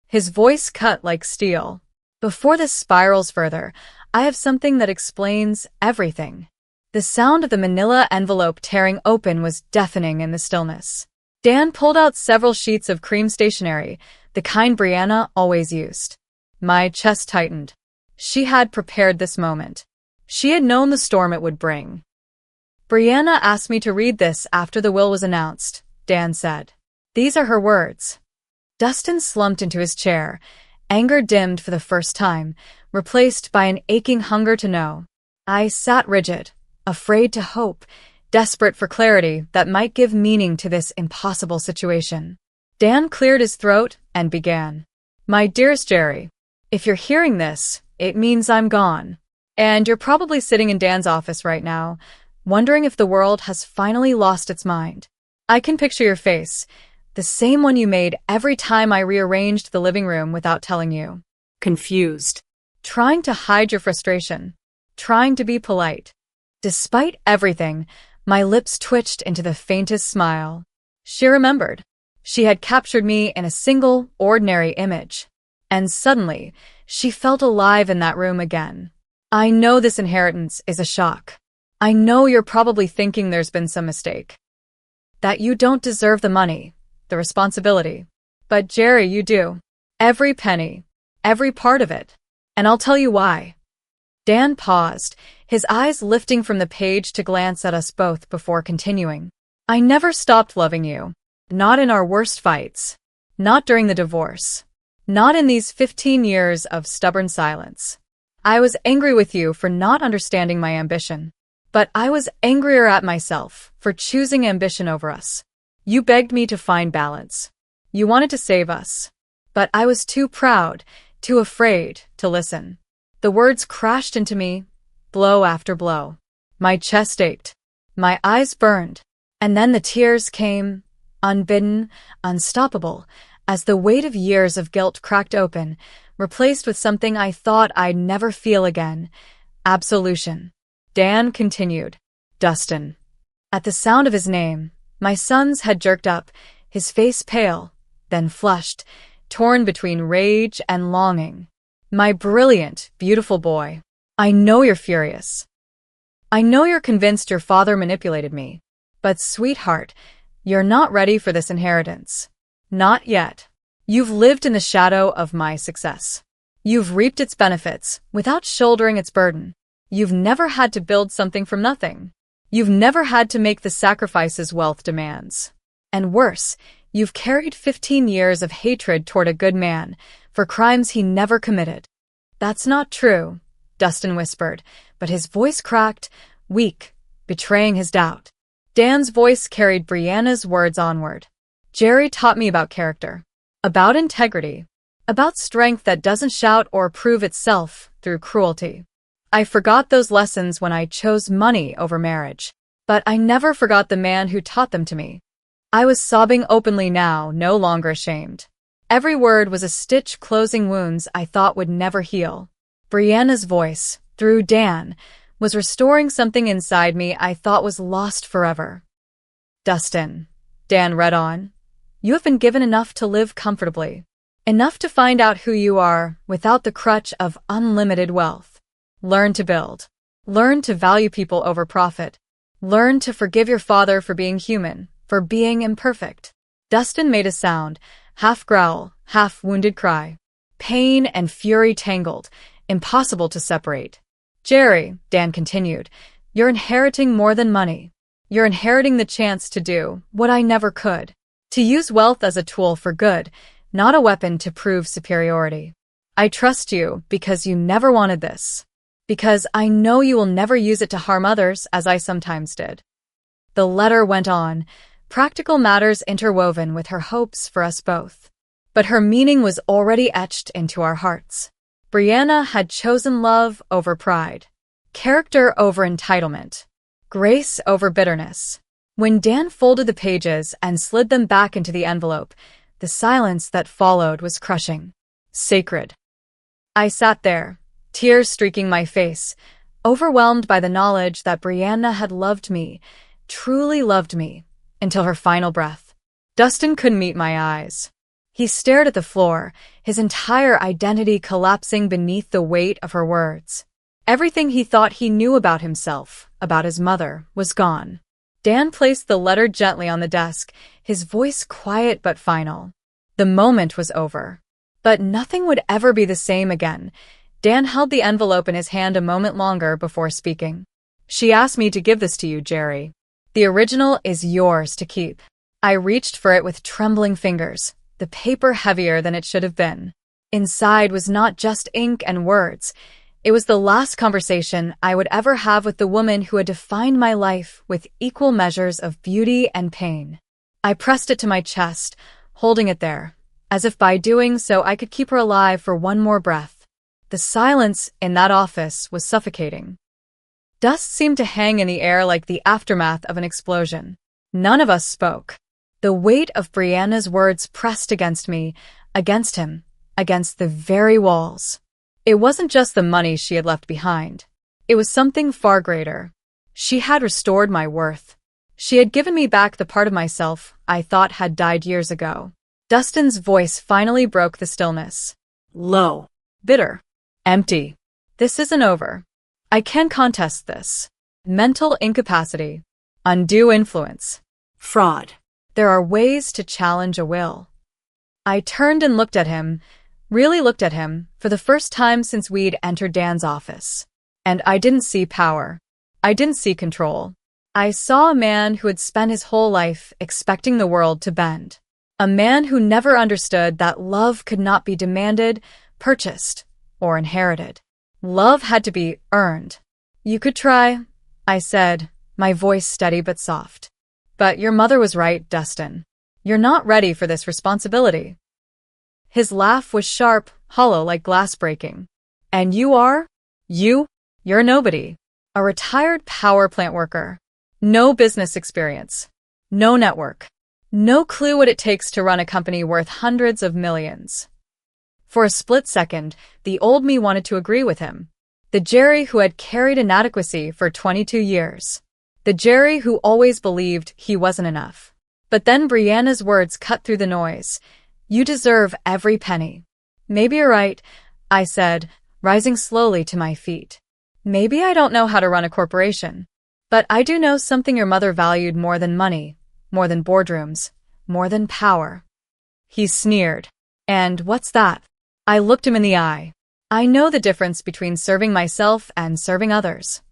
His voice cut like steel. "Before this spirals further, I have something that explains everything." The sound of the manila envelope tearing open was deafening in the stillness. Dan pulled out several sheets of cream stationery, the kind Brianna always used. My chest tightened. She had prepared this moment. She had known the storm it would bring. "Brianna asked me to read this after the will was announced," Dan said. "These are her words." Dustin slumped into his chair, anger dimmed for the first time, replaced by an aching hunger to know. I sat rigid, afraid to hope, desperate for clarity that might give meaning to this impossible situation. Dan cleared his throat and began. "My dearest Jerry, if you're hearing this, it means I'm gone. And you're probably sitting in Dan's office right now, wondering if the world has finally lost its mind. I can picture your face, the same one you made every time I rearranged the living room without telling you. Confused. Trying to hide your frustration. Trying to be polite. Despite everything, my lips twitched into the faintest smile. She remembered. She had captured me in a single, ordinary image. And suddenly, she felt alive in that room again. I know this inheritance is a shock. I know you're probably thinking there's been some mistake. That you don't deserve the money, the responsibility. But Jerry, you do. Every penny. every part of it. And I'll tell you why. Dan paused, his eyes lifting from the page to glance at us both before continuing. I never stopped loving you. Not in our worst fights. Not during the divorce. Not in these 15 years of stubborn silence. I was angry with you for not understanding my ambition. But I was angrier at myself for choosing ambition over us. You begged me to find balance. You wanted to save us. But I was too proud, too afraid to listen. The words crashed into me, blow after blow. My chest ached. My eyes burned. And then the tears came, unbidden, unstoppable, as the weight of years of guilt cracked open, replaced with something I thought I'd never feel again: absolution. Dan continued. Dustin. At the sound of his name, my sons had jerked up, his face pale, then flushed, torn between rage and longing. My brilliant, beautiful boy. I know you're furious. I know you're convinced your father manipulated me. But sweetheart, you're not ready for this inheritance. Not yet. You've lived in the shadow of my success. You've reaped its benefits without shouldering its burden. You've never had to build something from nothing. You've never had to make the sacrifices wealth demands. And worse, you've carried 15 years of hatred toward a good man for crimes he never committed. That's not true, Dustin whispered, but his voice cracked, weak, betraying his doubt. Dan's voice carried Brianna's words onward. Jerry taught me about character, about integrity, about strength that doesn't shout or prove itself through cruelty. I forgot those lessons when I chose money over marriage, but I never forgot the man who taught them to me. I was sobbing openly now, no longer ashamed. Every word was a stitch closing wounds I thought would never heal. Brianna's voice, through Dan, was restoring something inside me I thought was lost forever. Dustin, Dan read on, you have been given enough to live comfortably, enough to find out who you are without the crutch of unlimited wealth. Learn to build. Learn to value people over profit. Learn to forgive your father for being human, for being imperfect. Dustin made a sound, half growl, half wounded cry. Pain and fury tangled, impossible to separate. Jerry, Dan continued, you're inheriting more than money. You're inheriting the chance to do what I never could. To use wealth as a tool for good, not a weapon to prove superiority. I trust you because you never wanted this. Because I know you will never use it to harm others as I sometimes did. The letter went on, practical matters interwoven with her hopes for us both. But her meaning was already etched into our hearts. Brianna had chosen love over pride, character over entitlement, grace over bitterness. When Dan folded the pages and slid them back into the envelope, the silence that followed was crushing, sacred. I sat there, tears streaking my face, overwhelmed by the knowledge that Brianna had loved me, truly loved me, until her final breath. Dustin couldn't meet my eyes. He stared at the floor, his entire identity collapsing beneath the weight of her words. Everything he thought he knew about himself, about his mother, was gone. Dan placed the letter gently on the desk, his voice quiet but final. The moment was over. But nothing would ever be the same again. Dan held the envelope in his hand a moment longer before speaking. She asked me to give this to you, Jerry. The original is yours to keep. I reached for it with trembling fingers, the paper heavier than it should have been. Inside was not just ink and words. It was the last conversation I would ever have with the woman who had defined my life with equal measures of beauty and pain. I pressed it to my chest, holding it there, as if by doing so I could keep her alive for one more breath. The silence in that office was suffocating. Dust seemed to hang in the air like the aftermath of an explosion. None of us spoke. The weight of Brianna's words pressed against me, against him, against the very walls. It wasn't just the money she had left behind. It was something far greater. She had restored my worth. She had given me back the part of myself I thought had died years ago. Dustin's voice finally broke the stillness. Low. Bitter. Empty. This isn't over. I can contest this. Mental incapacity. Undue influence. Fraud. There are ways to challenge a will. I turned and looked at him, really looked at him for the first time since we'd entered Dan's office. And I didn't see power. I didn't see control. I saw a man who had spent his whole life expecting the world to bend. A man who never understood that love could not be demanded, purchased, or inherited. Love had to be earned. You could try, I said, my voice steady but soft. But your mother was right, Dustin. You're not ready for this responsibility. His laugh was sharp, hollow like glass breaking. And you are? You're nobody. A retired power plant worker. No business experience. No network. No clue what it takes to run a company worth hundreds of millions. For a split second, the old me wanted to agree with him. The Jerry who had carried inadequacy for 22 years. The Jerry who always believed he wasn't enough. But then Brianna's words cut through the noise. You deserve every penny. Maybe you're right, I said, rising slowly to my feet. Maybe I don't know how to run a corporation. But I do know something your mother valued more than money, more than boardrooms, more than power. He sneered. And what's that? I looked him in the eye. I know the difference between serving myself and serving others.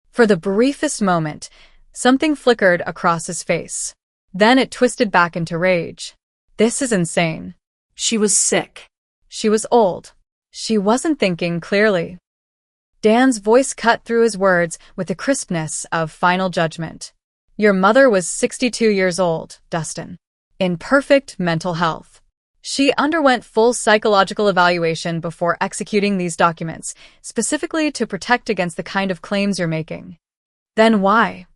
For the briefest moment, something flickered across his face. Then it twisted back into rage. This is insane. She was sick. She was old. She wasn't thinking clearly. Dan's voice cut through his words with the crispness of final judgment. Your mother was 62 years old, Dustin. In perfect mental health. She underwent full psychological evaluation before executing these documents, specifically to protect against the kind of claims you're making. Then why?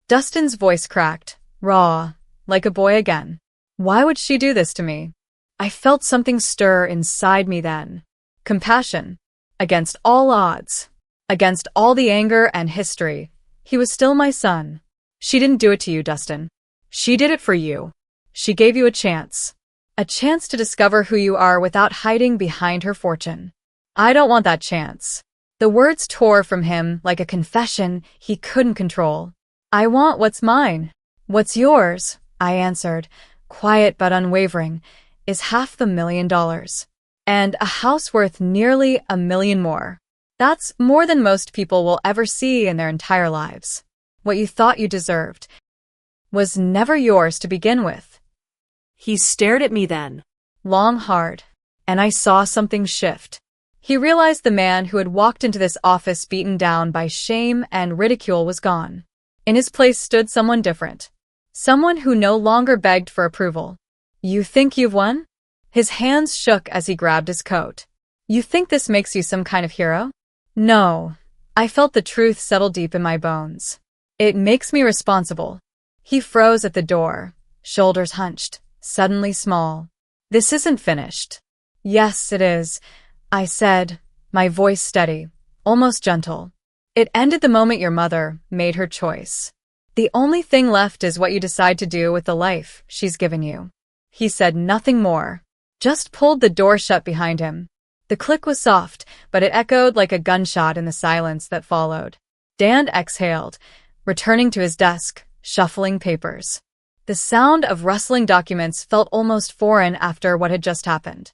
Dustin's voice cracked, raw, like a boy again. Why would she do this to me? I felt something stir inside me then. Compassion. Against all odds. Against all the anger and history. He was still my son. She didn't do it to you, Dustin. She did it for you. She gave you a chance. A chance to discover who you are without hiding behind her fortune. I don't want that chance. The words tore from him like a confession he couldn't control. I want what's mine. What's yours, I answered, quiet but unwavering, is $500,000. And a house worth nearly $1 million more. That's more than most people will ever see in their entire lives. What you thought you deserved was never yours to begin with. He stared at me then. Long, hard. And I saw something shift. He realized the man who had walked into this office beaten down by shame and ridicule was gone. In his place stood someone different. Someone who no longer begged for approval. You think you've won? His hands shook as he grabbed his coat. You think this makes you some kind of hero? No. I felt the truth settle deep in my bones. It makes me responsible. He froze at the door, shoulders hunched, suddenly small. This isn't finished. Yes, it is, I said, my voice steady, almost gentle. It ended the moment your mother made her choice. The only thing left is what you decide to do with the life she's given you. He said nothing more, just pulled the door shut behind him. The click was soft, but it echoed like a gunshot in the silence that followed. Dan exhaled, returning to his desk, shuffling papers. The sound of rustling documents felt almost foreign after what had just happened.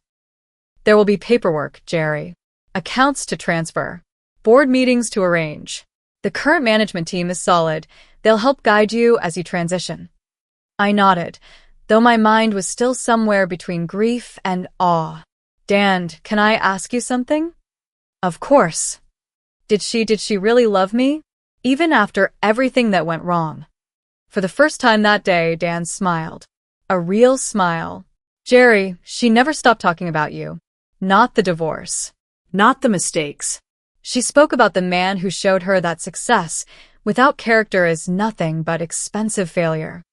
There will be paperwork, Jerry. Accounts to transfer. Board meetings to arrange. The current management team is solid. They'll help guide you as you transition. I nodded, though my mind was still somewhere between grief and awe. Dan, can I ask you something? Of course. Did she really love me? Even after everything that went wrong? For the first time that day, Dan smiled. A real smile. Jerry, she never stopped talking about you. Not the divorce. Not the mistakes. She spoke about the man who showed her that success, without character, is nothing but expensive failure.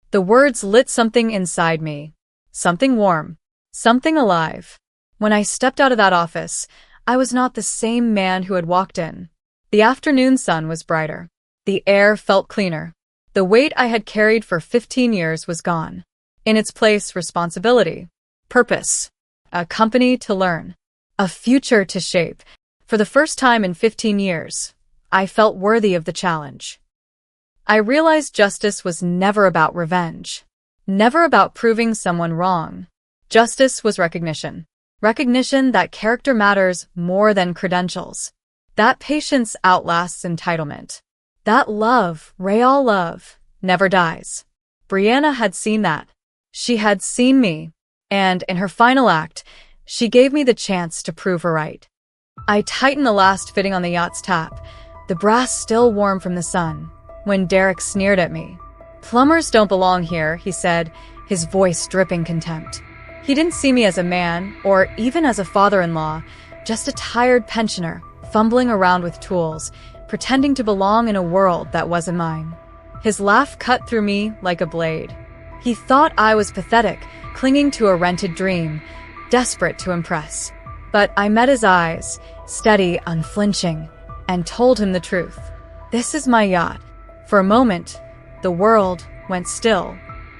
The words lit something inside me. Something warm. Something alive. When I stepped out of that office, I was not the same man who had walked in. The afternoon sun was brighter. The air felt cleaner. The weight I had carried for 15 years was gone. In its place, responsibility, purpose, a company to learn, a future to shape. For the first time in 15 years, I felt worthy of the challenge. I realized justice was never about revenge, never about proving someone wrong. Justice was recognition. Recognition that character matters more than credentials. That patience outlasts entitlement. That love, real love, never dies. Brianna had seen that. She had seen me. And in her final act, she gave me the chance to prove her right. I tightened the last fitting on the yacht's tap, the brass still warm from the sun, when Derek sneered at me. "Plumbers don't belong here," he said, his voice dripping contempt. He didn't see me as a man, or even as a father-in-law, just a tired pensioner, fumbling around with tools, pretending to belong in a world that wasn't mine. His laugh cut through me like a blade. He thought I was pathetic, clinging to a rented dream, desperate to impress. But I met his eyes, steady, unflinching, and told him the truth. "This is my yacht." For a moment, the world went still.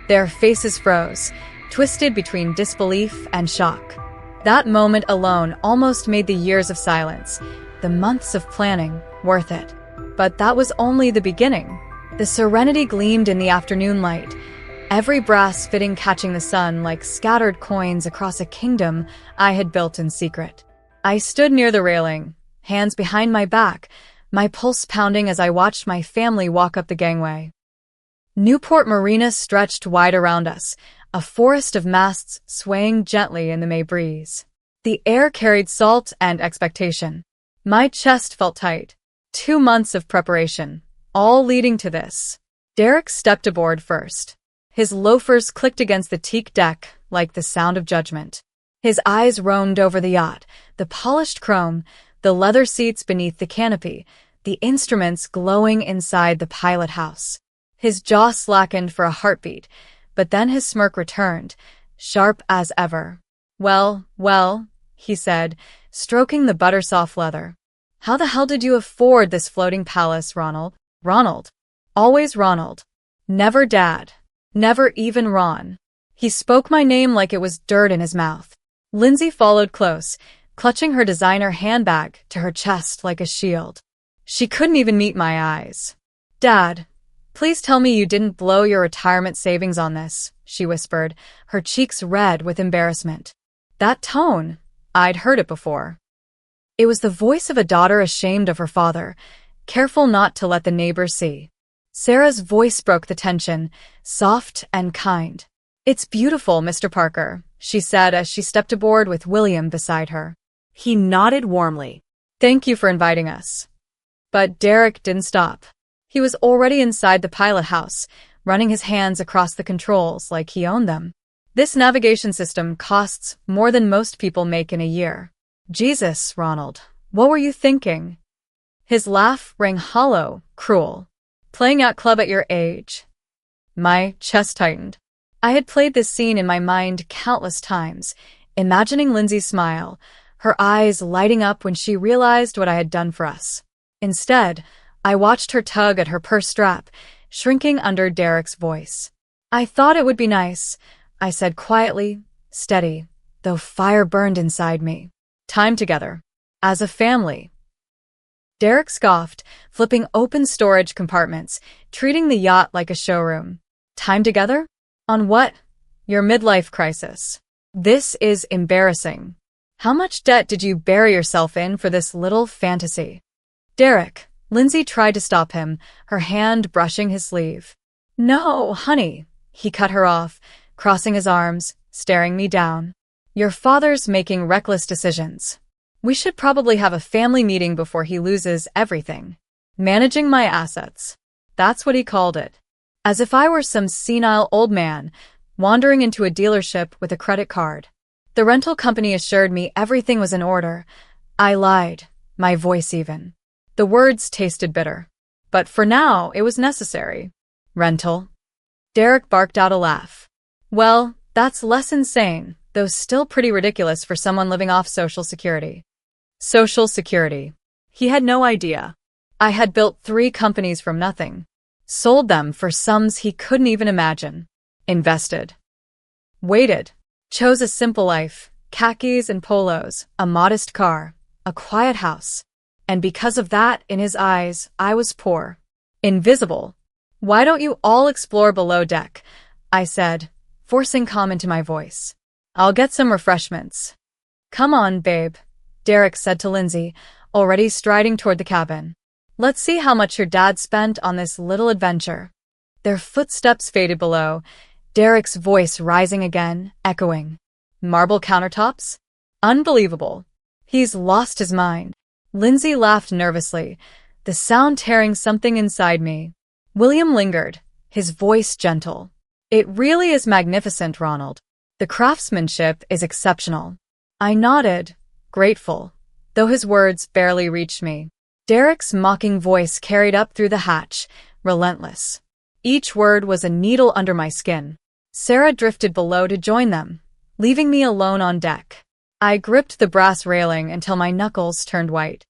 Their faces froze, twisted between disbelief and shock. That moment alone almost made the years of silence, the months of planning, worth it. But that was only the beginning. The serenity gleamed in the afternoon light, every brass fitting catching the sun like scattered coins across a kingdom I had built in secret. I stood near the railing, hands behind my back, my pulse pounding as I watched my family walk up the gangway. Newport Marina stretched wide around us, a forest of masts swaying gently in the May breeze. The air carried salt and expectation. My chest felt tight. 2 months of preparation, all leading to this. Derek stepped aboard first. His loafers clicked against the teak deck like the sound of judgment. His eyes roamed over the yacht, the polished chrome, the leather seats beneath the canopy, the instruments glowing inside the pilot house. His jaw slackened for a heartbeat, but then his smirk returned, sharp as ever. Well, he said, stroking the butter-soft leather. "How the hell did you afford this floating palace, Ronald?" "Ronald. Always Ronald. Never Dad. Never even Ron." He spoke my name like it was dirt in his mouth. Lindsay followed close, clutching her designer handbag to her chest like a shield. She couldn't even meet my eyes. "Dad, please tell me you didn't blow your retirement savings on this," she whispered, her cheeks red with embarrassment. That tone, I'd heard it before. It was the voice of a daughter ashamed of her father, careful not to let the neighbors see. Sarah's voice broke the tension, soft and kind. "It's beautiful, Mr. Parker," she said as she stepped aboard with William beside her. He nodded warmly. "Thank you for inviting us." But Derek didn't stop. He was already inside the pilot house, running his hands across the controls like he owned them. "This navigation system costs more than most people make in a year." "Jesus, Ronald, what were you thinking?" His laugh rang hollow, cruel. "Playing yacht club at your age?" My chest tightened. I had played this scene in my mind countless times, imagining Lindsay's smile, her eyes lighting up when she realized what I had done for us. Instead, I watched her tug at her purse strap, shrinking under Derek's voice. "I thought it would be nice," I said quietly, steady, though fire burned inside me. "Time together. As a family." Derek scoffed, flipping open storage compartments, treating the yacht like a showroom. "Time together? On what?" "Your midlife crisis. This is embarrassing. How much debt did you bury yourself in for this little fantasy?" "Derek," Lindsay tried to stop him, her hand brushing his sleeve. "No, honey," he cut her off, crossing his arms, staring me down. "Your father's making reckless decisions. We should probably have a family meeting before he loses everything. Managing my assets. That's what he called it. As if I were some senile old man, wandering into a dealership with a credit card. The rental company assured me everything was in order. I lied, my voice even. The words tasted bitter. But for now, it was necessary. Rental? Derek barked out a laugh. Well, that's less insane, though still pretty ridiculous for someone living off Social Security. Social Security. He had no idea. I had built 3 companies from nothing. Sold them for sums he couldn't even imagine. Invested. Waited. Chose a simple life, khakis and polos, a modest car, a quiet house. And because of that, in his eyes, I was poor. Invisible. Why don't you all explore below deck? I said, forcing calm into my voice. I'll get some refreshments. Come on, babe, Derek said to Lindsay, already striding toward the cabin. Let's see how much your dad spent on this little adventure. Their footsteps faded below, Derek's voice rising again, echoing. Marble countertops? Unbelievable. He's lost his mind. Lindsay laughed nervously, the sound tearing something inside me. William lingered, his voice gentle. It really is magnificent, Ronald. The craftsmanship is exceptional. I nodded, grateful, though his words barely reached me. Derek's mocking voice carried up through the hatch, relentless. Each word was a needle under my skin. Sarah drifted below to join them, leaving me alone on deck. I gripped the brass railing until my knuckles turned white.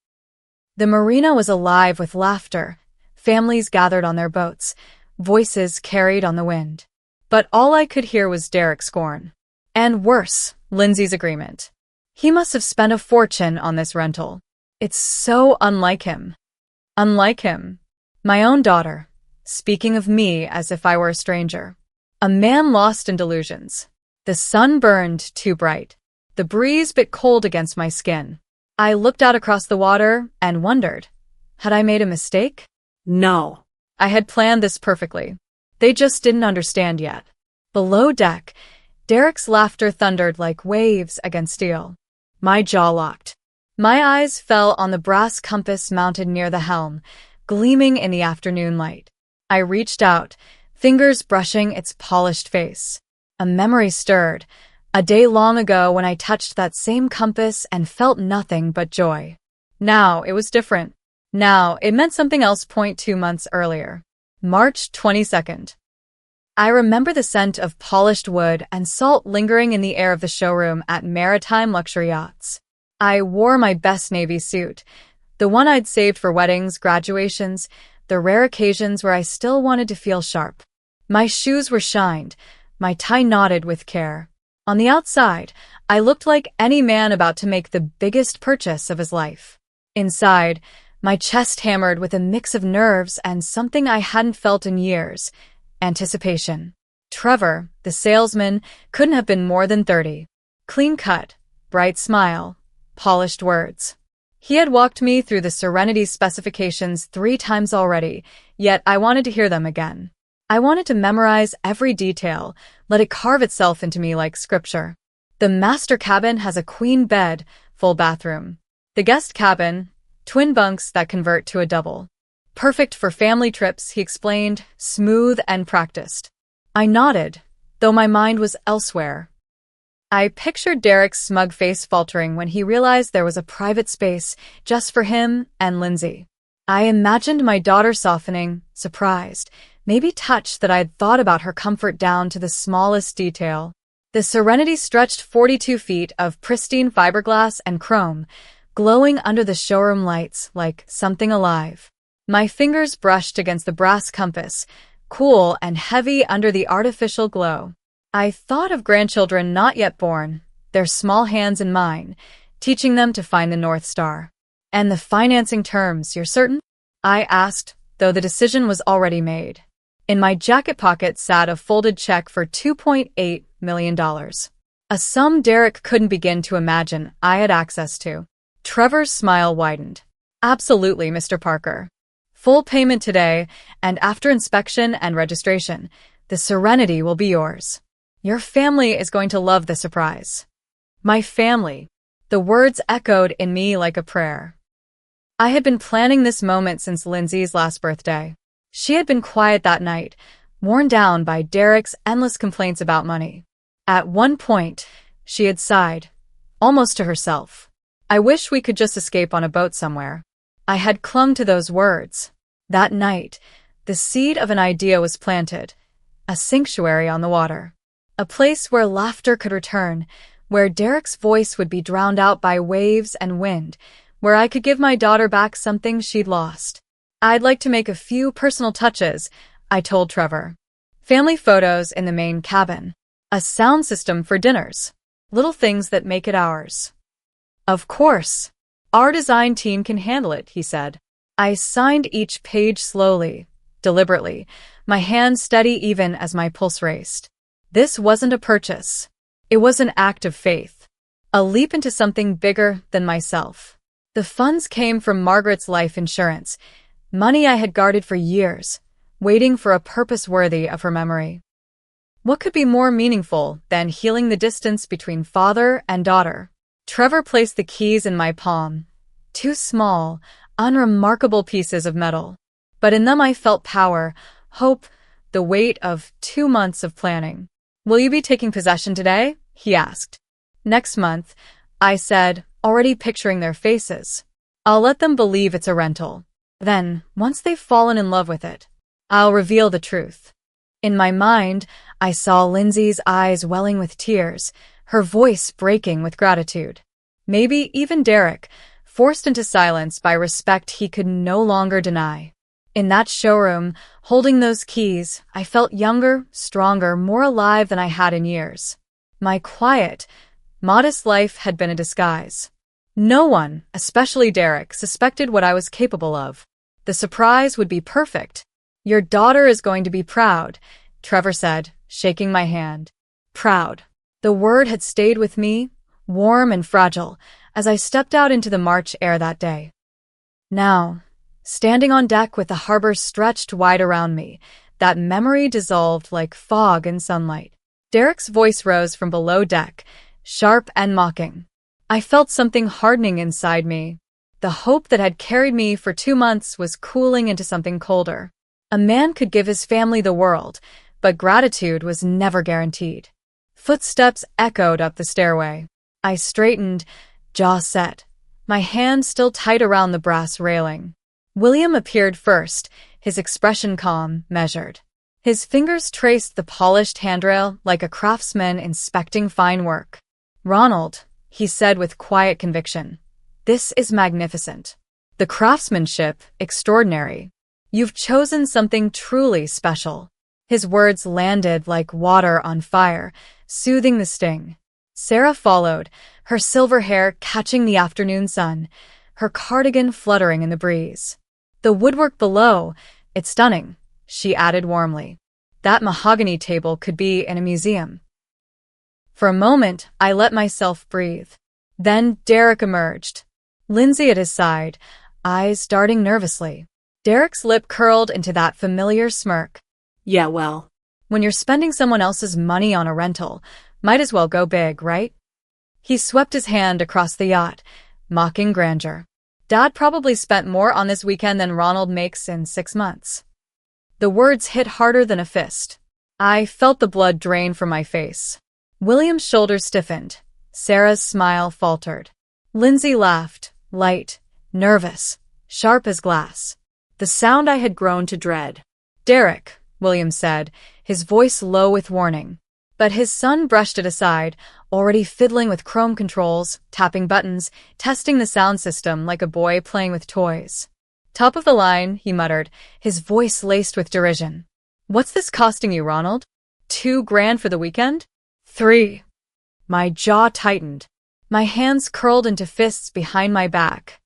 The marina was alive with laughter. Families gathered on their boats, voices carried on the wind. But all I could hear was Derek's scorn. And worse, Lindsay's agreement. He must have spent a fortune on this rental. It's so unlike him. Unlike him. My own daughter, speaking of me as if I were a stranger. A man lost in delusions. The sun burned too bright. The breeze bit cold against my skin. I looked out across the water and wondered, had I made a mistake? No. I had planned this perfectly. They just didn't understand yet. Below deck, Derek's laughter thundered like waves against steel. My jaw locked. My eyes fell on the brass compass mounted near the helm, gleaming in the afternoon light. I reached out, fingers brushing its polished face. A memory stirred, a day long ago when I touched that same compass and felt nothing but joy. Now it was different. Now it meant something else. 2 months earlier. March 22nd. I remember the scent of polished wood and salt lingering in the air of the showroom at Maritime Luxury Yachts. I wore my best navy suit, the one I'd saved for weddings, graduations, the rare occasions where I still wanted to feel sharp. My shoes were shined, my tie knotted with care. On the outside, I looked like any man about to make the biggest purchase of his life. Inside, my chest hammered with a mix of nerves and something I hadn't felt in years. Anticipation. Trevor, the salesman, couldn't have been more than 30. Clean-cut, bright smile, polished words. He had walked me through the Serenity specifications 3 times already, yet I wanted to hear them again. I wanted to memorize every detail, let it carve itself into me like scripture. The master cabin has a queen bed, full bathroom. The guest cabin, twin bunks that convert to a double. Perfect for family trips, he explained, smooth and practiced. I nodded, though my mind was elsewhere. I pictured Derek's smug face faltering when he realized there was a private space just for him and Lindsay. I imagined my daughter softening, surprised, maybe touched that I had thought about her comfort down to the smallest detail. The Serenity stretched 42 feet of pristine fiberglass and chrome, glowing under the showroom lights like something alive. My fingers brushed against the brass compass, cool and heavy under the artificial glow. I thought of grandchildren not yet born, their small hands in mine, teaching them to find the North Star. And the financing terms, you're certain? I asked, though the decision was already made. In my jacket pocket sat a folded check for $2.8 million. A sum Derek couldn't begin to imagine I had access to. Trevor's smile widened. Absolutely, Mr. Parker. Full payment today, and after inspection and registration, the Serenity will be yours. Your family is going to love the surprise. My family. The words echoed in me like a prayer. I had been planning this moment since Lindsay's last birthday. She had been quiet that night, worn down by Derek's endless complaints about money. At one point, she had sighed, almost to herself. I wish we could just escape on a boat somewhere. I had clung to those words. That night, the seed of an idea was planted, a sanctuary on the water. A place where laughter could return, where Derek's voice would be drowned out by waves and wind, where I could give my daughter back something she'd lost. I'd like to make a few personal touches, I told Trevor. Family photos in the main cabin. A sound system for dinners. Little things that make it ours. Of course. Our design team can handle it, he said. I signed each page slowly, deliberately, my hand steady even as my pulse raced. This wasn't a purchase. It was an act of faith. A leap into something bigger than myself. The funds came from Margaret's life insurance, money I had guarded for years, waiting for a purpose worthy of her memory. What could be more meaningful than healing the distance between father and daughter? Trevor placed the keys in my palm. Two small, unremarkable pieces of metal. But in them I felt power, hope, the weight of 2 months of planning. "Will you be taking possession today?" he asked. "Next month," I said, already picturing their faces. "I'll let them believe it's a rental. Then, once they've fallen in love with it, I'll reveal the truth." In my mind, I saw Lindsay's eyes welling with tears, her voice breaking with gratitude. Maybe even Derek, forced into silence by respect he could no longer deny. In that showroom, holding those keys, I felt younger, stronger, more alive than I had in years. My quiet, modest life had been a disguise. No one, especially Derek, suspected what I was capable of. The surprise would be perfect. "Your daughter is going to be proud," Trevor said, shaking my hand. Proud. The word had stayed with me, warm and fragile, as I stepped out into the March air that day. Now, standing on deck with the harbor stretched wide around me, that memory dissolved like fog in sunlight. Derek's voice rose from below deck, sharp and mocking. I felt something hardening inside me. The hope that had carried me for 2 months was cooling into something colder. A man could give his family the world, but gratitude was never guaranteed. Footsteps echoed up the stairway. I straightened, jaw set, my hand still tight around the brass railing. William appeared first, his expression calm, measured. His fingers traced the polished handrail like a craftsman inspecting fine work. "Ronald," he said with quiet conviction, "this is magnificent. The craftsmanship, extraordinary. You've chosen something truly special." His words landed like water on fire, soothing the sting. Sarah followed, her silver hair catching the afternoon sun, her cardigan fluttering in the breeze. "The woodwork below, it's stunning," she added warmly. "That mahogany table could be in a museum." For a moment, I let myself breathe. Then Derek emerged. Lindsay at his side, eyes darting nervously. Derek's lip curled into that familiar smirk. "Yeah, well, "When you're spending someone else's money on a rental, might as well go big, right?" He swept his hand across the yacht, mocking grandeur. "Dad probably spent more on this weekend than Ronald makes in 6 months." The words hit harder than a fist. I felt the blood drain from my face. William's shoulders stiffened. Sarah's smile faltered. Lindsay laughed, light, nervous, sharp as glass. The sound I had grown to dread. "Derek," William said, his voice low with warning. But his son brushed it aside, already fiddling with chrome controls, tapping buttons, testing the sound system like a boy playing with toys. "Top of the line," he muttered, his voice laced with derision. "What's this costing you, Ronald? $2,000 for the weekend?" "3." My jaw tightened. My hands curled into fists behind my back.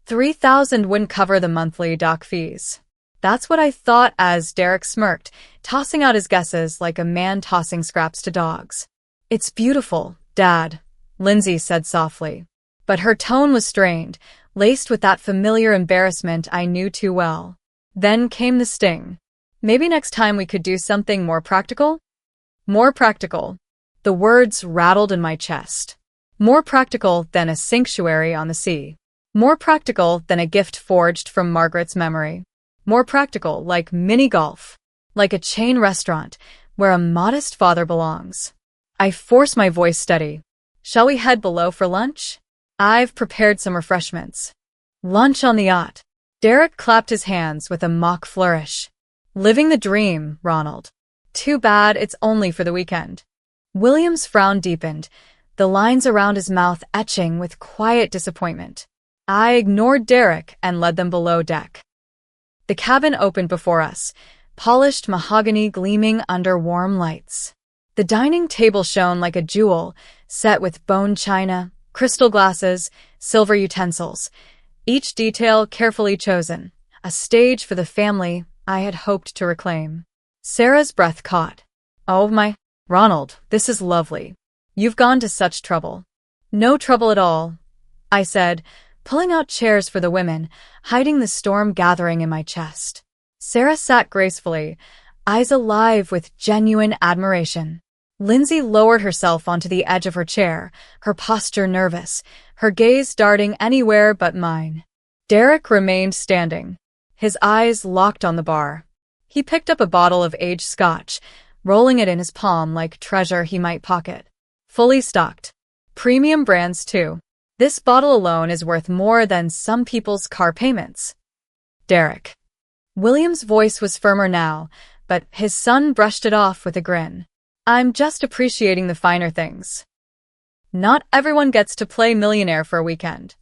3,000 wouldn't cover the monthly dock fees. That's what I thought as Derek smirked, tossing out his guesses like a man tossing scraps to dogs. "It's beautiful, Dad," Lindsay said softly. But her tone was strained, laced with that familiar embarrassment I knew too well. Then came the sting. "Maybe next time we could do something more practical?" More practical. The words rattled in my chest. More practical than a sanctuary on the sea. More practical than a gift forged from Margaret's memory. More practical, like mini-golf. Like a chain restaurant, where a modest father belongs. I forced my voice steady. "Shall we head below for lunch? I've prepared some refreshments." "Lunch on the yacht." Derek clapped his hands with a mock flourish. "Living the dream, Ronald. Too bad it's only for the weekend." William's frown deepened, the lines around his mouth etching with quiet disappointment. I ignored Derek and led them below deck. The cabin opened before us, polished mahogany gleaming under warm lights. The dining table shone like a jewel, set with bone china, crystal glasses, silver utensils, each detail carefully chosen, a stage for the family I had hoped to reclaim. Sarah's breath caught. "Oh my, Ronald, this is lovely. You've gone to such trouble." No trouble at all, I said, pulling out chairs for the women, hiding the storm gathering in my chest. Sarah sat gracefully, eyes alive with genuine admiration. Lindsay lowered herself onto the edge of her chair, her posture nervous, her gaze darting anywhere but mine. Derek remained standing, his eyes locked on the bar. He picked up a bottle of aged scotch, rolling it in his palm like treasure he might pocket. Fully stocked. Premium brands, too. This bottle alone is worth more than some people's car payments. Derek. William's voice was firmer now, but his son brushed it off with a grin. I'm just appreciating the finer things. Not everyone gets to play millionaire for a weekend.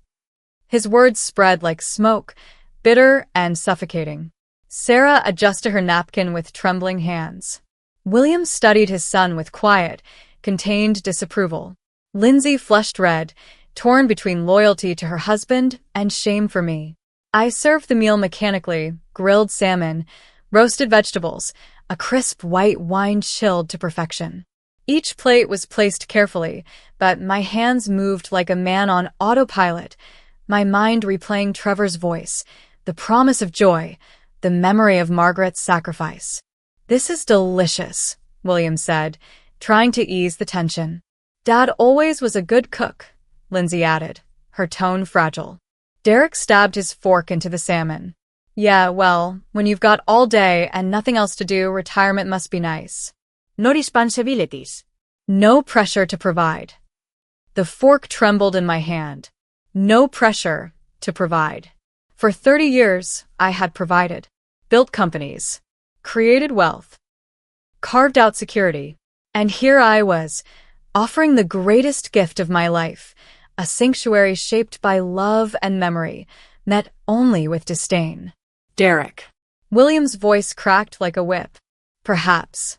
His words spread like smoke, bitter and suffocating. Sarah adjusted her napkin with trembling hands. William studied his son with quiet, contained disapproval. Lindsay flushed red, torn between loyalty to her husband and shame for me. I served the meal mechanically, grilled salmon, roasted vegetables, a crisp white wine chilled to perfection. Each plate was placed carefully, but my hands moved like a man on autopilot, my mind replaying Trevor's voice, the promise of joy, the memory of Margaret's sacrifice. This is delicious, William said, trying to ease the tension. Dad always was a good cook, Lindsay added, her tone fragile. Derek stabbed his fork into the salmon. Yeah, well, when you've got all day and nothing else to do, retirement must be nice. No responsibilities. No pressure to provide. The fork trembled in my hand. No pressure to provide. For 30 years, I had provided. Built companies. Created wealth. Carved out security. And here I was, offering the greatest gift of my life, a sanctuary shaped by love and memory, met only with disdain. Derek. William's voice cracked like a whip. Perhaps.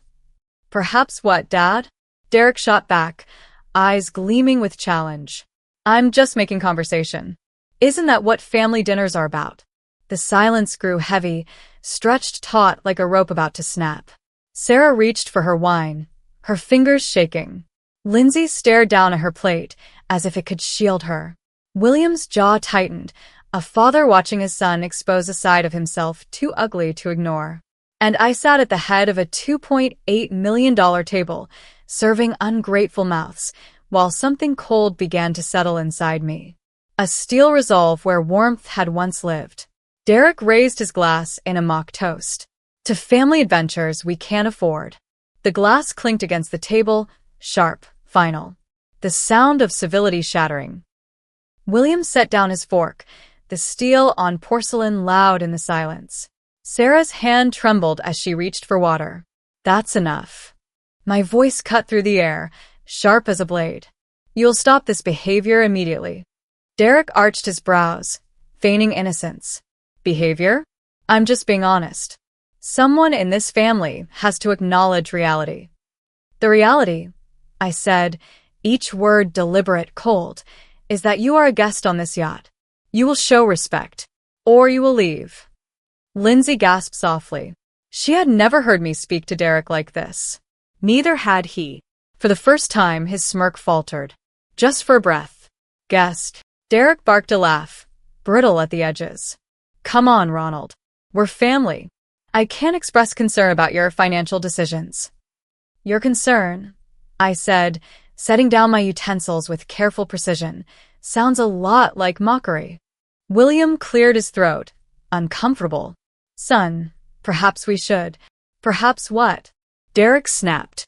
Perhaps what, Dad? Derek shot back, eyes gleaming with challenge. I'm just making conversation. Isn't that what family dinners are about? The silence grew heavy, stretched taut like a rope about to snap. Sarah reached for her wine, her fingers shaking. Lindsay stared down at her plate, as if it could shield her. William's jaw tightened, a father watching his son expose a side of himself too ugly to ignore. And I sat at the head of a $2.8 million table, serving ungrateful mouths, while something cold began to settle inside me. A steel resolve where warmth had once lived. Derek raised his glass in a mock toast. To family adventures we can't afford. The glass clinked against the table, sharp, final. The sound of civility shattering. William set down his fork, the steel on porcelain loud in the silence. Sarah's hand trembled as she reached for water. That's enough. My voice cut through the air, sharp as a blade. You'll stop this behavior immediately. Derek arched his brows, feigning innocence. Behavior? I'm just being honest. Someone in this family has to acknowledge reality. The reality, I said, each word deliberate, cold, is that you are a guest on this yacht. You will show respect, or you will leave. Lindsay gasped softly. She had never heard me speak to Derek like this. Neither had he. For the first time, his smirk faltered. Just for a breath. Guest. Derek barked a laugh, brittle at the edges. Come on, Ronald. We're family. I can't express concern about your financial decisions. Your concern, I said, setting down my utensils with careful precision, sounds a lot like mockery. William cleared his throat, uncomfortable. Son, perhaps we should. Perhaps what? Derek snapped.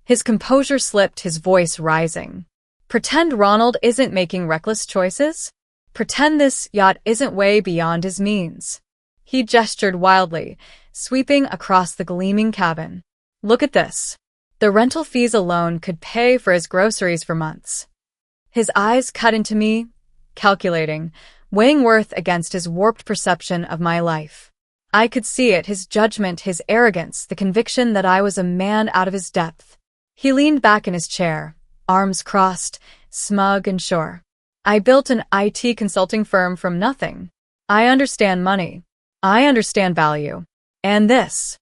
His composure slipped, his voice rising. Pretend Ronald isn't making reckless choices? Pretend this yacht isn't way beyond his means. He gestured wildly, sweeping across the gleaming cabin. Look at this. The rental fees alone could pay for his groceries for months. His eyes cut into me, calculating, weighing worth against his warped perception of my life. I could see it, his judgment, his arrogance, the conviction that I was a man out of his depth. He leaned back in his chair, arms crossed, smug and sure. I built an IT consulting firm from nothing. I understand money. I understand value. And this.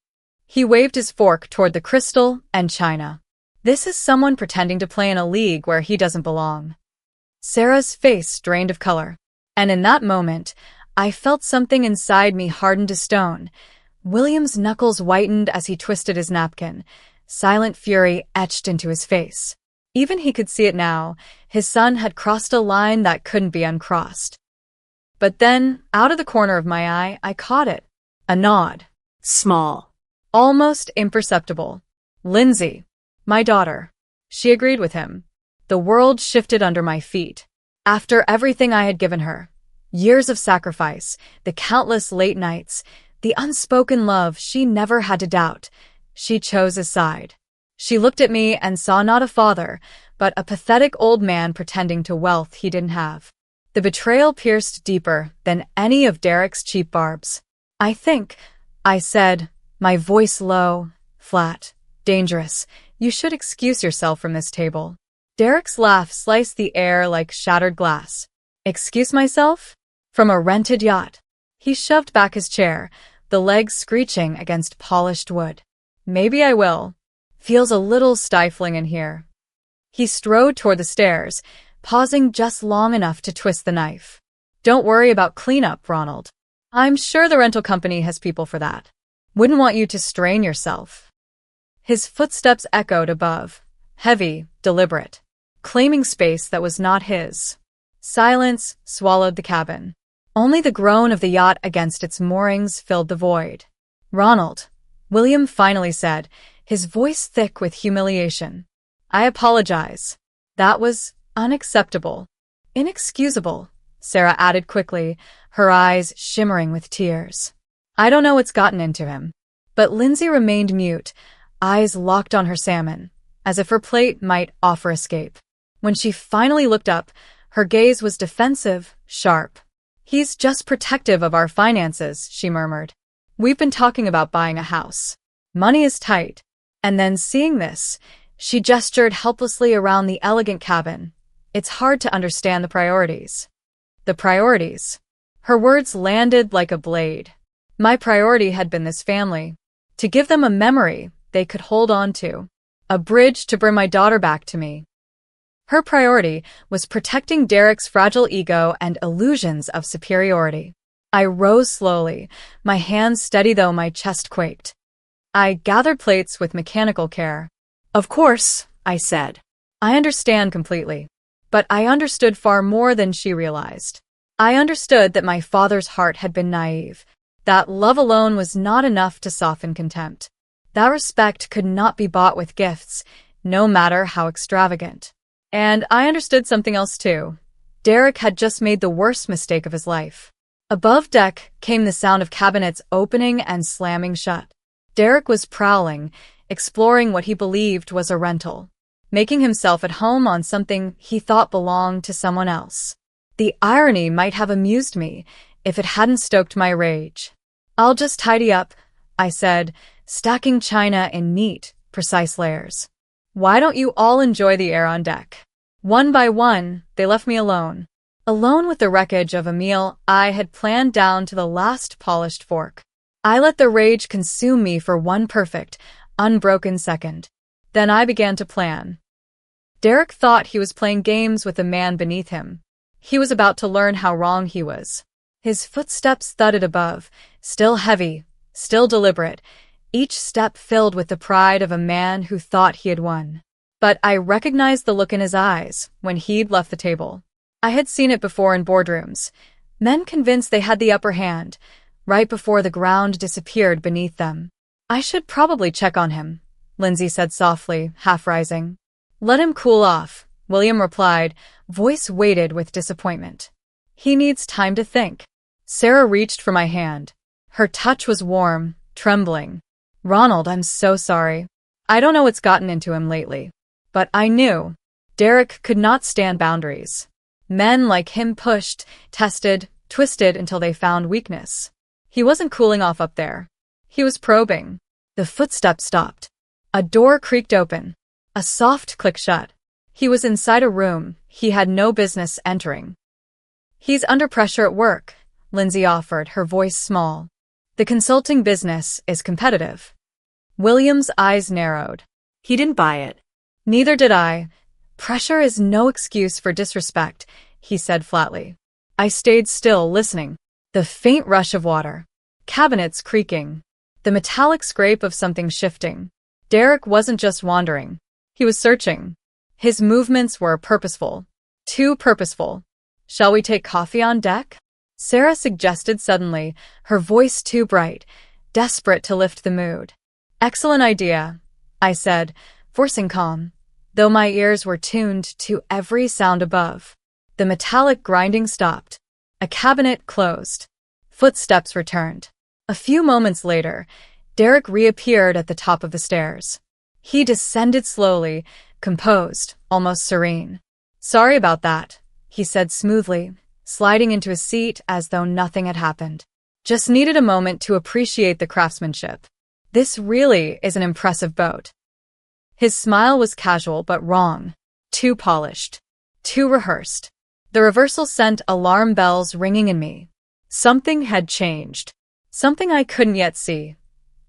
He waved his fork toward the crystal and china. This is someone pretending to play in a league where he doesn't belong. Sarah's face drained of color. And in that moment, I felt something inside me harden to stone. William's knuckles whitened as he twisted his napkin. Silent fury etched into his face. Even he could see it now. His son had crossed a line that couldn't be uncrossed. But then, out of the corner of my eye, I caught it. A nod. Small. Almost imperceptible. Lindsay. My daughter. She agreed with him. The world shifted under my feet. After everything I had given her, years of sacrifice, the countless late nights, the unspoken love she never had to doubt, she chose his side. She looked at me and saw not a father, but a pathetic old man pretending to wealth he didn't have. The betrayal pierced deeper than any of Derek's cheap barbs. I think, I said, my voice low, flat, dangerous, you should excuse yourself from this table. Derek's laugh sliced the air like shattered glass. Excuse myself? From a rented yacht. He shoved back his chair, the legs screeching against polished wood. Maybe I will. Feels a little stifling in here. He strode toward the stairs, pausing just long enough to twist the knife. Don't worry about cleanup, Ronald. I'm sure the rental company has people for that. Wouldn't want you to strain yourself. His footsteps echoed above, heavy, deliberate, claiming space that was not his. Silence swallowed the cabin. Only the groan of the yacht against its moorings filled the void. Ronald, William finally said, his voice thick with humiliation. I apologize. That was unacceptable. Inexcusable, Sarah added quickly, her eyes shimmering with tears. I don't know what's gotten into him. But Lindsay remained mute, eyes locked on her salmon, as if her plate might offer escape. When she finally looked up, her gaze was defensive, sharp. He's just protective of our finances, she murmured. We've been talking about buying a house. Money is tight. And then seeing this, she gestured helplessly around the elegant cabin. It's hard to understand the priorities. The priorities. Her words landed like a blade. My priority had been this family. To give them a memory they could hold on to. A bridge to bring my daughter back to me. Her priority was protecting Derek's fragile ego and illusions of superiority. I rose slowly, my hands steady though my chest quaked. I gathered plates with mechanical care. Of course, I said. I understand completely. But I understood far more than she realized. I understood that my father's heart had been naive, that love alone was not enough to soften contempt. That respect could not be bought with gifts, no matter how extravagant. And I understood something else too. Derek had just made the worst mistake of his life. Above deck came the sound of cabinets opening and slamming shut. Derek was prowling, exploring what he believed was a rental, making himself at home on something he thought belonged to someone else. The irony might have amused me if it hadn't stoked my rage. I'll just tidy up, I said, stacking china in neat, precise layers. Why don't you all enjoy the air on deck? One by one, they left me alone. Alone with the wreckage of a meal I had planned down to the last polished fork. I let the rage consume me for one perfect, unbroken second. Then I began to plan. Derek thought he was playing games with the man beneath him. He was about to learn how wrong he was. His footsteps thudded above, still heavy, still deliberate, each step filled with the pride of a man who thought he had won. But I recognized the look in his eyes when he'd left the table. I had seen it before in boardrooms. Men convinced they had the upper hand, right before the ground disappeared beneath them. I should probably check on him, Lindsay said softly, half rising. Let him cool off, William replied, voice weighted with disappointment. He needs time to think. Sarah reached for my hand. Her touch was warm, trembling. Ronald, I'm so sorry. I don't know what's gotten into him lately. But I knew. Derek could not stand boundaries. Men like him pushed, tested, twisted until they found weakness. He wasn't cooling off up there. He was probing. The footsteps stopped. A door creaked open. A soft click shut. He was inside a room he had no business entering. He's under pressure at work, Lindsay offered, her voice small. The consulting business is competitive. William's eyes narrowed. He didn't buy it. Neither did I. Pressure is no excuse for disrespect, he said flatly. I stayed still, listening. The faint rush of water. Cabinets creaking. The metallic scrape of something shifting. Derek wasn't just wandering. He was searching. His movements were purposeful. Too purposeful. Shall we take coffee on deck? Sarah suggested suddenly, her voice too bright, desperate to lift the mood. Excellent idea, I said, forcing calm, though my ears were tuned to every sound above. The metallic grinding stopped. A cabinet closed. Footsteps returned. A few moments later, Derek reappeared at the top of the stairs. He descended slowly, composed, almost serene. Sorry about that, he said smoothly, sliding into a seat as though nothing had happened. Just needed a moment to appreciate the craftsmanship. This really is an impressive boat. His smile was casual but wrong. Too polished. Too rehearsed. The reversal sent alarm bells ringing in me. Something had changed. Something I couldn't yet see.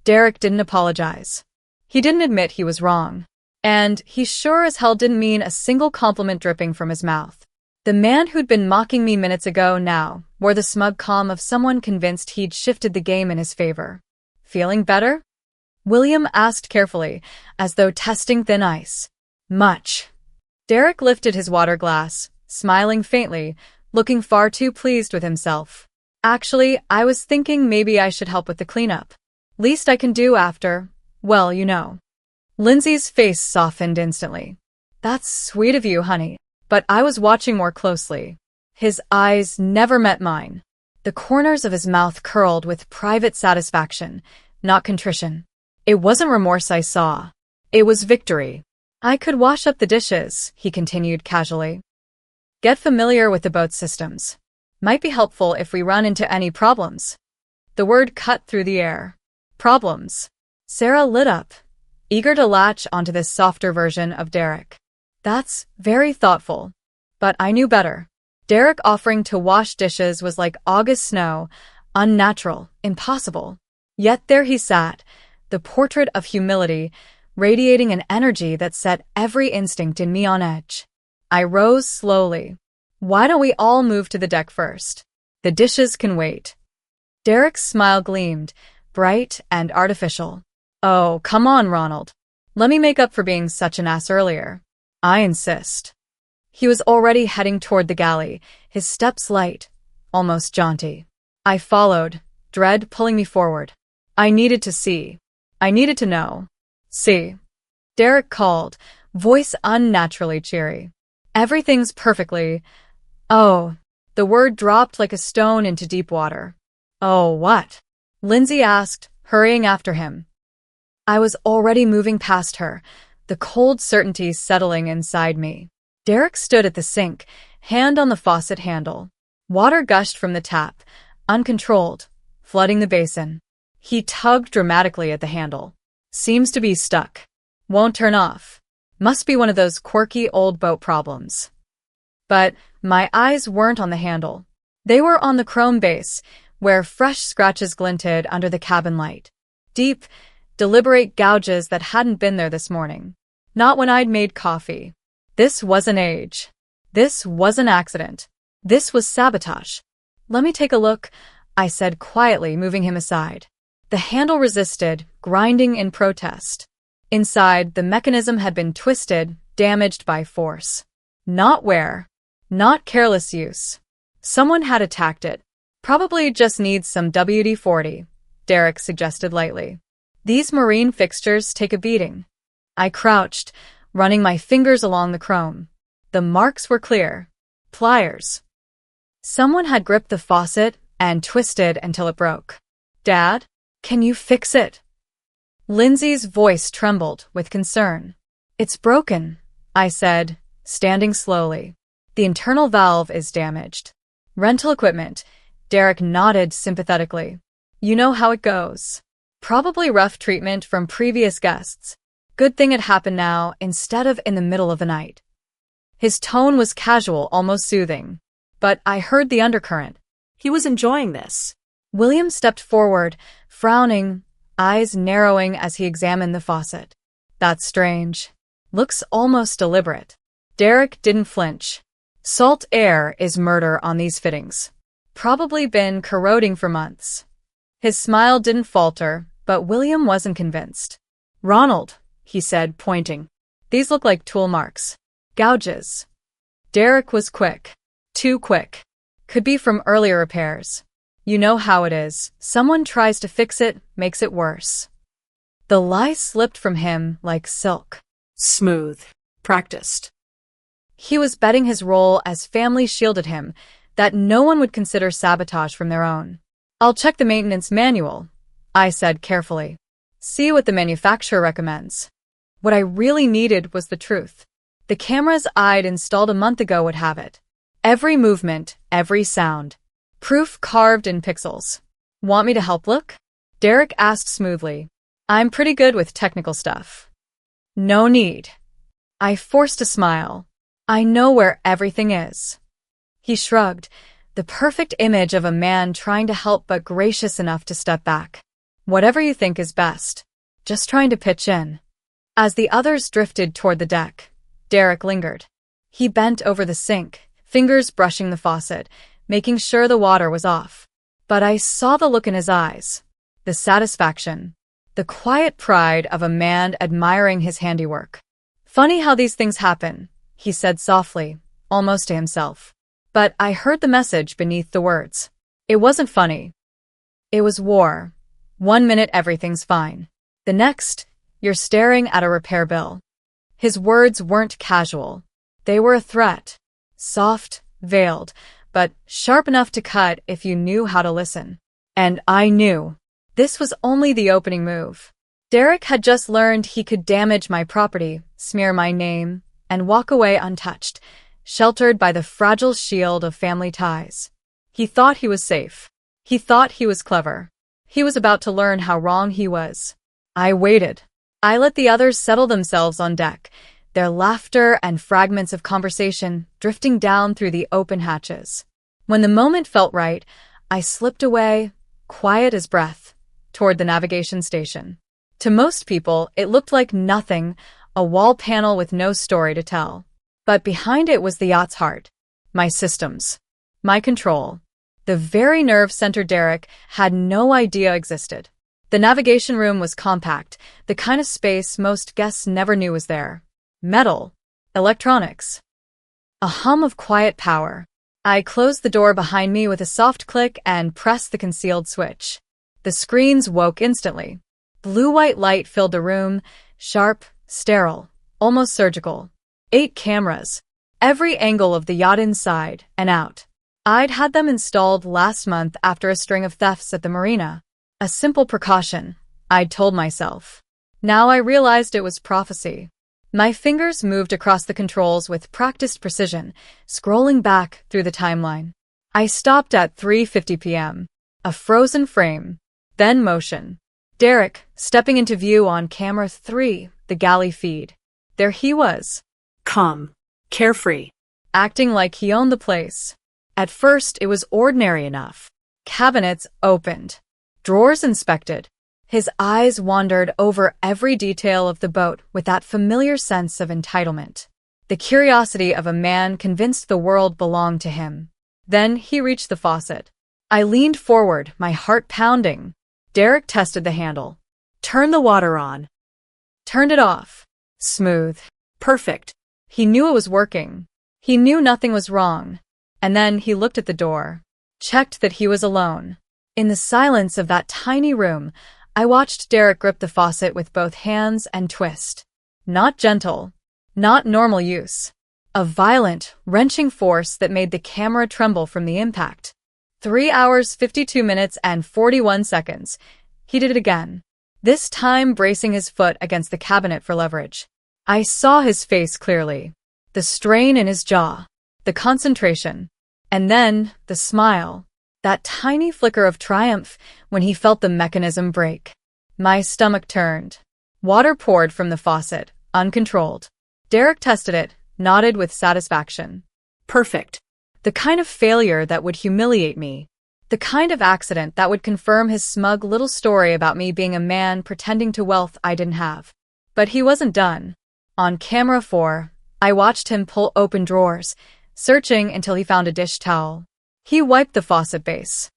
Derek didn't apologize. He didn't admit he was wrong. And he sure as hell didn't mean a single compliment dripping from his mouth. The man who'd been mocking me minutes ago now wore the smug calm of someone convinced he'd shifted the game in his favor. Feeling better? William asked carefully, as though testing thin ice. Much. Derek lifted his water glass, smiling faintly, looking far too pleased with himself. Actually, I was thinking maybe I should help with the cleanup. Least I can do after, well, you know. Lindsay's face softened instantly. That's sweet of you, honey. But I was watching more closely. His eyes never met mine. The corners of his mouth curled with private satisfaction, not contrition. It wasn't remorse I saw. It was victory. I could wash up the dishes, he continued casually. Get familiar with the boat's systems. Might be helpful if we run into any problems. The word cut through the air. Problems. Sarah lit up, eager to latch onto this softer version of Derek. That's very thoughtful. But I knew better. Derek offering to wash dishes was like August snow, unnatural, impossible. Yet there he sat, the portrait of humility, radiating an energy that set every instinct in me on edge. I rose slowly. Why don't we all move to the deck first? The dishes can wait. Derek's smile gleamed, bright and artificial. Oh, come on, Ronald. Let me make up for being such an ass earlier. I insist. He was already heading toward the galley, his steps light, almost jaunty. I followed, dread pulling me forward. I needed to see. I needed to know. See. Derek called, voice unnaturally cheery. Everything's perfectly. Oh. The word dropped like a stone into deep water. Oh, what? Lindsay asked, hurrying after him. I was already moving past her, the cold certainty settling inside me. Derek stood at the sink, hand on the faucet handle. Water gushed from the tap, uncontrolled, flooding the basin. He tugged dramatically at the handle. Seems to be stuck. Won't turn off. Must be one of those quirky old boat problems. But my eyes weren't on the handle. They were on the chrome base, where fresh scratches glinted under the cabin light. Deep, deliberate gouges that hadn't been there this morning. Not when I'd made coffee. This wasn't age. This wasn't accident. This was sabotage. Let me take a look, I said quietly, moving him aside. The handle resisted, grinding in protest. Inside, the mechanism had been twisted, damaged by force. Not wear. Not careless use. Someone had attacked it. Probably just needs some WD-40, Derek suggested lightly. These marine fixtures take a beating. I crouched, running my fingers along the chrome. The marks were clear. Pliers. Someone had gripped the faucet and twisted until it broke. Dad, can you fix it? Lindsay's voice trembled with concern. It's broken, I said, standing slowly. The internal valve is damaged. Rental equipment. Derek nodded sympathetically. You know how it goes. Probably rough treatment from previous guests. Good thing it happened now instead of in the middle of the night. His tone was casual, almost soothing. But I heard the undercurrent. He was enjoying this. William stepped forward, frowning, eyes narrowing as he examined the faucet. That's strange. Looks almost deliberate. Derek didn't flinch. Salt air is murder on these fittings. Probably been corroding for months. His smile didn't falter, but William wasn't convinced. "Ronald," he said, pointing. "These look like tool marks. Gouges." Derek was quick. Too quick. Could be from earlier repairs. You know how it is. Someone tries to fix it, makes it worse. The lie slipped from him like silk. Smooth. Practiced. He was betting his role as family shielded him, that no one would consider sabotage from their own. "I'll check the maintenance manual," I said carefully. "See what the manufacturer recommends." What I really needed was the truth. The cameras I'd installed a month ago would have it. Every movement, every sound. Proof carved in pixels. "Want me to help look?" Derek asked smoothly. "I'm pretty good with technical stuff." "No need." I forced a smile. "I know where everything is." He shrugged, the perfect image of a man trying to help but gracious enough to step back. "Whatever you think is best. Just trying to pitch in." As the others drifted toward the deck, Derek lingered. He bent over the sink, fingers brushing the faucet, making sure the water was off. But I saw the look in his eyes. The satisfaction. The quiet pride of a man admiring his handiwork. "Funny how these things happen," he said softly, almost to himself. But I heard the message beneath the words. It wasn't funny. It was war. 1 minute everything's fine. The next, you're staring at a repair bill. His words weren't casual. They were a threat. Soft, veiled, but sharp enough to cut if you knew how to listen. And I knew. This was only the opening move. Derek had just learned he could damage my property, smear my name, and walk away untouched, sheltered by the fragile shield of family ties. He thought he was safe. He thought he was clever. He was about to learn how wrong he was. I waited. I let the others settle themselves on deck, their laughter and fragments of conversation drifting down through the open hatches. When the moment felt right, I slipped away, quiet as breath, toward the navigation station. To most people, it looked like nothing, a wall panel with no story to tell. But behind it was the yacht's heart. My systems. My control. The very nerve center Derek had no idea existed. The navigation room was compact, the kind of space most guests never knew was there. Metal. Electronics. A hum of quiet power. I closed the door behind me with a soft click and pressed the concealed switch. The screens woke instantly. Blue-white light filled the room, sharp, sterile, almost surgical. 8 cameras. Every angle of the yacht inside and out. I'd had them installed last month after a string of thefts at the marina. A simple precaution, I'd told myself. Now I realized it was prophecy. My fingers moved across the controls with practiced precision, scrolling back through the timeline. I stopped at 3:50 p.m. A frozen frame. Then motion. Derek, stepping into view on camera 3, the galley feed. There he was. Calm. Carefree. Acting like he owned the place. At first, it was ordinary enough. Cabinets opened. Drawers inspected. His eyes wandered over every detail of the boat with that familiar sense of entitlement. The curiosity of a man convinced the world belonged to him. Then he reached the faucet. I leaned forward, my heart pounding. Derek tested the handle. Turn the water on. Turned it off. Smooth. Perfect. He knew it was working. He knew nothing was wrong. And then he looked at the door. Checked that he was alone. In the silence of that tiny room, I watched Derek grip the faucet with both hands and twist. Not gentle. Not normal use. A violent, wrenching force that made the camera tremble from the impact. 3 hours, 52 minutes, and 41 seconds. He did it again. This time bracing his foot against the cabinet for leverage. I saw his face clearly. The strain in his jaw. The concentration. And then, the smile. That tiny flicker of triumph when he felt the mechanism break. My stomach turned. Water poured from the faucet, uncontrolled. Derek tested it, nodded with satisfaction. Perfect. The kind of failure that would humiliate me. The kind of accident that would confirm his smug little story about me being a man pretending to wealth I didn't have. But he wasn't done. On camera 4, I watched him pull open drawers, searching until he found a dish towel. He wiped the faucet base,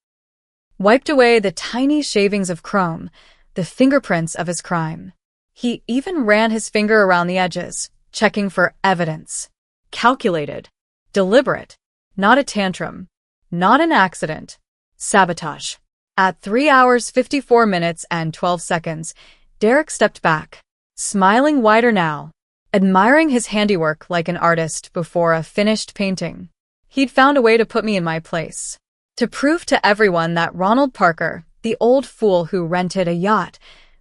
wiped away the tiny shavings of chrome, the fingerprints of his crime. He even ran his finger around the edges, checking for evidence. Calculated. Deliberate. Not a tantrum. Not an accident. Sabotage. At 3 hours 54 minutes and 12 seconds, Derek stepped back, smiling wider now, admiring his handiwork like an artist before a finished painting. He'd found a way to put me in my place. To prove to everyone that Ronald Parker, the old fool who rented a yacht,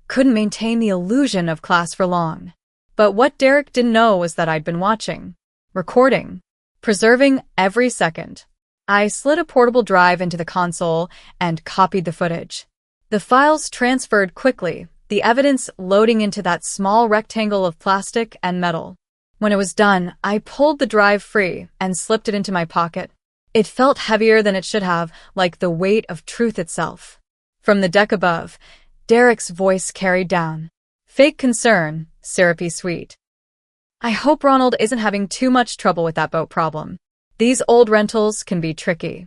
couldn't maintain the illusion of class for long. But what Derek didn't know was that I'd been watching, recording, preserving every second. I slid a portable drive into the console and copied the footage. The files transferred quickly, the evidence loading into that small rectangle of plastic and metal. When it was done, I pulled the drive free and slipped it into my pocket. It felt heavier than it should have, like the weight of truth itself. From the deck above, Derek's voice carried down. Fake concern, syrupy sweet. I hope Ronald isn't having too much trouble with that boat problem. These old rentals can be tricky.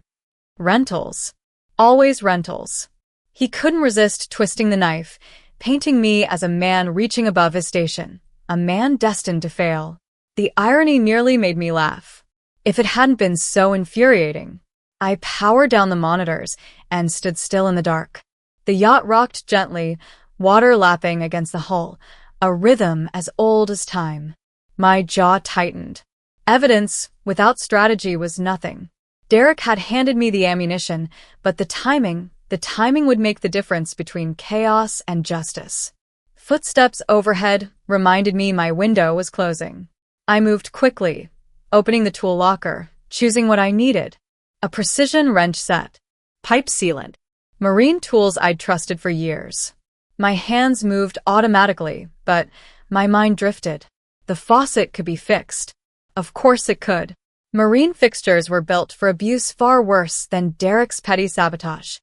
Rentals. Always rentals. He couldn't resist twisting the knife, painting me as a man reaching above his station, a man destined to fail. The irony nearly made me laugh. If it hadn't been so infuriating. I powered down the monitors and stood still in the dark. The yacht rocked gently, water lapping against the hull, a rhythm as old as time. My jaw tightened. Evidence, without strategy, was nothing. Derek had handed me the ammunition, but the timing would make the difference between chaos and justice. Footsteps overhead reminded me my window was closing. I moved quickly, opening the tool locker, choosing what I needed. A precision wrench set. Pipe sealant. Marine tools I'd trusted for years. My hands moved automatically, but my mind drifted. The faucet could be fixed. Of course it could. Marine fixtures were built for abuse far worse than Derek's petty sabotage.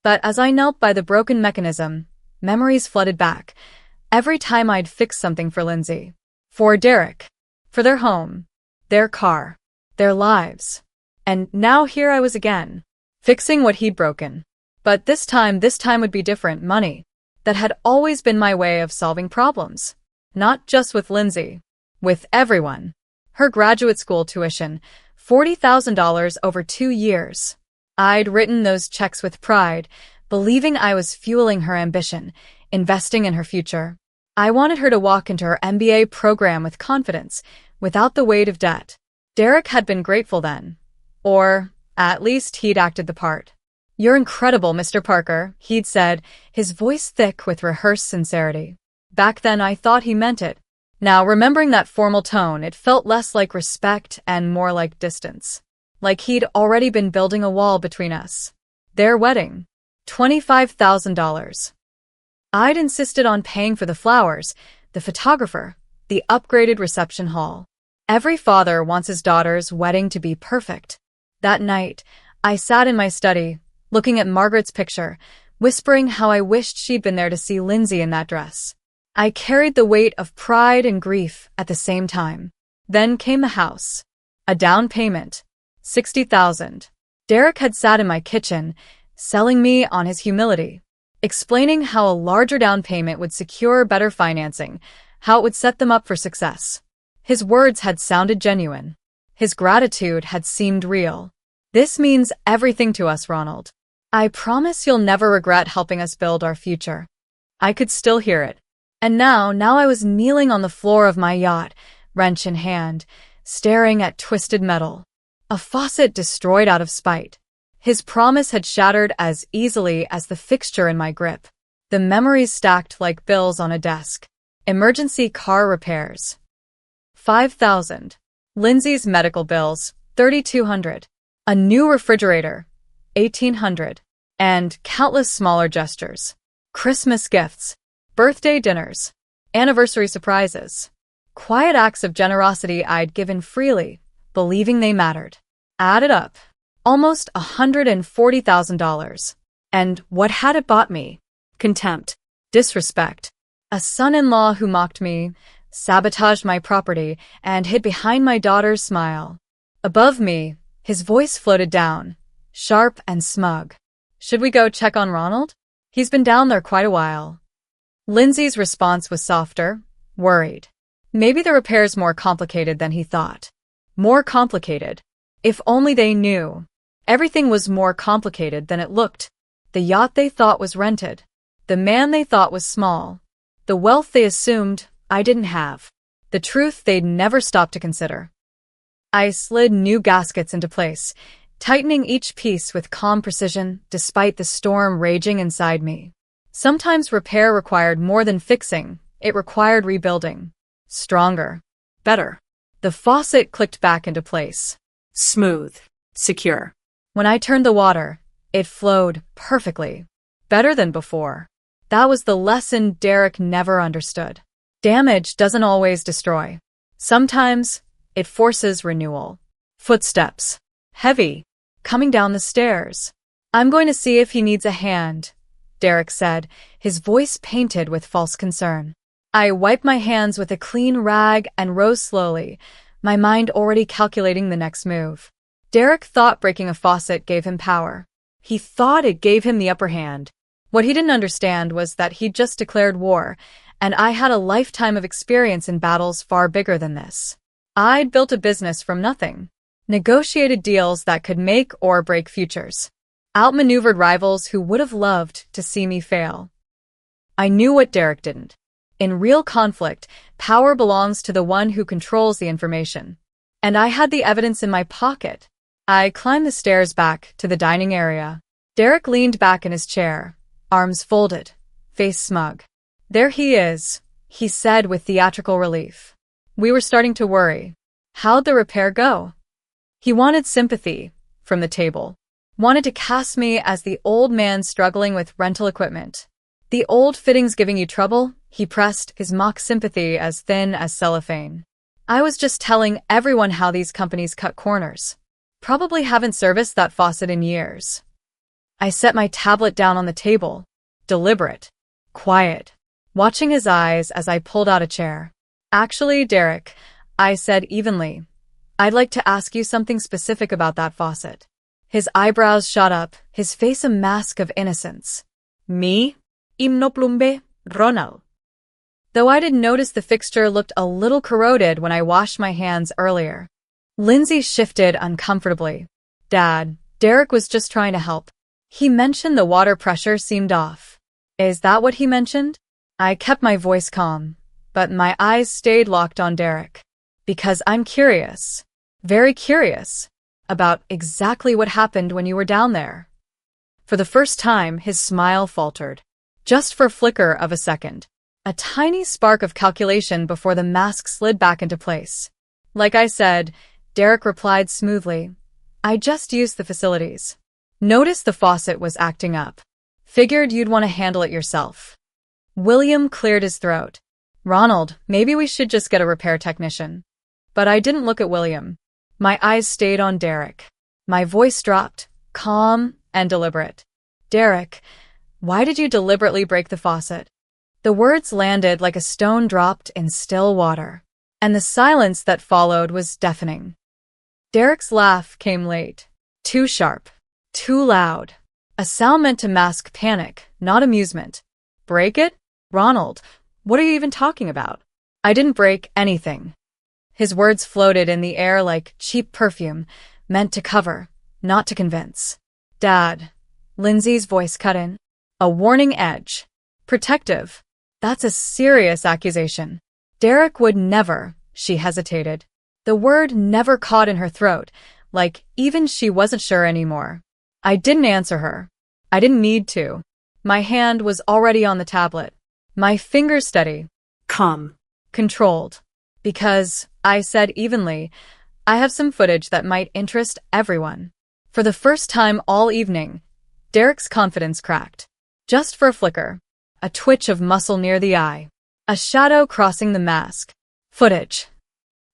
But as I knelt by the broken mechanism, memories flooded back. Every time I'd fixed something for Lindsay. For Derek. For their home. Their car. Their lives. And now here I was again. Fixing what he'd broken. But this time would be different. Money. That had always been my way of solving problems. Not just with Lindsay. With everyone. Her graduate school tuition, $40,000 over 2 years. I'd written those checks with pride, believing I was fueling her ambition, investing in her future. I wanted her to walk into her MBA program with confidence, without the weight of debt. Derek had been grateful then. Or, at least he'd acted the part. "You're incredible, Mr. Parker," he'd said, his voice thick with rehearsed sincerity. Back then I thought he meant it. Now, remembering that formal tone, it felt less like respect and more like distance. Like he'd already been building a wall between us. Their wedding. $25,000. I'd insisted on paying for the flowers, the photographer, the upgraded reception hall. Every father wants his daughter's wedding to be perfect. That night, I sat in my study, looking at Margaret's picture, whispering how I wished she'd been there to see Lindsay in that dress. I carried the weight of pride and grief at the same time. Then came the house. A down payment. $60,000. Derek had sat in my kitchen, selling me on his humility, explaining how a larger down payment would secure better financing, how it would set them up for success. His words had sounded genuine. His gratitude had seemed real. "This means everything to us, Ronald. I promise you'll never regret helping us build our future." I could still hear it. And now I was kneeling on the floor of my yacht, wrench in hand, staring at twisted metal. A faucet destroyed out of spite. His promise had shattered as easily as the fixture in my grip. The memories stacked like bills on a desk. Emergency car repairs. $5,000. Lindsay's medical bills. $3,200. A new refrigerator. $1,800. And countless smaller gestures. Christmas gifts. Birthday dinners. Anniversary surprises. Quiet acts of generosity I'd given freely, believing they mattered. Added up. Almost $140,000. And what had it bought me? Contempt. Disrespect. A son-in-law who mocked me. sabotaged my property, and hid behind my daughter's smile. Above me, his voice floated down, sharp and smug. Should we go check on Ronald? He's been down there quite a while. Lindsay's response was softer, worried. Maybe the repair's more complicated than he thought. More complicated. If only they knew. Everything was more complicated than it looked. The yacht they thought was rented. The man they thought was small. The wealth they assumed I didn't have. The truth they'd never stopped to consider. I slid new gaskets into place, tightening each piece with calm precision despite the storm raging inside me. Sometimes repair required more than fixing, it required rebuilding. Stronger. Better. The faucet clicked back into place. Smooth. Secure. When I turned the water, it flowed perfectly. Better than before. That was the lesson Derek never understood. Damage doesn't always destroy. Sometimes, it forces renewal. Footsteps. Heavy. Coming down the stairs. I'm going to see if he needs a hand, Derek said, his voice painted with false concern. I wiped my hands with a clean rag and rose slowly, my mind already calculating the next move. Derek thought breaking a faucet gave him power. He thought it gave him the upper hand. What he didn't understand was that he'd just declared war, and I had a lifetime of experience in battles far bigger than this. I'd built a business from nothing. Negotiated deals that could make or break futures. Outmaneuvered rivals who would have loved to see me fail. I knew what Derek didn't. In real conflict, power belongs to the one who controls the information. And I had the evidence in my pocket. I climbed the stairs back to the dining area. Derek leaned back in his chair, arms folded, face smug. There he is, he said with theatrical relief. We were starting to worry. How'd the repair go? He wanted sympathy from the table. Wanted to cast me as the old man struggling with rental equipment. The old fittings giving you trouble, he pressed, his mock sympathy as thin as cellophane. I was just telling everyone how these companies cut corners. Probably haven't serviced that faucet in years. I set my tablet down on the table, deliberate, quiet, watching his eyes as I pulled out a chair. Actually, Derek, I said evenly, I'd like to ask you something specific about that faucet. His eyebrows shot up, his face a mask of innocence. Me? Imnoplumbe, Ronald. Though I didn't notice the fixture looked a little corroded when I washed my hands earlier. Lindsay shifted uncomfortably. Dad, Derek was just trying to help. He mentioned the water pressure seemed off. Is that what he mentioned? I kept my voice calm, but my eyes stayed locked on Derek. Because I'm curious. Very curious. About exactly what happened when you were down there. For the first time, his smile faltered. Just for a flicker of a second. A tiny spark of calculation before the mask slid back into place. Like I said, Derek replied smoothly. I just used the facilities. Noticed the faucet was acting up. Figured you'd want to handle it yourself. William cleared his throat. Ronald, maybe we should just get a repair technician. But I didn't look at William. My eyes stayed on Derek. My voice dropped, calm and deliberate. Derek, why did you deliberately break the faucet? The words landed like a stone dropped in still water, and the silence that followed was deafening. Derek's laugh came late. Too sharp. Too loud. A sound meant to mask panic, not amusement. Break it? Ronald, what are you even talking about? I didn't break anything. His words floated in the air like cheap perfume, meant to cover, not to convince. Dad. Lindsay's voice cut in. A warning edge. Protective. That's a serious accusation. Derek would never, she hesitated. The word never caught in her throat, like even she wasn't sure anymore. I didn't answer her. I didn't need to. My hand was already on the tablet. My fingers steady. Calm. Controlled. Because, I said evenly, I have some footage that might interest everyone. For the first time all evening, Derek's confidence cracked. Just for a flicker. A twitch of muscle near the eye. A shadow crossing the mask. Footage.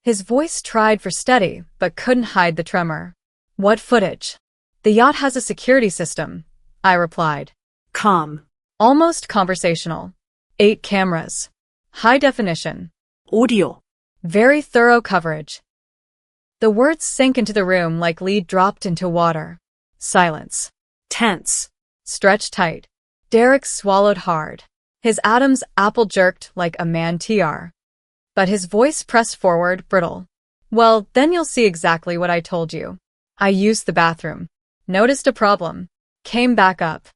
His voice tried for steady, but couldn't hide the tremor. What footage? The yacht has a security system, I replied. Calm. Almost conversational. 8 cameras. High definition. audio. Very thorough coverage. The words sank into the room like lead dropped into water. Silence. Tense. Stretched tight. Derek swallowed hard. His atoms apple jerked like a man TR. But his voice pressed forward, brittle. Well, then you'll see exactly what I told you. I used the bathroom. Noticed a problem. Came back up.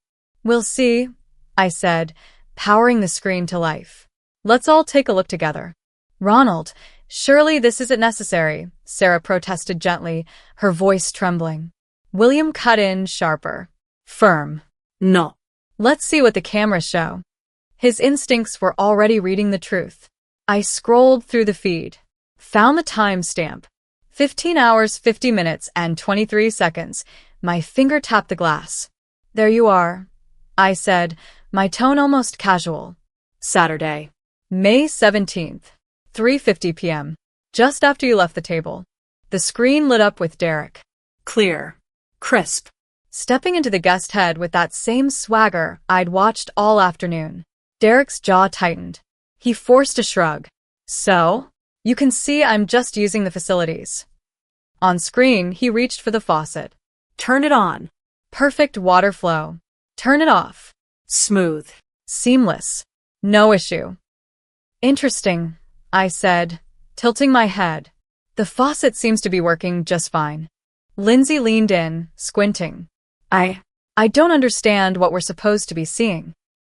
We'll see, I said, powering the screen to life. Let's all take a look together. Ronald, surely this isn't necessary, Sarah protested gently, her voice trembling. William cut in sharper. Firm. No. Let's see what the cameras show. His instincts were already reading the truth. I scrolled through the feed. Found the timestamp. 15 hours, 50 minutes, and 23 seconds. My finger tapped the glass. There you are, I said, my tone almost casual. Saturday. May 17th, 3:50 p.m. Just after you left the table. The screen lit up with Derek. Clear. Crisp. Stepping into the guest head with that same swagger I'd watched all afternoon. Derek's jaw tightened. He forced a shrug. So? You can see I'm just using the facilities. On screen, he reached for the faucet. Turn it on. Perfect water flow. Turn it off. Smooth. Seamless. No issue. Interesting, I said, tilting my head. The faucet seems to be working just fine. Lindsay leaned in, squinting. I don't understand what we're supposed to be seeing.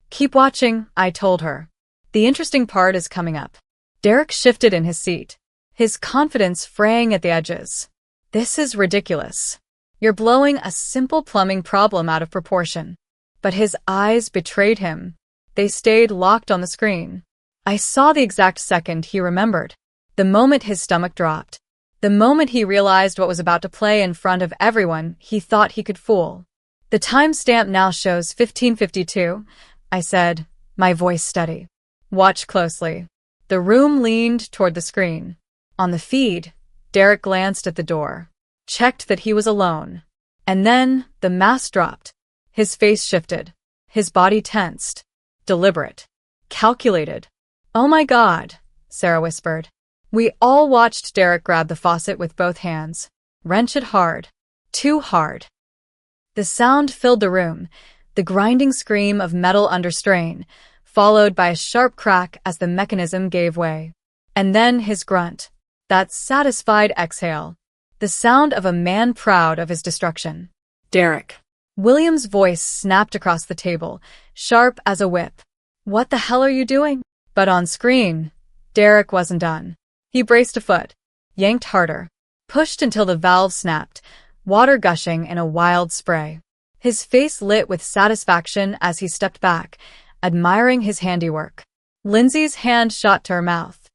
Keep watching, I told her. The interesting part is coming up. Derek shifted in his seat, his confidence fraying at the edges. This is ridiculous. You're blowing a simple plumbing problem out of proportion. But his eyes betrayed him. They stayed locked on the screen. I saw the exact second he remembered. The moment his stomach dropped. The moment he realized what was about to play in front of everyone he thought he could fool. The timestamp now shows 15:52, I said, my voice steady. Watch closely. The room leaned toward the screen. On the feed, Derek glanced at the door, checked that he was alone. And then the mask dropped. His face shifted. His body tensed. Deliberate. Calculated. Oh my God, Sarah whispered. We all watched Derek grab the faucet with both hands. Wrench it hard. Too hard. The sound filled the room, the grinding scream of metal under strain, followed by a sharp crack as the mechanism gave way. And then his grunt. That satisfied exhale. The sound of a man proud of his destruction. Derek. William's voice snapped across the table, sharp as a whip. What the hell are you doing? But on screen, Derek wasn't done. He braced a foot, yanked harder, pushed until the valve snapped, water gushing in a wild spray. His face lit with satisfaction as he stepped back, admiring his handiwork. Lindsay's hand shot to her mouth.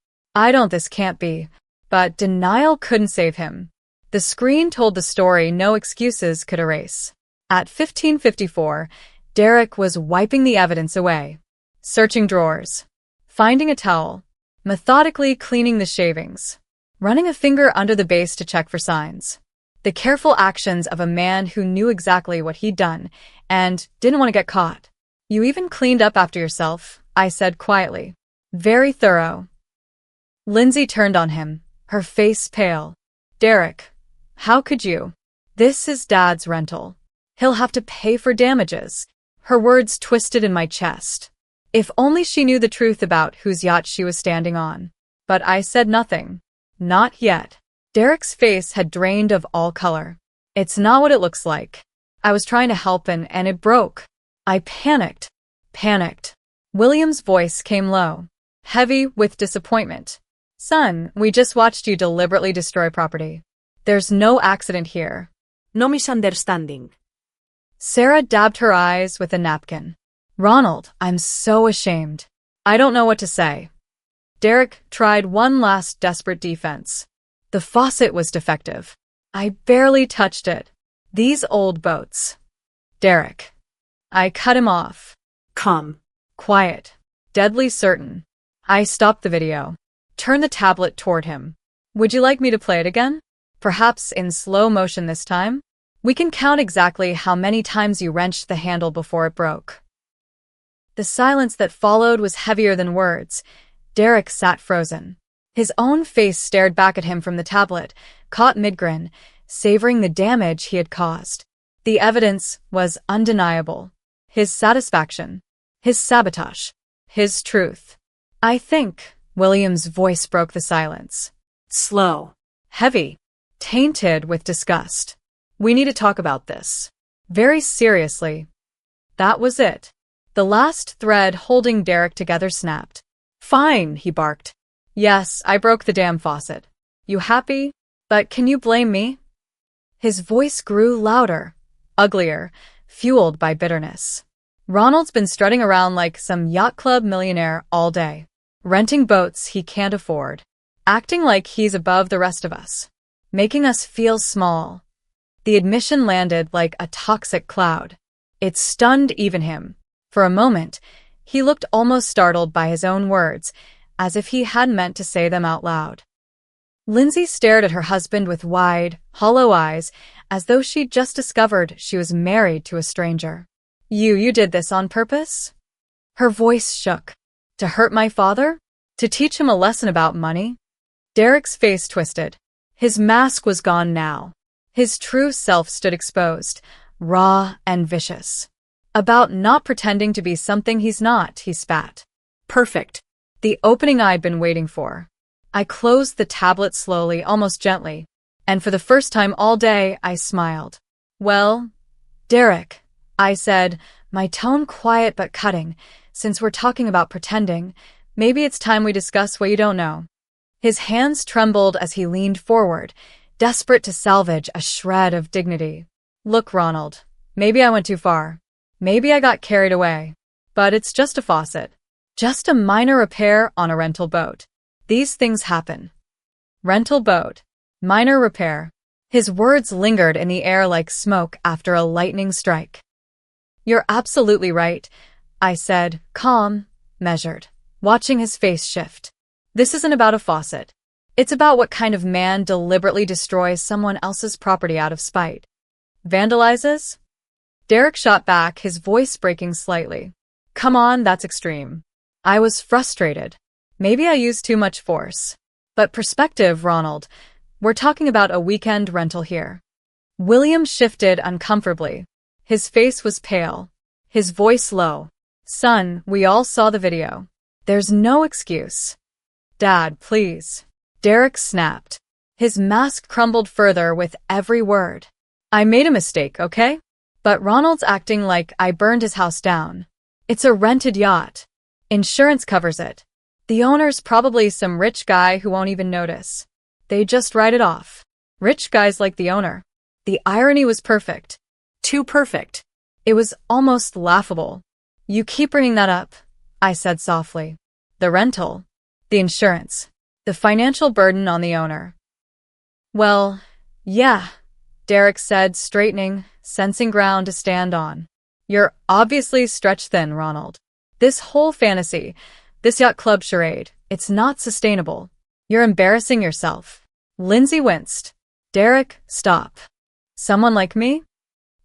This can't be. But denial couldn't save him. The screen told the story no excuses could erase. At 15:54, Derek was wiping the evidence away, searching drawers, finding a towel, methodically cleaning the shavings, running a finger under the base to check for signs. The careful actions of a man who knew exactly what he'd done and didn't want to get caught. You even cleaned up after yourself, I said quietly. Very thorough. Lindsay turned on him, her face pale. Derek, how could you? This is Dad's rental. He'll have to pay for damages. Her words twisted in my chest. If only she knew the truth about whose yacht she was standing on. But I said nothing. Not yet. Derek's face had drained of all color. It's not what it looks like. I was trying to help and it broke. I panicked. William's voice came low, heavy with disappointment. Son, we just watched you deliberately destroy property. There's no accident here. No misunderstanding. Sarah dabbed her eyes with a napkin. Ronald, I'm so ashamed. I don't know what to say. Derek tried one last desperate defense. The faucet was defective. I barely touched it. These old boats. Derek. I cut him off. Calm. Quiet. Deadly certain. I stopped the video. Turned the tablet toward him. Would you like me to play it again? Perhaps in slow motion this time? We can count exactly how many times you wrenched the handle before it broke. The silence that followed was heavier than words. Derek sat frozen, His own face stared back at him from the tablet, caught mid-grin, savoring the damage he had caused. The evidence was undeniable. His satisfaction. His sabotage. His truth. I think, William's voice broke the silence. Slow. Heavy. Tainted with disgust. We need to talk about this. Very seriously. That was it. The last thread holding Derek together snapped. Fine, he barked. Yes, I broke the damn faucet. You happy? But can you blame me? His voice grew louder, uglier, fueled by bitterness. Ronald's been strutting around like some yacht club millionaire all day, renting boats he can't afford, acting like he's above the rest of us, making us feel small. The admission landed like a toxic cloud. It stunned even him. For a moment, he looked almost startled by his own words, as if he hadn't meant to say them out loud. Lindsay stared at her husband with wide, hollow eyes, as though she'd just discovered she was married to a stranger. You did this on purpose? Her voice shook. To hurt my father? To teach him a lesson about money? Derek's face twisted. His mask was gone now. His true self stood exposed, raw and vicious. About not pretending to be something he's not, he spat. Perfect. The opening I'd been waiting for. I closed the tablet slowly, almost gently, and for the first time all day, I smiled. Well, Derek, I said, my tone quiet but cutting, since we're talking about pretending, maybe it's time we discuss what you don't know. His hands trembled as he leaned forward, desperate to salvage a shred of dignity. Look, Ronald, maybe I went too far. Maybe I got carried away. But it's just a faucet. Just a minor repair on a rental boat. These things happen. Rental boat. Minor repair. His words lingered in the air like smoke after a lightning strike. You're absolutely right, I said, calm, measured, watching his face shift. This isn't about a faucet. It's about what kind of man deliberately destroys someone else's property out of spite. Vandalizes? Derek shot back, his voice breaking slightly. Come on, that's extreme. I was frustrated. Maybe I used too much force. But perspective, Ronald. We're talking about a weekend rental here. William shifted uncomfortably. His face was pale. His voice low. Son, we all saw the video. There's no excuse. Dad, please. Derek snapped. His mask crumbled further with every word. I made a mistake, okay? But Ronald's acting like I burned his house down. It's a rented yacht. Insurance covers it. The owner's probably some rich guy who won't even notice. They just write it off. Rich guys like the owner. The irony was perfect. Too perfect. It was almost laughable. You keep bringing that up, I said softly. The rental. The insurance. The financial burden on the owner. Well, yeah, Derek said, straightening, sensing ground to stand on. You're obviously stretched thin, Ronald. This whole fantasy, this yacht club charade, it's not sustainable. You're embarrassing yourself. Lindsay winced. Derek, stop. Someone like me?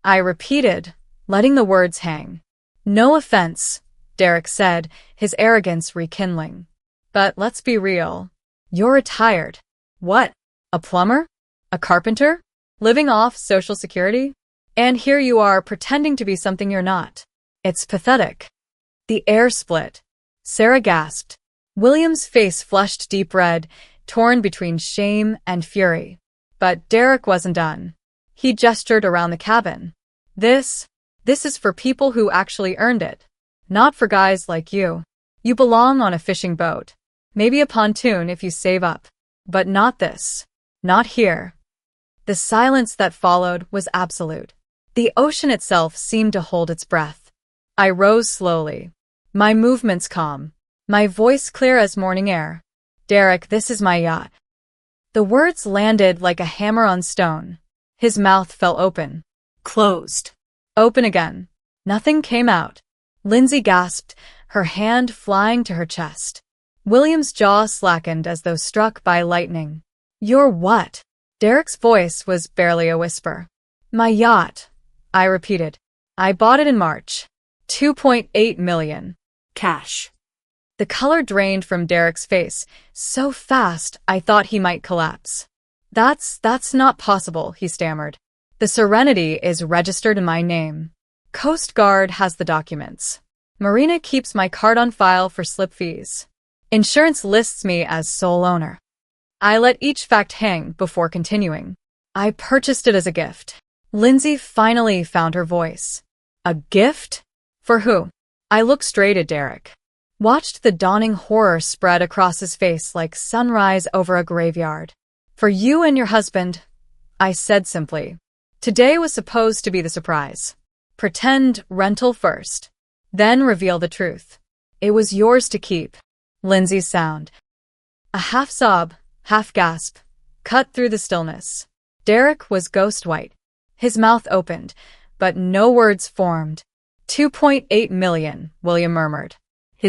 I repeated, letting the words hang. No offense, Derek said, his arrogance rekindling. But let's be real. You're retired. What? A plumber? A carpenter? Living off Social Security? And here you are pretending to be something you're not. It's pathetic. The air split. Sarah gasped. William's face flushed deep red, torn between shame and fury. But Derek wasn't done. He gestured around the cabin. This is for people who actually earned it. Not for guys like you. You belong on a fishing boat. Maybe a pontoon if you save up. But not this. Not here. The silence that followed was absolute. The ocean itself seemed to hold its breath. I rose slowly. My movements calm. My voice clear as morning air. Derek, this is my yacht. The words landed like a hammer on stone. His mouth fell open. Closed. Open again. Nothing came out. Lindsay gasped, her hand flying to her chest. William's jaw slackened as though struck by lightning. You're what? Derek's voice was barely a whisper. My yacht, I repeated. I bought it in March. $2.8 million. Cash. The color drained from Derek's face, so fast I thought he might collapse. That's not possible, he stammered. The Serenity is registered in my name. Coast Guard has the documents. Marina keeps my card on file for slip fees. Insurance lists me as sole owner. I let each fact hang before continuing. I purchased it as a gift. Lindsay finally found her voice. A gift? For who? I looked straight at Derek. Watched the dawning horror spread across his face like sunrise over a graveyard. For you and your husband, I said simply. Today was supposed to be the surprise. Pretend rental first, then reveal the truth. It was yours to keep. Lindsay's sound. A half sob, half gasp, cut through the stillness. Derek was ghost white. His mouth opened, but no words formed. 2.8 million, William murmured.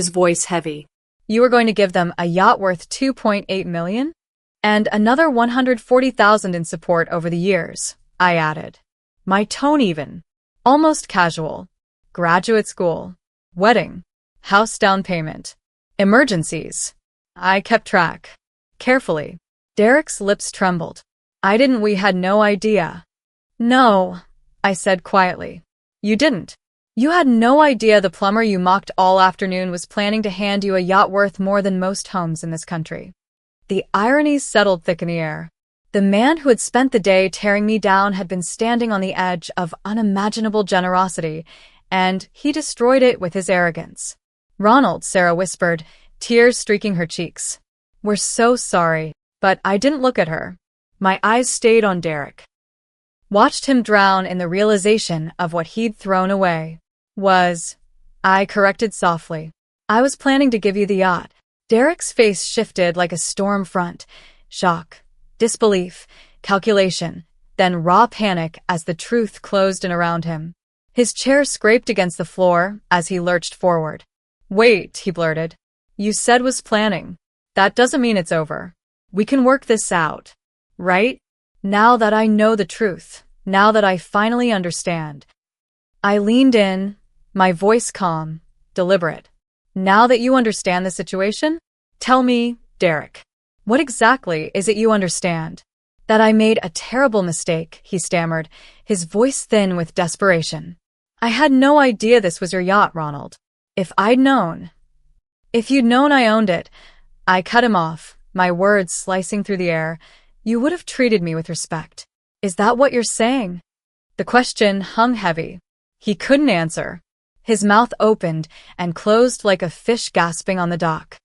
His voice heavy. You were going to give them a yacht worth 2.8 million? And another 140,000 in support over the years, I added. My tone even. Almost casual. Graduate school. Wedding. House down payment. Emergencies. I kept track. Carefully. Derek's lips trembled. We had no idea. No, I said quietly. You didn't. You had no idea the plumber you mocked all afternoon was planning to hand you a yacht worth more than most homes in this country. The ironies settled thick in the air. The man who had spent the day tearing me down had been standing on the edge of unimaginable generosity, and he destroyed it with his arrogance. Ronald, Sarah whispered, tears streaking her cheeks. We're so sorry, but I didn't look at her. My eyes stayed on Derek. Watched him drown in the realization of what he'd thrown away. I corrected softly. I was planning to give you the yacht. Derek's face shifted like a storm front. Shock, disbelief, calculation, then raw panic as the truth closed in around him. His chair scraped against the floor as he lurched forward. Wait, he blurted. You said was planning. That doesn't mean it's over. We can work this out. Right? Now that I know the truth, now that I finally understand. I leaned in, my voice calm, deliberate. Now that you understand the situation, tell me, Derek, what exactly is it you understand? That I made a terrible mistake, he stammered, his voice thin with desperation. I had no idea this was your yacht, Ronald. If you'd known I owned it, I cut him off, my words slicing through the air. You would have treated me with respect. Is that what you're saying? The question hung heavy. He couldn't answer. His mouth opened and closed like a fish gasping on the dock.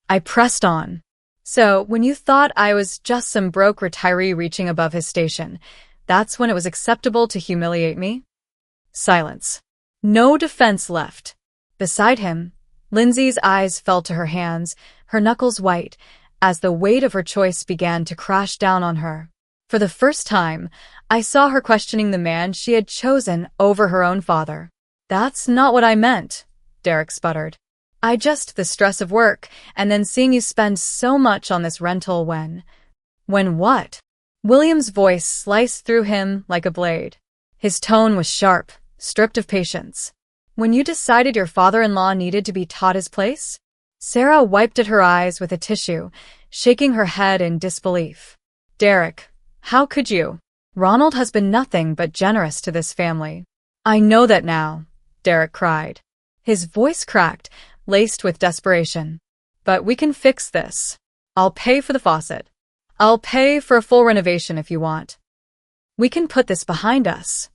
I pressed on. So, when you thought I was just some broke retiree reaching above his station, that's when it was acceptable to humiliate me? Silence. No defense left. Beside him, Lindsay's eyes fell to her hands, her knuckles white, as the weight of her choice began to crash down on her. For the first time, I saw her questioning the man she had chosen over her own father. That's not what I meant, Derek sputtered. The stress of work, and then seeing you spend so much on this rental when what? William's voice sliced through him like a blade. His tone was sharp, stripped of patience. When you decided your father-in-law needed to be taught his place? Sarah wiped at her eyes with a tissue, shaking her head in disbelief. Derek, how could you? Ronald has been nothing but generous to this family. I know that now, Derek cried. His voice cracked, laced with desperation. But we can fix this. I'll pay for the faucet. I'll pay for a full renovation if you want. We can put this behind us.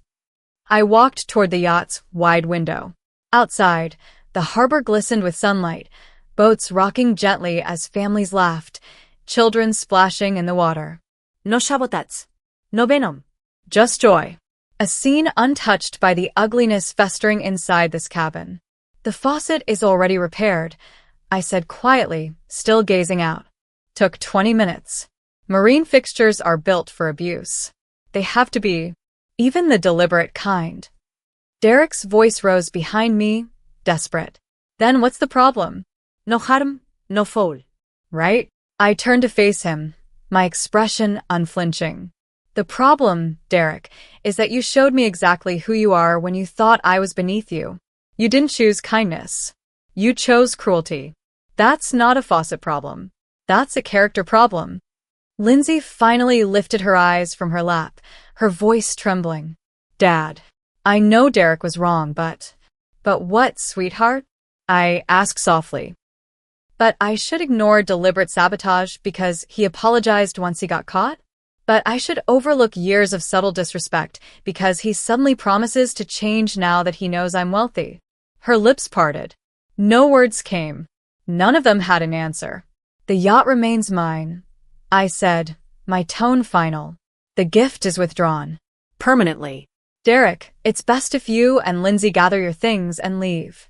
I walked toward the yacht's wide window. Outside, the harbor glistened with sunlight, boats rocking gently as families laughed, children splashing in the water. No sabotage. No venom. Just joy. A scene untouched by the ugliness festering inside this cabin. The faucet is already repaired, I said quietly, still gazing out. Took 20 minutes. Marine fixtures are built for abuse. They have to be, even the deliberate kind. Derek's voice rose behind me, desperate. Then what's the problem? No harm, no foul. Right? I turned to face him, my expression unflinching. The problem, Derek, is that you showed me exactly who you are when you thought I was beneath you. You didn't choose kindness. You chose cruelty. That's not a faucet problem. That's a character problem. Lindsay finally lifted her eyes from her lap, her voice trembling. Dad, I know Derek was wrong, but what, sweetheart? I asked softly. But I should ignore deliberate sabotage because he apologized once he got caught? But I should overlook years of subtle disrespect because he suddenly promises to change now that he knows I'm wealthy? Her lips parted. No words came. None of them had an answer. The yacht remains mine, I said, my tone final. The gift is withdrawn. Permanently. Derek, it's best if you and Lindsay gather your things and leave.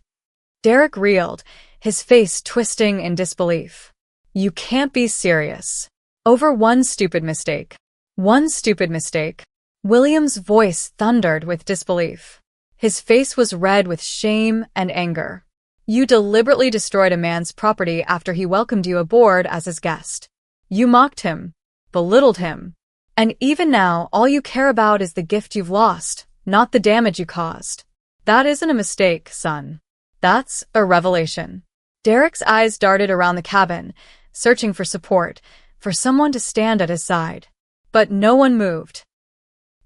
Derek reeled, his face twisting in disbelief. You can't be serious. Over one stupid mistake. One stupid mistake. William's voice thundered with disbelief. His face was red with shame and anger. You deliberately destroyed a man's property after he welcomed you aboard as his guest. You mocked him, belittled him. And even now, all you care about is the gift you've lost, not the damage you caused. That isn't a mistake, son. That's a revelation. Derek's eyes darted around the cabin, searching for support, for someone to stand at his side. But no one moved.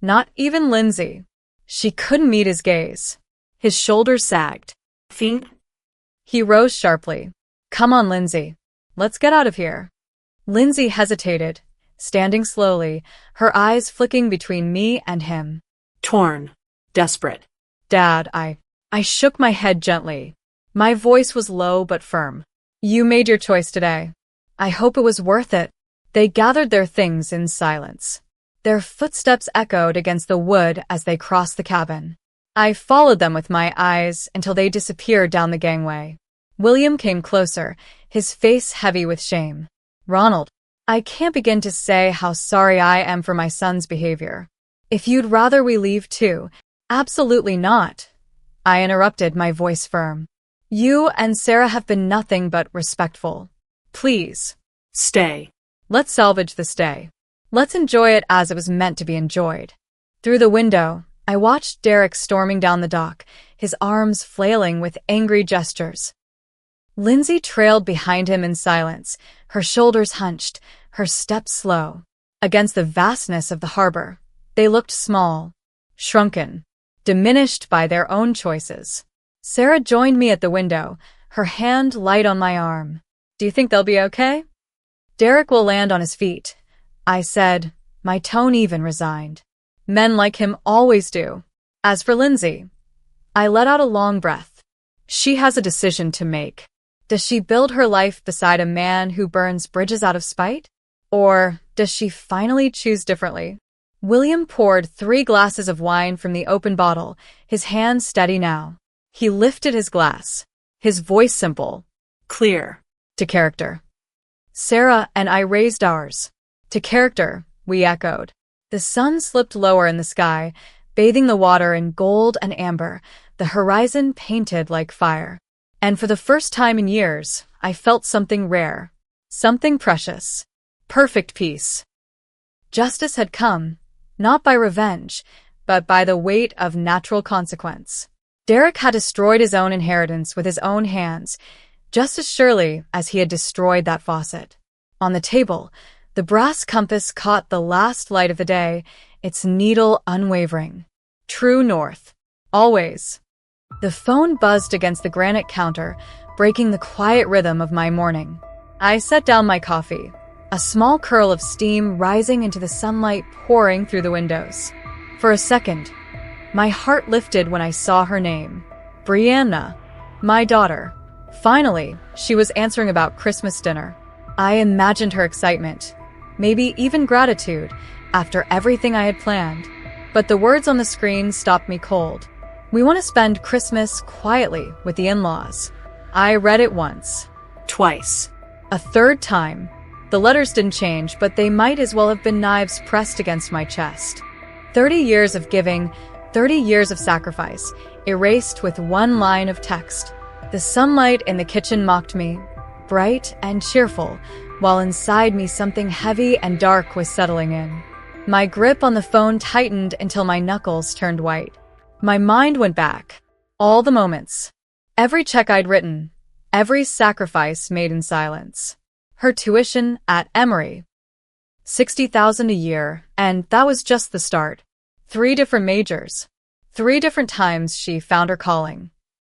Not even Lindsay. She couldn't meet his gaze. His shoulders sagged. Fiend? He rose sharply. Come on, Lindsay. Let's get out of here. Lindsay hesitated, standing slowly, her eyes flicking between me and him. Torn. Desperate. Dad, I shook my head gently. My voice was low but firm. You made your choice today. I hope it was worth it. They gathered their things in silence. Their footsteps echoed against the wood as they crossed the cabin. I followed them with my eyes until they disappeared down the gangway. William came closer, his face heavy with shame. Ronald, I can't begin to say how sorry I am for my son's behavior. If you'd rather we leave too, absolutely not. I interrupted, my voice firm. You and Sarah have been nothing but respectful. Please. Stay. Let's salvage this day. Let's enjoy it as it was meant to be enjoyed. Through the window, I watched Derek storming down the dock, his arms flailing with angry gestures. Lindsay trailed behind him in silence, her shoulders hunched, her steps slow. Against the vastness of the harbor, they looked small, shrunken, diminished by their own choices. Sarah joined me at the window, her hand light on my arm. Do you think they'll be okay? Derek will land on his feet, I said, my tone even resigned. Men like him always do. As for Lindsay, I let out a long breath. She has a decision to make. Does she build her life beside a man who burns bridges out of spite? Or does she finally choose differently? William poured 3 glasses of wine from the open bottle, his hand steady now. He lifted his glass, his voice simple. Clear. To character. Sarah and I raised ours. To character, we echoed. The sun slipped lower in the sky, bathing the water in gold and amber, the horizon painted like fire. And for the first time in years, I felt something rare, something precious. Perfect peace. Justice had come, not by revenge, but by the weight of natural consequence. Derek had destroyed his own inheritance with his own hands, just as surely as he had destroyed that faucet. On the table, the brass compass caught the last light of the day, its needle unwavering. True north. Always. The phone buzzed against the granite counter, breaking the quiet rhythm of my morning. I set down my coffee, a small curl of steam rising into the sunlight pouring through the windows. For a second, my heart lifted when I saw her name. Brianna, my daughter. Finally, she was answering about Christmas dinner. I imagined her excitement, maybe even gratitude, after everything I had planned. But the words on the screen stopped me cold. We want to spend Christmas quietly with the in-laws. I read it once. Twice. A third time. The letters didn't change, but they might as well have been knives pressed against my chest. 30 years of giving, 30 years of sacrifice, erased with one line of text. The sunlight in the kitchen mocked me, bright and cheerful, while inside me something heavy and dark was settling in. My grip on the phone tightened until my knuckles turned white. My mind went back. All the moments. Every check I'd written. Every sacrifice made in silence. Her tuition at Emory. 60,000 a year, and that was just the start. 3 different majors. 3 different times she found her calling.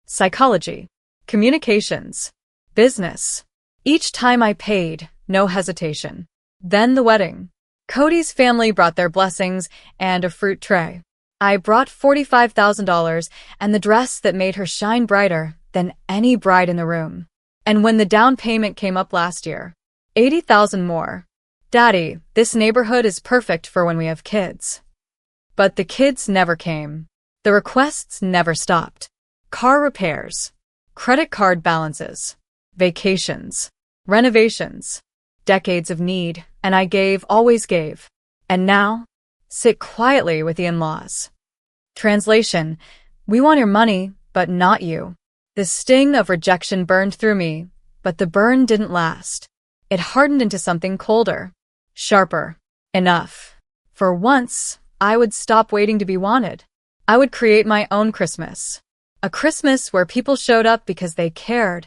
Psychology. Communications. Business. Each time I paid, no hesitation. Then the wedding. Cody's family brought their blessings and a fruit tray. I brought $45,000 and the dress that made her shine brighter than any bride in the room. And when the down payment came up last year, 80,000 more. Daddy, this neighborhood is perfect for when we have kids. But the kids never came. The requests never stopped. Car repairs, credit card balances, vacations, renovations, decades of need, and I gave, always gave. And now, sit quietly with the in-laws. Translation: we want your money, but not you. The sting of rejection burned through me, but the burn didn't last. It hardened into something colder, sharper. Enough. For once, I would stop waiting to be wanted. I would create my own Christmas. A Christmas where people showed up because they cared,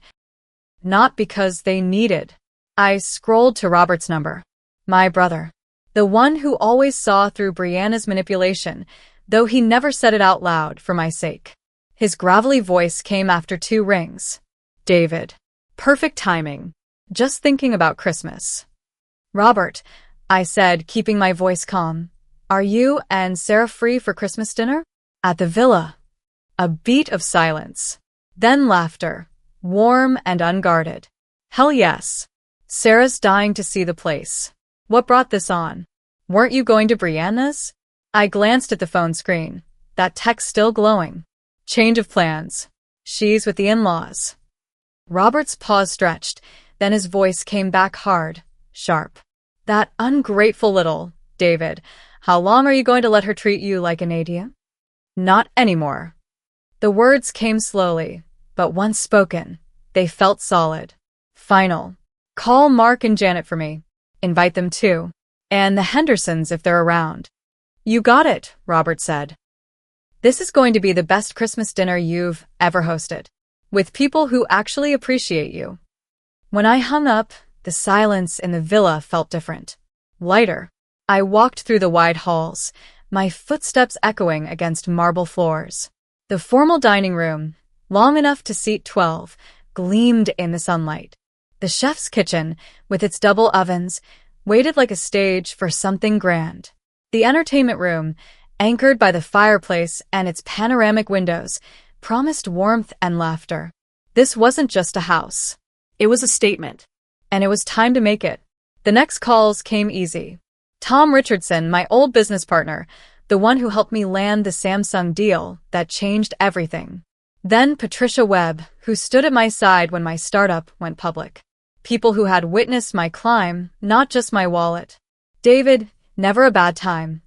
not because they needed. I scrolled to Robert's number. My brother. The one who always saw through Brianna's manipulation, though he never said it out loud for my sake. His gravelly voice came after 2 rings. David. Perfect timing. Just thinking about Christmas. Robert, I said, keeping my voice calm. Are you and Sarah free for Christmas dinner? At the villa. A beat of silence. Then laughter. Warm and unguarded. Hell yes. Sarah's dying to see the place. What brought this on? Weren't you going to Brianna's? I glanced at the phone screen. That text still glowing. Change of plans. She's with the in-laws. Robert's paws stretched, then his voice came back hard, sharp. That ungrateful little, David, how long are you going to let her treat you like an idiot? Not anymore. The words came slowly, but once spoken, they felt solid. Final. Call Mark and Janet for me. Invite them too. And the Hendersons if they're around. You got it, Robert said. This is going to be the best Christmas dinner you've ever hosted. With people who actually appreciate you. When I hung up, the silence in the villa felt different. Lighter. I walked through the wide halls, my footsteps echoing against marble floors. The formal dining room, long enough to seat 12, gleamed in the sunlight. The chef's kitchen, with its double ovens, waited like a stage for something grand. The entertainment room, anchored by the fireplace and its panoramic windows, promised warmth and laughter. This wasn't just a house. It was a statement. And it was time to make it. The next calls came easy. Tom Richardson, my old business partner, the one who helped me land the Samsung deal that changed everything. Then Patricia Webb, who stood at my side when my startup went public. People who had witnessed my climb, not just my wallet. David, never a bad time,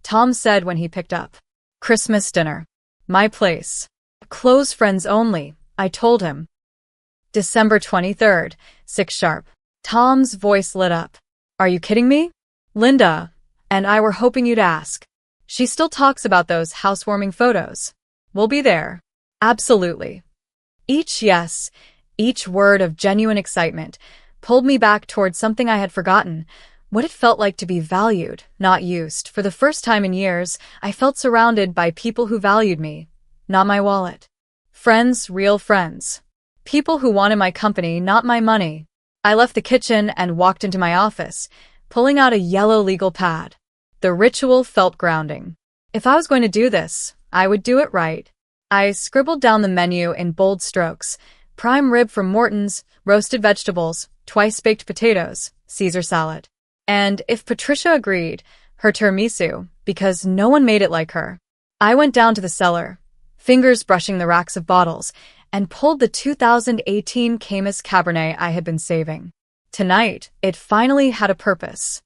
Tom said when he picked up. Christmas dinner. My place. Close friends only, I told him. December 23rd, 6 sharp. Tom's voice lit up. Are you kidding me? Linda and I were hoping you'd ask. She still talks about those housewarming photos. We'll be there. Absolutely. Each yes, each word of genuine excitement, pulled me back towards something I had forgotten, what it felt like to be valued, not used. For the first time in years, I felt surrounded by people who valued me, not my wallet. Friends, real friends. People who wanted my company, not my money. I left the kitchen and walked into my office, pulling out a yellow legal pad. The ritual felt grounding. If I was going to do this, I would do it right. I scribbled down the menu in bold strokes. Prime rib from Morton's, roasted vegetables, twice-baked potatoes, Caesar salad. And if Patricia agreed, her tiramisu, because no one made it like her. I went down to the cellar, fingers brushing the racks of bottles, and pulled the 2018 Caymus Cabernet I had been saving. Tonight, it finally had a purpose.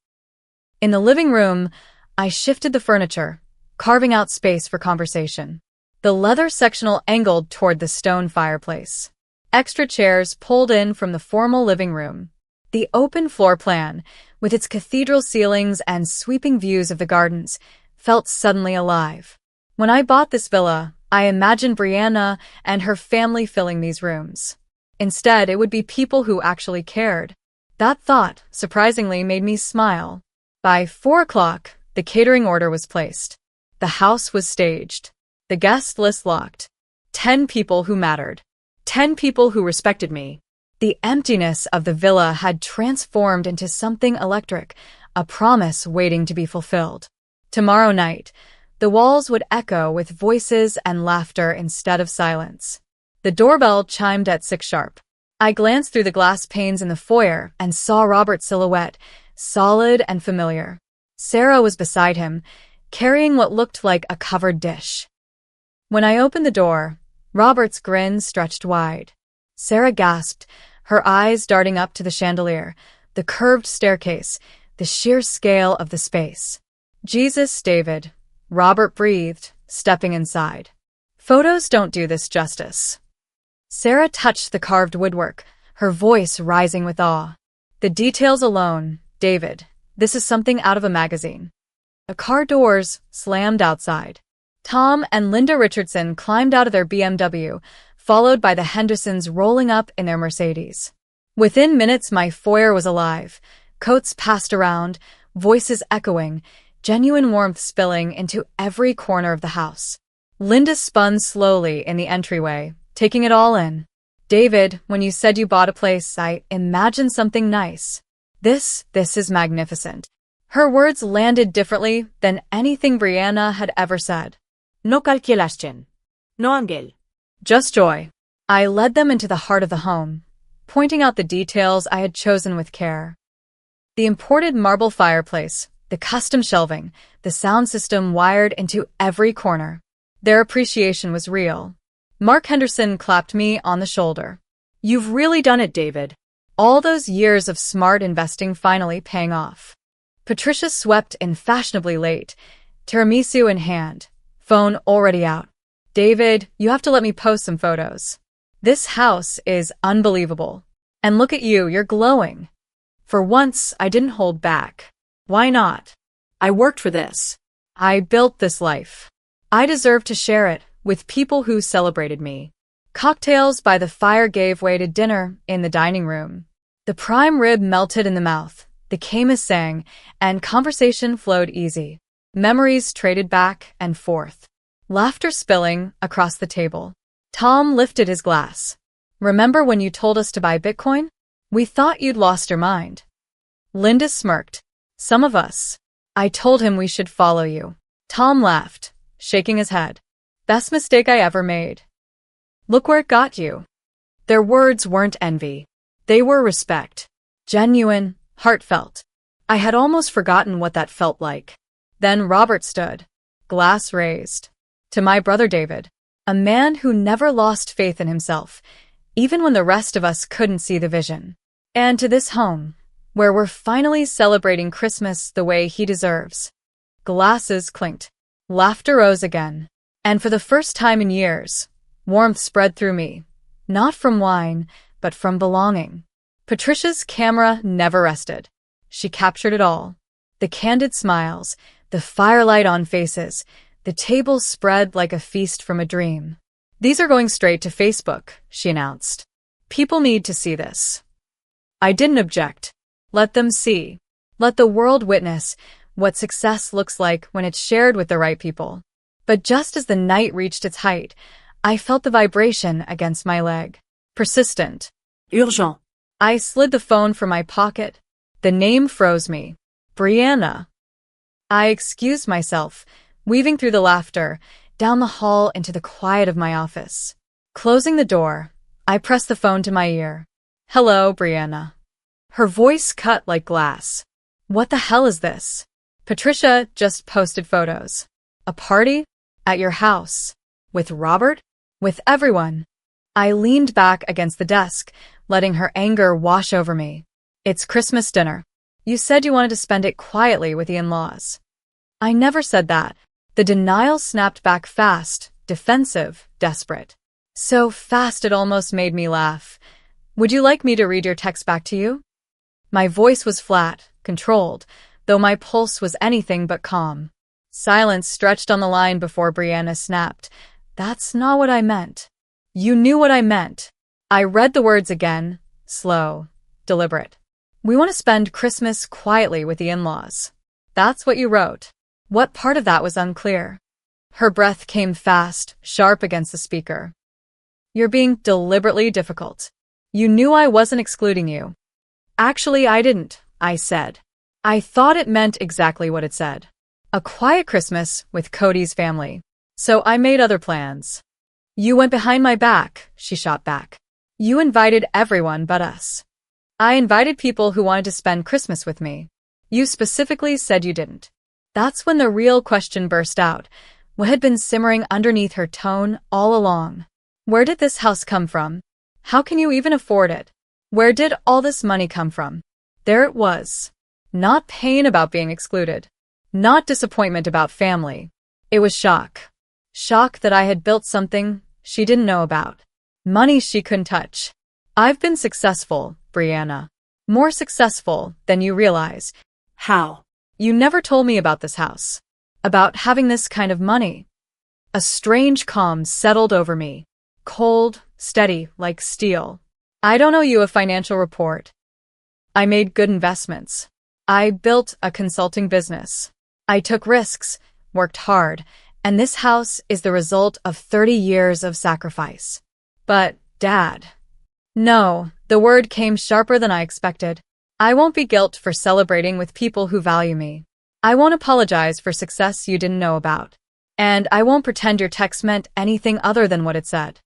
In the living room, I shifted the furniture, carving out space for conversation. The leather sectional angled toward the stone fireplace. Extra chairs pulled in from the formal living room. The open floor plan, with its cathedral ceilings and sweeping views of the gardens, felt suddenly alive. When I bought this villa, I imagined Brianna and her family filling these rooms. Instead, it would be people who actually cared. That thought, surprisingly, made me smile. By 4 o'clock, the catering order was placed. The house was staged. The guest list locked. 10 people who mattered. 10 people who respected me. The emptiness of the villa had transformed into something electric, a promise waiting to be fulfilled. Tomorrow night, the walls would echo with voices and laughter instead of silence. The doorbell chimed at 6 sharp. I glanced through the glass panes in the foyer and saw Robert's silhouette, solid and familiar. Sarah was beside him, carrying what looked like a covered dish. When I opened the door, Robert's grin stretched wide. Sarah gasped, her eyes darting up to the chandelier, the curved staircase, the sheer scale of the space. Jesus, David, Robert breathed, stepping inside. Photos don't do this justice. Sarah touched the carved woodwork, her voice rising with awe. The details alone, David, this is something out of a magazine. The car doors slammed outside. Tom and Linda Richardson climbed out of their BMW, followed by the Hendersons rolling up in their Mercedes. Within minutes, my foyer was alive. Coats passed around, voices echoing, genuine warmth spilling into every corner of the house. Linda spun slowly in the entryway, taking it all in. David, when you said you bought a place, I imagined something nice. This is magnificent. Her words landed differently than anything Brianna had ever said. No calculación. No ángel. Just joy. I led them into the heart of the home, pointing out the details I had chosen with care. The imported marble fireplace, the custom shelving, the sound system wired into every corner. Their appreciation was real. Mark Henderson clapped me on the shoulder. You've really done it, David. All those years of smart investing finally paying off. Patricia swept in fashionably late, tiramisu in hand, phone already out. David, you have to let me post some photos. This house is unbelievable. And look at you, you're glowing. For once, I didn't hold back. Why not? I worked for this. I built this life. I deserve to share it with people who celebrated me. Cocktails by the fire gave way to dinner in the dining room. The prime rib melted in the mouth, the camas sang, and conversation flowed easy. Memories traded back and forth. Laughter spilling across the table. Tom lifted his glass. Remember when you told us to buy Bitcoin? We thought you'd lost your mind. Linda smirked. Some of us. I told him we should follow you. Tom laughed, shaking his head. Best mistake I ever made. Look where it got you. Their words weren't envy. They were respect. Genuine, heartfelt. I had almost forgotten what that felt like. Then Robert stood, glass raised. To my brother David, a man who never lost faith in himself, even when the rest of us couldn't see the vision. And to this home, where we're finally celebrating Christmas the way he deserves. Glasses clinked. Laughter rose again. And for the first time in years, warmth spread through me. Not from wine, but from belonging. Patricia's camera never rested. She captured it all. The candid smiles, the firelight on faces, the table spread like a feast from a dream. These are going straight to Facebook, she announced. People need to see this. I didn't object. Let them see. Let the world witness what success looks like when it's shared with the right people. But just as the night reached its height, I felt the vibration against my leg. Persistent. Urgent. I slid the phone from my pocket. The name froze me. Brianna. I excused myself, weaving through the laughter, down the hall into the quiet of my office. Closing the door, I pressed the phone to my ear. Hello, Brianna. Her voice cut like glass. What the hell is this? Patricia just posted photos. A party? At your house? With Robert? With everyone? I leaned back against the desk, letting her anger wash over me. It's Christmas dinner. You said you wanted to spend it quietly with the in-laws. I never said that. The denial snapped back fast, defensive, desperate. So fast it almost made me laugh. Would you like me to read your text back to you? My voice was flat, controlled, though my pulse was anything but calm. Silence stretched on the line before Brianna snapped. That's not what I meant. You knew what I meant. I read the words again, slow, deliberate. We want to spend Christmas quietly with the in-laws. That's what you wrote. What part of that was unclear? Her breath came fast, sharp against the speaker. You're being deliberately difficult. You knew I wasn't excluding you. Actually, I didn't, I said. I thought it meant exactly what it said. A quiet Christmas with Cody's family. So I made other plans. You went behind my back, she shot back. You invited everyone but us. I invited people who wanted to spend Christmas with me. You specifically said you didn't. That's when the real question burst out, what had been simmering underneath her tone all along. Where did this house come from? How can you even afford it? Where did all this money come from? There it was. Not pain about being excluded. Not disappointment about family. It was shock. Shock that I had built something she didn't know about. Money she couldn't touch. I've been successful, Brianna. More successful than you realize. How? You never told me about this house. About having this kind of money. A strange calm settled over me. Cold, steady, like steel. I don't owe you a financial report. I made good investments. I built a consulting business. I took risks, worked hard, and this house is the result of 30 years of sacrifice. But, Dad. No, the word came sharper than I expected. I won't be guilt for celebrating with people who value me. I won't apologize for success you didn't know about. And I won't pretend your text meant anything other than what it said.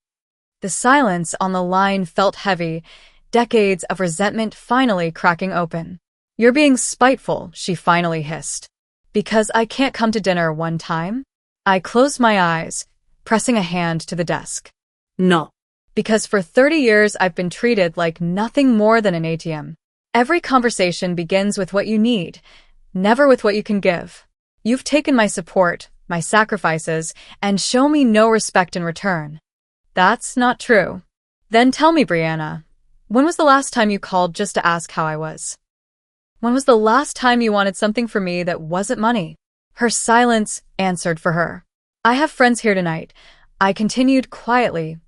The silence on the line felt heavy, decades of resentment finally cracking open. You're being spiteful, she finally hissed. Because I can't come to dinner one time? I closed my eyes, pressing a hand to the desk. No. Because for 30 years I've been treated like nothing more than an ATM. Every conversation begins with what you need, never with what you can give. You've taken my support, my sacrifices, and show me no respect in return. That's not true. Then tell me, Brianna, when was the last time you called just to ask how I was? When was the last time you wanted something from me that wasn't money? Her silence answered for her. I have friends here tonight. I continued quietly.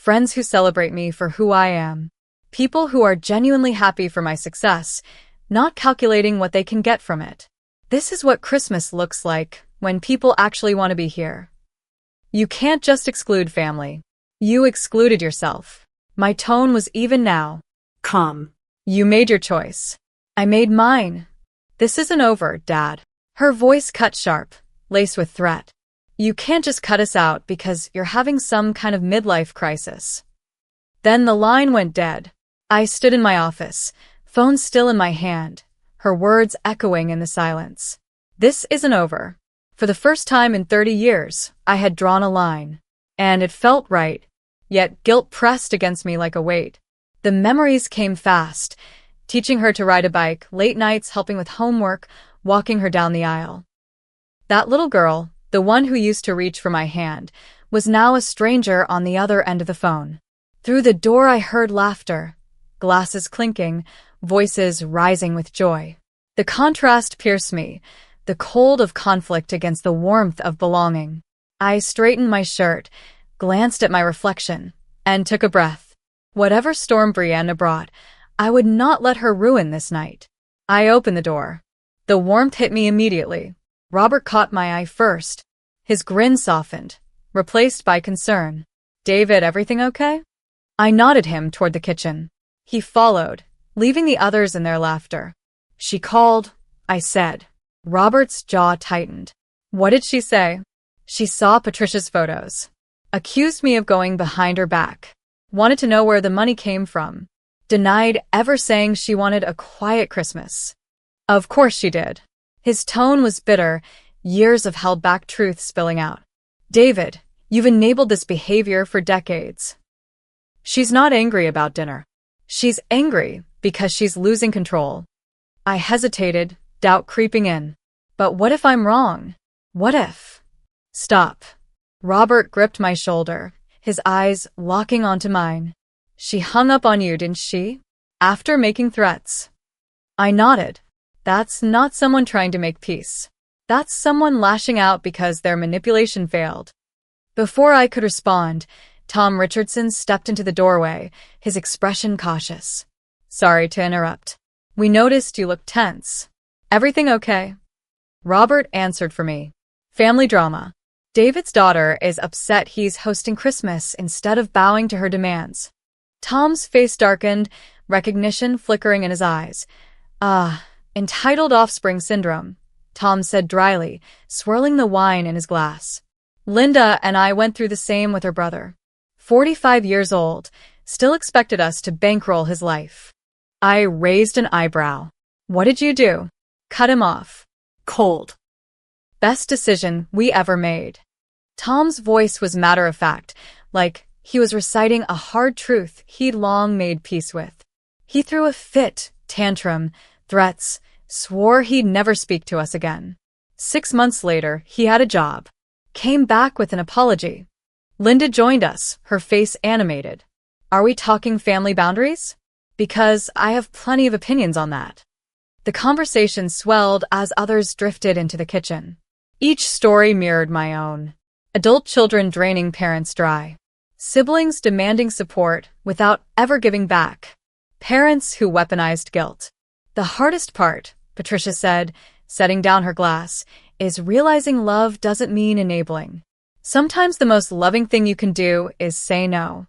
Friends who celebrate me for who I am. People who are genuinely happy for my success, not calculating what they can get from it. This is what Christmas looks like when people actually want to be here. You can't just exclude family. You excluded yourself. My tone was even now. Calm. You made your choice. I made mine. This isn't over, Dad. Her voice cut sharp, laced with threat. You can't just cut us out because you're having some kind of midlife crisis. Then the line went dead. I stood in my office, phone still in my hand, her words echoing in the silence. This isn't over. For the first time in 30 years, I had drawn a line. And it felt right. Yet guilt pressed against me like a weight. The memories came fast, teaching her to ride a bike, late nights helping with homework, walking her down the aisle. That little girl, the one who used to reach for my hand, was now a stranger on the other end of the phone. Through the door I heard laughter, glasses clinking, voices rising with joy. The contrast pierced me, the cold of conflict against the warmth of belonging. I straightened my shirt, glanced at my reflection, and took a breath. Whatever storm Brianna brought, I would not let her ruin this night. I opened the door. The warmth hit me immediately. Robert caught my eye first. His grin softened, replaced by concern. David, everything okay? I nodded him toward the kitchen. He followed, leaving the others in their laughter. She called, I said. Robert's jaw tightened. What did she say? She saw Patricia's photos. Accused me of going behind her back. Wanted to know where the money came from. Denied ever saying she wanted a quiet Christmas. Of course she did. His tone was bitter, years of held-back truth spilling out. David, you've enabled this behavior for decades. She's not angry about dinner. She's angry because she's losing control. I hesitated, doubt creeping in. But what if I'm wrong? What if? Stop. Robert gripped my shoulder, his eyes locking onto mine. She hung up on you, didn't she? After making threats. I nodded. That's not someone trying to make peace. That's someone lashing out because their manipulation failed. Before I could respond, Tom Richardson stepped into the doorway, his expression cautious. Sorry to interrupt. We noticed you looked tense. Everything okay? Robert answered for me. Family drama. David's daughter is upset he's hosting Christmas instead of bowing to her demands. Tom's face darkened, recognition flickering in his eyes. Entitled offspring syndrome, Tom said dryly, swirling the wine in his glass. Linda and I went through the same with her brother. 45 years old, still expected us to bankroll his life. I raised an eyebrow. What did you do? Cut him off. Cold. Best decision we ever made. Tom's voice was matter-of-fact, like he was reciting a hard truth he'd long made peace with. He threw a fit, tantrum, threats, swore he'd never speak to us again. 6 months later, he had a job. Came back with an apology. Linda joined us, her face animated. Are we talking family boundaries? Because I have plenty of opinions on that. The conversation swelled as others drifted into the kitchen. Each story mirrored my own. Adult children draining parents dry. Siblings demanding support without ever giving back. Parents who weaponized guilt. The hardest part, Patricia said, setting down her glass, is realizing love doesn't mean enabling. Sometimes the most loving thing you can do is say no.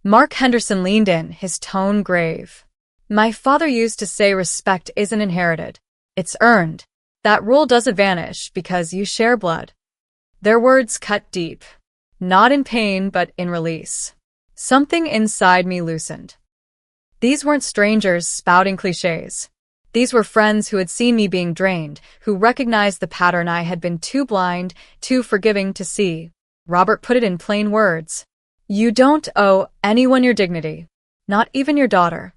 Mark Henderson leaned in, his tone grave. My father used to say respect isn't inherited. It's earned. That rule doesn't vanish because you share blood. Their words cut deep. Not in pain, but in release. Something inside me loosened. These weren't strangers spouting cliches. These were friends who had seen me being drained, who recognized the pattern I had been too blind, too forgiving to see. Robert put it in plain words. You don't owe anyone your dignity, not even your daughter.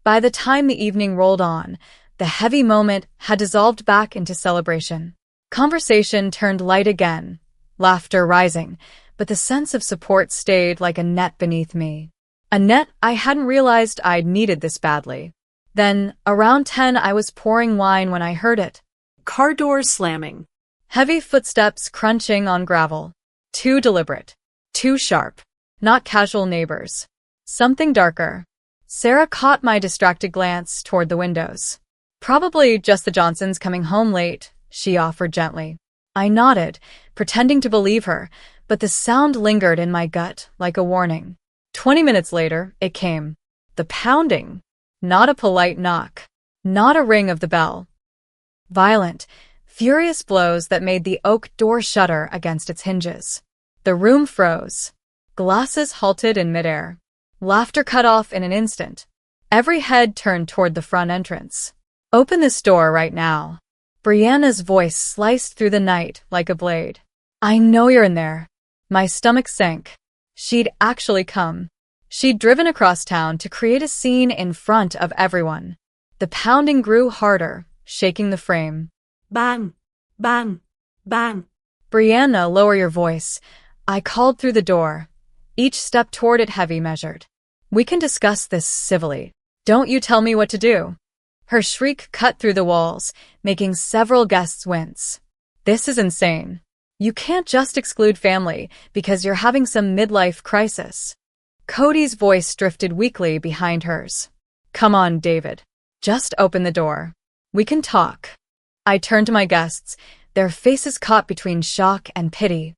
By the time the evening rolled on, the heavy moment had dissolved back into celebration. Conversation turned light again, laughter rising, but the sense of support stayed like a net beneath me. A net I hadn't realized I'd needed this badly. Then, around 10, I was pouring wine when I heard it. Car doors slamming. Heavy footsteps crunching on gravel. Too deliberate. Too sharp. Not casual neighbors. Something darker. Sarah caught my distracted glance toward the windows. Probably just the Johnsons coming home late, she offered gently. I nodded, pretending to believe her, but the sound lingered in my gut like a warning. 20 minutes later, it came. The pounding. Not a polite knock. Not a ring of the bell. Violent, furious blows that made the oak door shudder against its hinges. The room froze. Glasses halted in midair. Laughter cut off in an instant. Every head turned toward the front entrance. Open this door right now. Brianna's voice sliced through the night like a blade. I know you're in there. My stomach sank. She'd actually come. She'd driven across town to create a scene in front of everyone. The pounding grew harder, shaking the frame. Bang! Bang! Bang! Brianna, lower your voice. I called through the door. Each step toward it heavy measured. We can discuss this civilly. Don't you tell me what to do. Her shriek cut through the walls, making several guests wince. This is insane. You can't just exclude family because you're having some midlife crisis. Cody's voice drifted weakly behind hers. Come on, David. Just open the door. We can talk. I turned to my guests, their faces caught between shock and pity.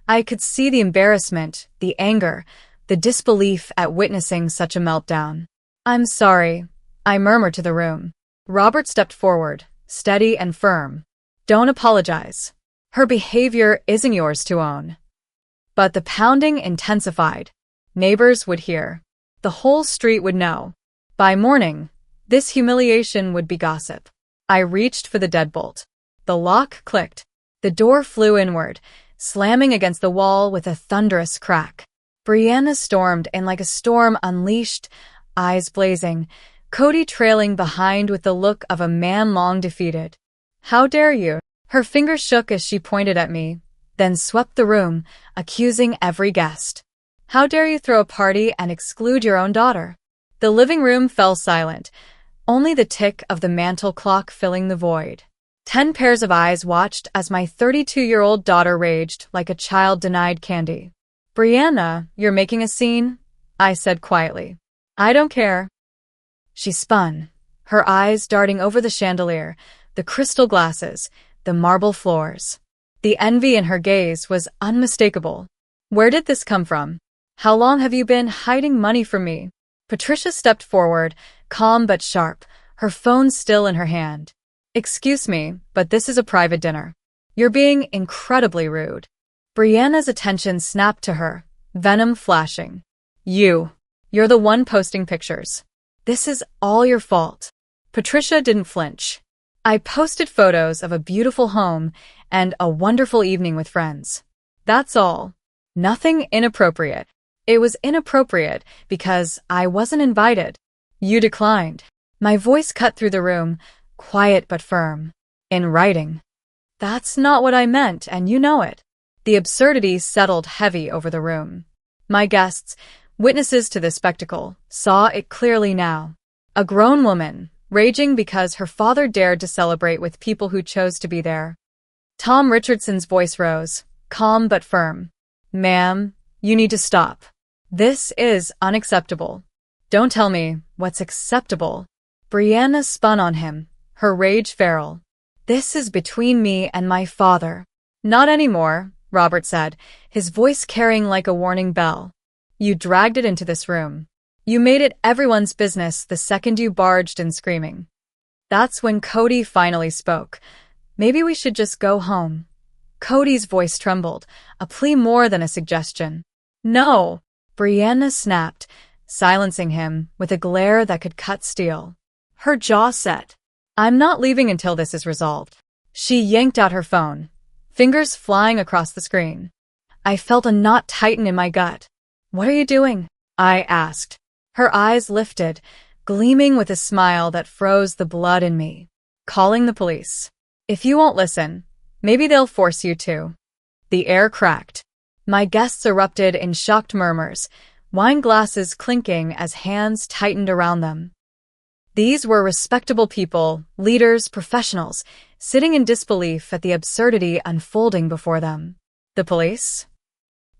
I could see the embarrassment, the anger, the disbelief at witnessing such a meltdown. I'm sorry, I murmured to the room. Robert stepped forward, steady and firm. Don't apologize. Her behavior isn't yours to own. But the pounding intensified. Neighbors would hear. The whole street would know. By morning, this humiliation would be gossip. I reached for the deadbolt. The lock clicked. The door flew inward, slamming against the wall with a thunderous crack. Brianna stormed in like a storm unleashed, eyes blazing, Cody trailing behind with the look of a man long defeated. How dare you? Her fingers shook as she pointed at me, then swept the room, accusing every guest. How dare you throw a party and exclude your own daughter? The living room fell silent, only the tick of the mantel clock filling the void. 10 pairs of eyes watched as my 32-year-old daughter raged like a child denied candy. Brianna, you're making a scene? I said quietly. I don't care. She spun, her eyes darting over the chandelier, the crystal glasses, the marble floors. The envy in her gaze was unmistakable. Where did this come from? How long have you been hiding money from me? Patricia stepped forward, calm but sharp, her phone still in her hand. Excuse me, but this is a private dinner. You're being incredibly rude. Brianna's attention snapped to her, venom flashing. You're the one posting pictures. This is all your fault. Patricia didn't flinch. I posted photos of a beautiful home and a wonderful evening with friends. That's all. Nothing inappropriate. It was inappropriate because I wasn't invited. You declined. My voice cut through the room, quiet but firm. In writing. That's not what I meant, and you know it. The absurdity settled heavy over the room. My guests, witnesses to this spectacle, saw it clearly now. A grown woman, raging because her father dared to celebrate with people who chose to be there. Tom Richardson's voice rose, calm but firm. Ma'am, you need to stop. This is unacceptable. Don't tell me what's acceptable. Brianna spun on him, her rage feral. This is between me and my father. Not anymore, Robert said, his voice carrying like a warning bell. You dragged it into this room. You made it everyone's business the second you barged in screaming. That's when Cody finally spoke. Maybe we should just go home. Cody's voice trembled, a plea more than a suggestion. No, Brianna snapped, silencing him with a glare that could cut steel. Her jaw set. I'm not leaving until this is resolved. She yanked out her phone, fingers flying across the screen. I felt a knot tighten in my gut. What are you doing? I asked. Her eyes lifted, gleaming with a smile that froze the blood in me. Calling the police. If you won't listen, maybe they'll force you to. The air cracked. My guests erupted in shocked murmurs, wine glasses clinking as hands tightened around them. These were respectable people, leaders, professionals, sitting in disbelief at the absurdity unfolding before them. The police?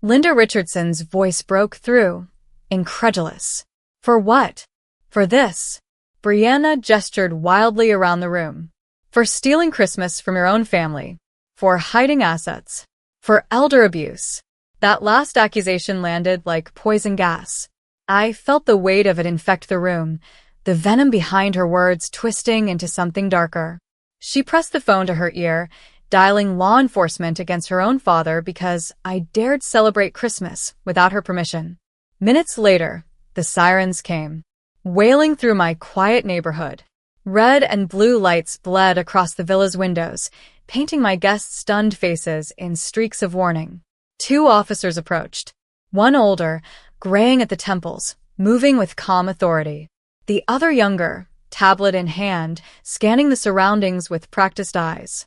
Linda Richardson's voice broke through, incredulous. For what? For this. Brianna gestured wildly around the room. For stealing Christmas from your own family. For hiding assets. For elder abuse. That last accusation landed like poison gas. I felt the weight of it infect the room, the venom behind her words twisting into something darker. She pressed the phone to her ear, dialing law enforcement against her own father because I dared celebrate Christmas without her permission. Minutes later, the sirens came, wailing through my quiet neighborhood. Red and blue lights bled across the villa's windows, painting my guests' stunned faces in streaks of warning. 2 officers approached, one older, graying at the temples, moving with calm authority. The other younger, tablet in hand, scanning the surroundings with practiced eyes.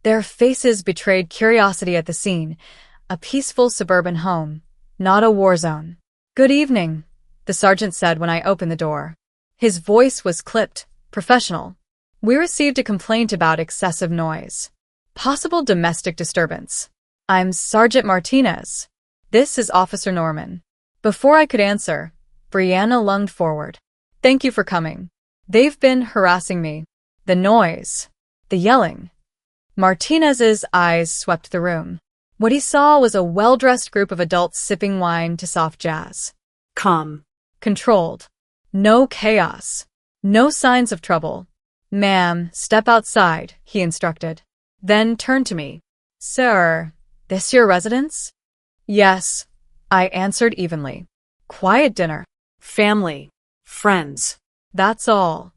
Their faces betrayed curiosity at the scene, a peaceful suburban home, not a war zone. Good evening, the sergeant said when I opened the door. His voice was clipped, professional. We received a complaint about excessive noise. Possible domestic disturbance. I'm Sergeant Martinez. This is Officer Norman. Before I could answer, Brianna lunged forward. Thank you for coming. They've been harassing me. The noise. The yelling. Martinez's eyes swept the room. What he saw was a well-dressed group of adults sipping wine to soft jazz. Calm. Controlled. No chaos. No signs of trouble. Ma'am, step outside, he instructed. Then turned to me. Sir, this your residence? Yes, I answered evenly. Quiet dinner. Family. Friends. That's all.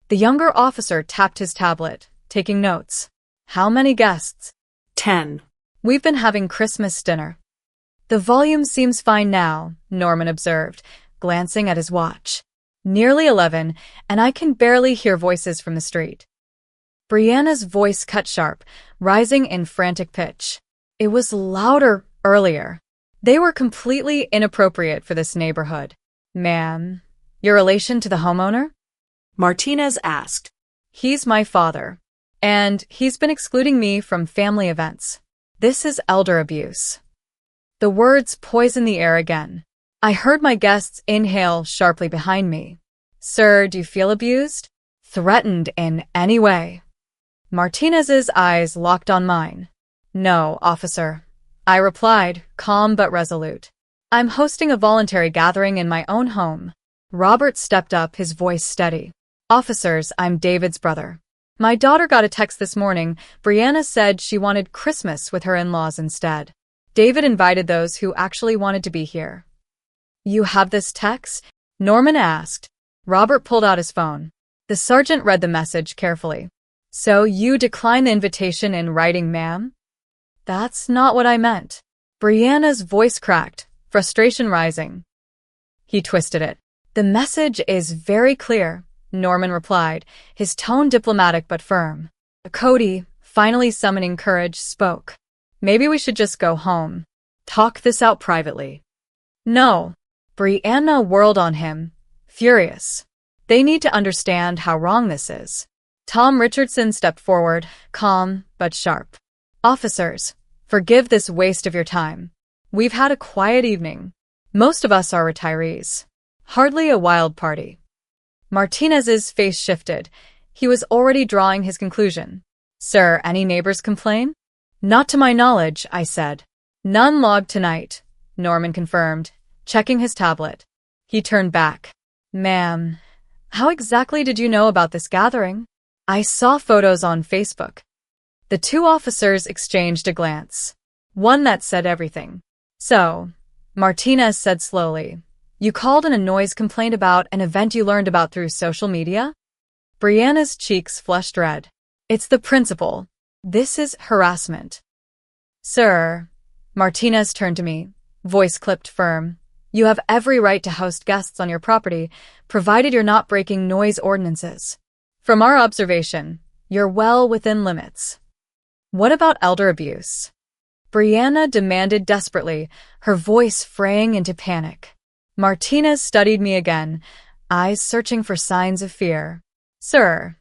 The younger officer tapped his tablet, taking notes. How many guests? 10. We've been having Christmas dinner. The volume seems fine now, Norman observed, glancing at his watch. Nearly 11, and I can barely hear voices from the street. Brianna's voice cut sharp, rising in frantic pitch. It was louder earlier. They were completely inappropriate for this neighborhood. Ma'am, your relation to the homeowner? Martinez asked. He's my father, and he's been excluding me from family events. This is elder abuse. The words poisoned the air again. I heard my guests inhale sharply behind me. Sir, do you feel abused? Threatened in any way? Martinez's eyes locked on mine. No, officer. I replied, calm but resolute. I'm hosting a voluntary gathering in my own home. Robert stepped up, his voice steady. Officers, I'm David's brother. My daughter got a text this morning. Brianna said she wanted Christmas with her in-laws instead. David invited those who actually wanted to be here. You have this text? Norman asked. Robert pulled out his phone. The sergeant read the message carefully. So you declined the invitation in writing, ma'am? That's not what I meant. Brianna's voice cracked, frustration rising. He twisted it. The message is very clear, Norman replied, his tone diplomatic but firm. Cody, finally summoning courage, spoke. Maybe we should just go home. Talk this out privately. No. Brianna whirled on him, furious. They need to understand how wrong this is. Tom Richardson stepped forward, calm but sharp. Officers, forgive this waste of your time. We've had a quiet evening. Most of us are retirees. Hardly a wild party. Martinez's face shifted. He was already drawing his conclusion. Sir, any neighbors complain? Not to my knowledge, I said. None logged tonight, Norman confirmed, checking his tablet. He turned back. Ma'am, how exactly did you know about this gathering? I saw photos on Facebook. The two officers exchanged a glance. One that said everything. So, Martinez said slowly, you called in a noise complaint about an event you learned about through social media? Brianna's cheeks flushed red. It's the principal. This is harassment. Sir, Martinez turned to me, voice clipped firm. You have every right to host guests on your property, provided you're not breaking noise ordinances. From our observation, you're well within limits. What about elder abuse? Brianna demanded desperately, her voice fraying into panic. Martinez studied me again, eyes searching for signs of fear. Sir,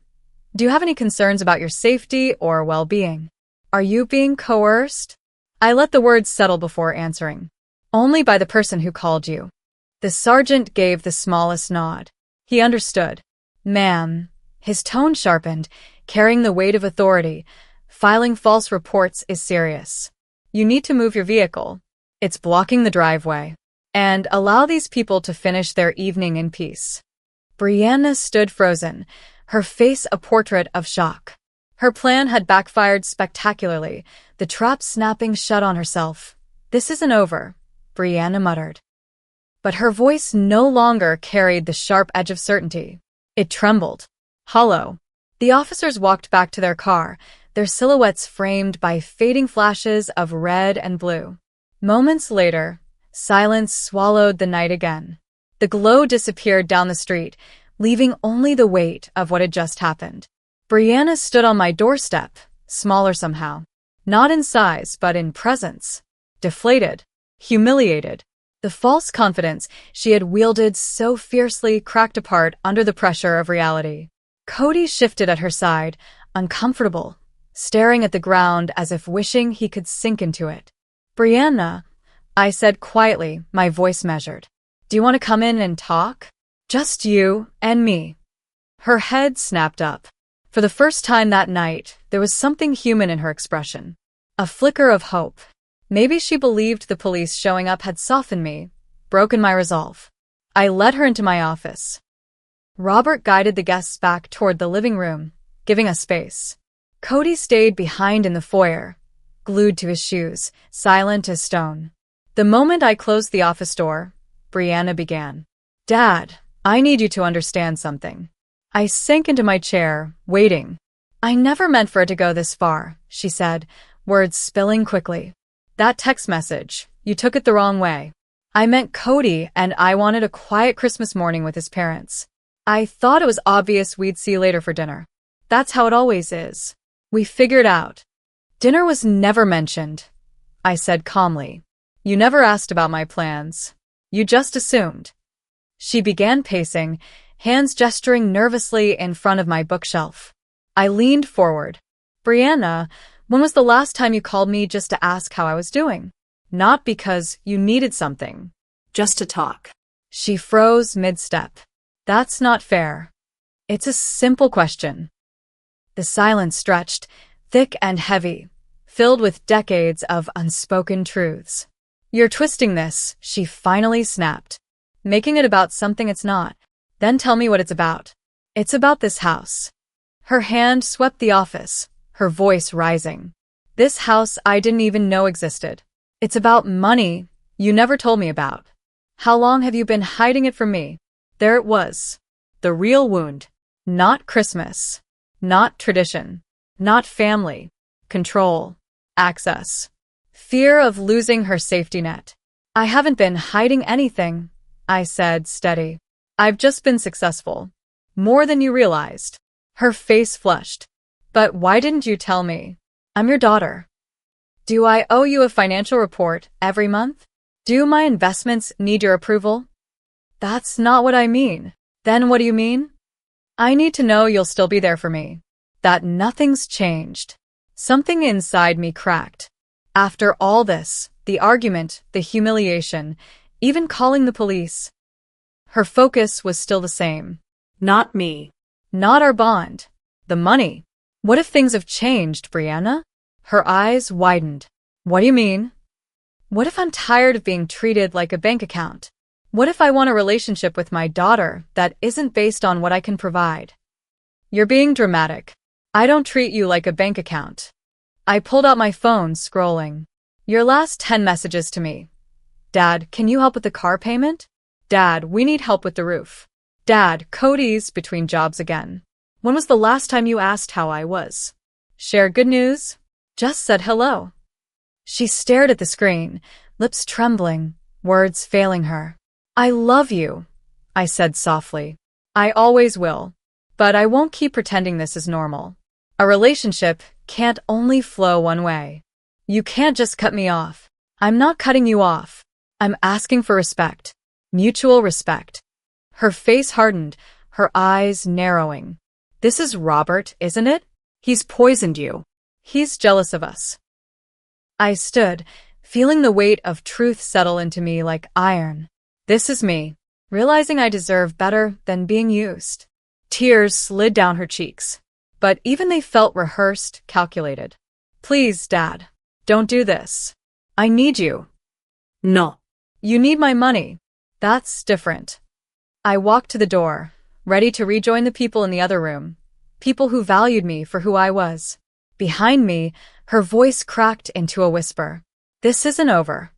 do you have any concerns about your safety or well-being? Are you being coerced? I let the words settle before answering. Only by the person who called you. The sergeant gave the smallest nod. He understood. Ma'am, his tone sharpened, carrying the weight of authority. Filing false reports is serious. You need to move your vehicle. It's blocking the driveway. And allow these people to finish their evening in peace. Brianna stood frozen, her face a portrait of shock. Her plan had backfired spectacularly, the trap snapping shut on herself. This isn't over, Brianna muttered. But her voice no longer carried the sharp edge of certainty. It trembled. Hollow. The officers walked back to their car, their silhouettes framed by fading flashes of red and blue. Moments later, silence swallowed the night again. The glow disappeared down the street, leaving only the weight of what had just happened. Brianna stood on my doorstep, smaller somehow. Not in size, but in presence. Deflated. Humiliated. The false confidence she had wielded so fiercely cracked apart under the pressure of reality. Cody shifted at her side, uncomfortable, staring at the ground as if wishing he could sink into it. Brianna, I said quietly, my voice measured. Do you want to come in and talk? Just you and me. Her head snapped up. For the first time that night, there was something human in her expression. A flicker of hope. Maybe she believed the police showing up had softened me, broken my resolve. I led her into my office. Robert guided the guests back toward the living room, giving us space. Cody stayed behind in the foyer, glued to his shoes, silent as stone. The moment I closed the office door, Brianna began. Dad, I need you to understand something. I sank into my chair, waiting. I never meant for it to go this far, she said, words spilling quickly. That text message, you took it the wrong way. I meant Cody and I wanted a quiet Christmas morning with his parents. I thought it was obvious we'd see later for dinner. That's how it always is. We figured out. Dinner was never mentioned, I said calmly. You never asked about my plans. You just assumed. She began pacing, hands gesturing nervously in front of my bookshelf. I leaned forward. Brianna, when was the last time you called me just to ask how I was doing? Not because you needed something. Just to talk. She froze mid-step. That's not fair. It's a simple question. The silence stretched, thick and heavy, filled with decades of unspoken truths. You're twisting this, she finally snapped, making it about something it's not. Then tell me what it's about. It's about this house. Her hand swept the office, her voice rising. This house I didn't even know existed. It's about money you never told me about. How long have you been hiding it from me? There it was. The real wound. Not Christmas. Not tradition. Not family. Control. Access. Fear of losing her safety net. I haven't been hiding anything, I said, steady. I've just been successful. More than you realized. Her face flushed. But why didn't you tell me? I'm your daughter. Do I owe you a financial report every month? Do my investments need your approval? That's not what I mean. Then what do you mean? I need to know you'll still be there for me. That nothing's changed. Something inside me cracked. After all this, the argument, the humiliation, even calling the police, her focus was still the same. Not me. Not our bond. The money. What if things have changed, Brianna? Her eyes widened. What do you mean? What if I'm tired of being treated like a bank account? What if I want a relationship with my daughter that isn't based on what I can provide? You're being dramatic. I don't treat you like a bank account. I pulled out my phone, scrolling. Your last 10 messages to me. Dad, can you help with the car payment? Dad, we need help with the roof. Dad, Cody's between jobs again. When was the last time you asked how I was? Share good news? Just said hello. She stared at the screen, lips trembling, words failing her. I love you, I said softly. I always will. But I won't keep pretending this is normal. A relationship can't only flow one way. You can't just cut me off. I'm not cutting you off. I'm asking for respect. Mutual respect. Her face hardened, her eyes narrowing. This is Robert, isn't it? He's poisoned you. He's jealous of us. I stood, feeling the weight of truth settle into me like iron. This is me, realizing I deserve better than being used. Tears slid down her cheeks, but even they felt rehearsed, calculated. Please, Dad, don't do this. I need you. No. You need my money. That's different. I walked to the door, ready to rejoin the people in the other room, people who valued me for who I was. Behind me, her voice cracked into a whisper. This isn't over.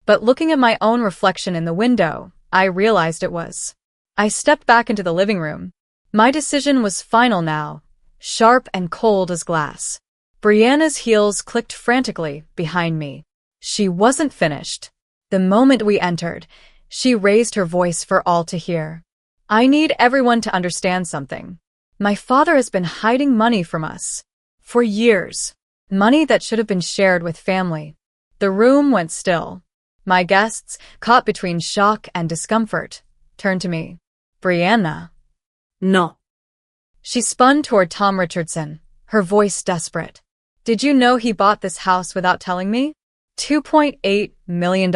But looking at my own reflection in the window, I realized it was. I stepped back into the living room. My decision was final now, sharp and cold as glass. Brianna's heels clicked frantically behind me. She wasn't finished. The moment we entered, she raised her voice for all to hear. I need everyone to understand something. My father has been hiding money from us. For years. Money that should have been shared with family. The room went still. My guests, caught between shock and discomfort, turned to me. Brianna. No. She spun toward Tom Richardson, her voice desperate. Did you know he bought this house without telling me? $2.8 million.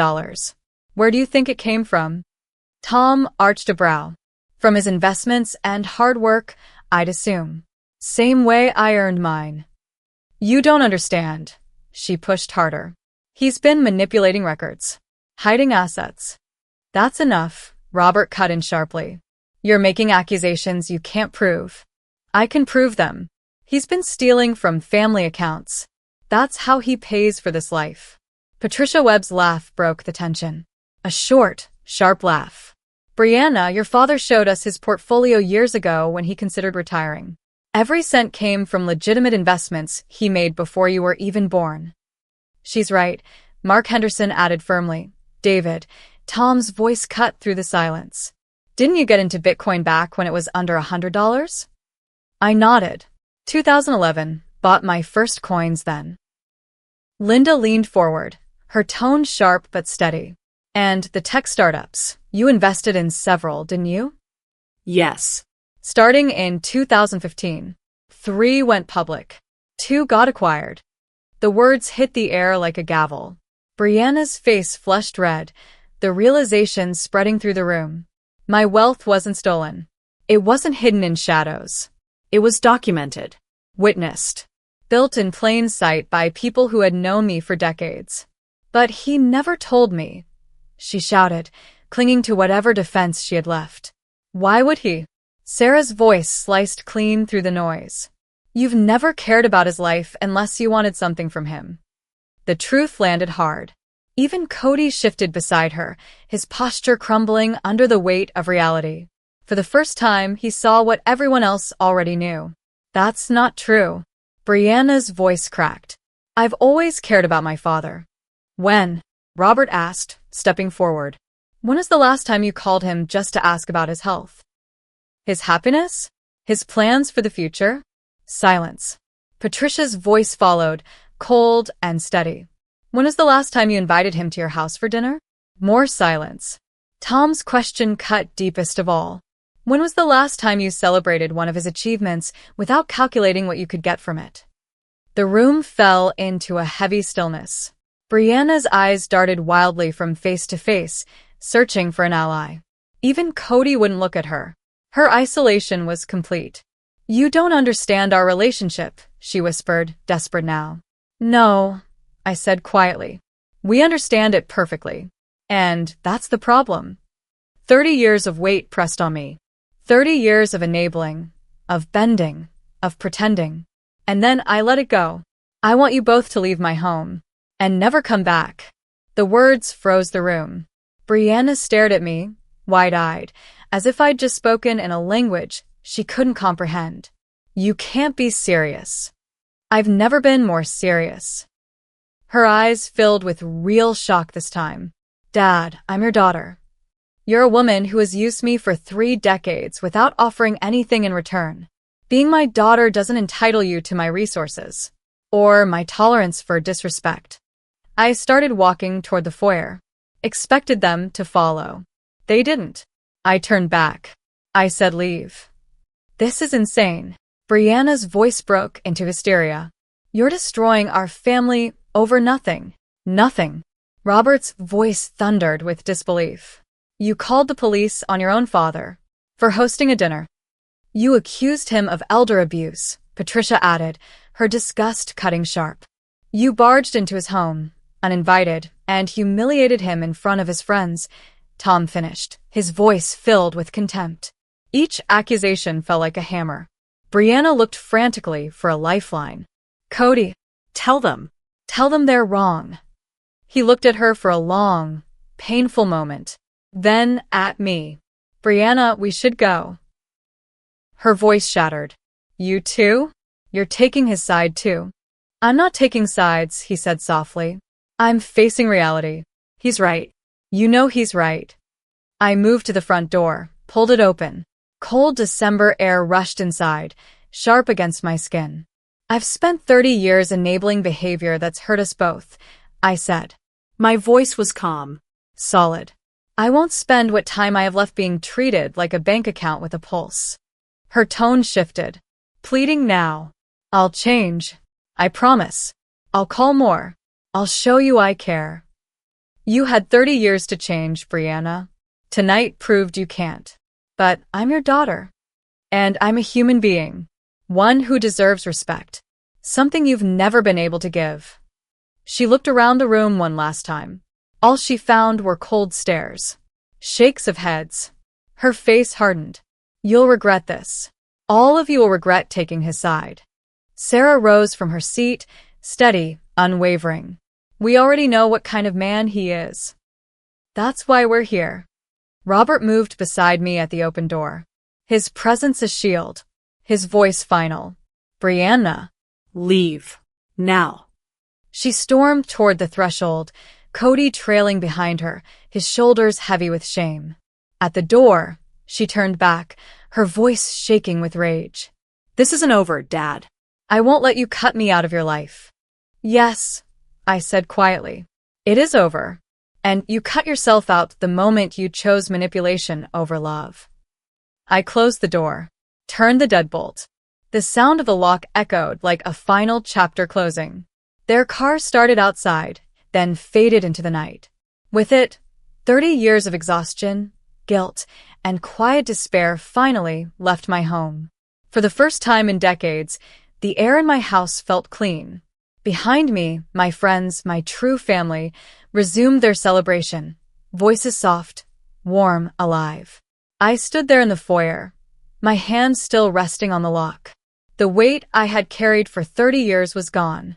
Where do you think it came from? Tom arched a brow. From his investments and hard work, I'd assume. Same way I earned mine. You don't understand. She pushed harder. He's been manipulating records. Hiding assets. That's enough, Robert cut in sharply. You're making accusations you can't prove. I can prove them. He's been stealing from family accounts. That's how he pays for this life. Patricia Webb's laugh broke the tension. A short, sharp laugh. Brianna, your father showed us his portfolio years ago when he considered retiring. Every cent came from legitimate investments he made before you were even born. She's right, Mark Henderson added firmly. David, Tom's voice cut through the silence. Didn't you get into Bitcoin back when it was under $100? I nodded. 2011, bought my first coins then. Linda leaned forward, her tone sharp but steady. And the tech startups, you invested in several, didn't you? Yes. Starting in 2015, 3 went public. 2 got acquired. The words hit the air like a gavel. Brianna's face flushed red, the realization spreading through the room. My wealth wasn't stolen. It wasn't hidden in shadows. It was documented. Witnessed. Built in plain sight by people who had known me for decades. But he never told me, she shouted, clinging to whatever defense she had left. Why would he? Sarah's voice sliced clean through the noise. You've never cared about his life unless you wanted something from him. The truth landed hard. Even Cody shifted beside her, his posture crumbling under the weight of reality. For the first time, he saw what everyone else already knew. That's not true. Brianna's voice cracked. I've always cared about my father. When? Robert asked, stepping forward. When was the last time you called him just to ask about his health? His happiness? His plans for the future? Silence. Patricia's voice followed, cold and steady. When was the last time you invited him to your house for dinner? More silence. Tom's question cut deepest of all. When was the last time you celebrated one of his achievements without calculating what you could get from it? The room fell into a heavy stillness. Brianna's eyes darted wildly from face to face, searching for an ally. Even Cody wouldn't look at her. Her isolation was complete. You don't understand our relationship, she whispered, desperate now. No, I said quietly. We understand it perfectly. And that's the problem. 30 years of weight pressed on me. 30 years of enabling, of bending, of pretending. And then I let it go. I want you both to leave my home. And never come back. The words froze the room. Brianna stared at me, wide-eyed, as if I'd just spoken in a language she couldn't comprehend. You can't be serious. I've never been more serious. Her eyes filled with real shock this time. Dad, I'm your daughter. You're a woman who has used me for 3 decades without offering anything in return. Being my daughter doesn't entitle you to my resources, or my tolerance for disrespect. I started walking toward the foyer. Expected them to follow. They didn't. I turned back. I said leave. This is insane. Brianna's voice broke into hysteria. You're destroying our family over nothing. Nothing. Robert's voice thundered with disbelief. You called the police on your own father for hosting a dinner. You accused him of elder abuse, Patricia added, her disgust cutting sharp. You barged into his home, uninvited, and humiliated him in front of his friends, Tom finished, his voice filled with contempt. Each accusation fell like a hammer. Brianna looked frantically for a lifeline. Cody, Tell them. tell them they're wrong. He looked at her for a long, painful moment. Then at me. Brianna, we should go. Her voice shattered. You too? You're taking his side too. I'm not taking sides, he said softly. I'm facing reality. He's right. You know he's right. I moved to the front door, pulled it open. Cold December air rushed inside, sharp against my skin. I've spent 30 years enabling behavior that's hurt us both, I said. My voice was calm. Solid. I won't spend what time I have left being treated like a bank account with a pulse. Her tone shifted. Pleading now. I'll change. I promise. I'll call more. I'll show you I care. You had 30 years to change, Brianna. Tonight proved you can't. But I'm your daughter. And I'm a human being. One who deserves respect. Something you've never been able to give. She looked around the room one last time. All she found were cold stares. Shakes of heads. Her face hardened. You'll regret this. All of you will regret taking his side. Sarah rose from her seat, steady, unwavering. We already know what kind of man he is. That's why we're here. Robert moved beside me at the open door. His presence a shield. His voice final. Brianna. Leave. Now. She stormed toward the threshold, Cody trailing behind her, his shoulders heavy with shame. At the door, she turned back, her voice shaking with rage. This isn't over, Dad. I won't let you cut me out of your life. Yes, I said quietly. It is over. And you cut yourself out the moment you chose manipulation over love. I closed the door, turned the deadbolt. The sound of the lock echoed like a final chapter closing. Their car started outside. then faded into the night. With it, 30 years of exhaustion, guilt, and quiet despair finally left my home. For the first time in decades, the air in my house felt clean. Behind me, my friends, my true family, resumed their celebration, voices soft, warm, alive. I stood there in the foyer, my hand still resting on the lock. The weight I had carried for 30 years was gone.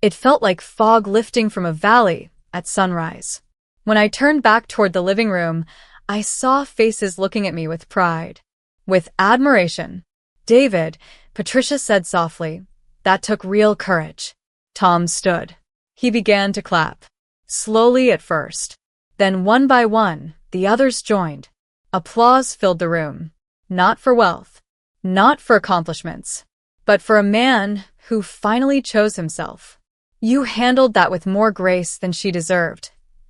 It felt like fog lifting from a valley at sunrise. When I turned back toward the living room, I saw faces looking at me with pride, with admiration. "David," Patricia said softly, "that took real courage." Tom stood. He began to clap. Slowly at first. Then one by one, the others joined. Applause filled the room. Not for wealth, not for accomplishments, but for a man who finally chose himself. "You handled that with more grace than she deserved,"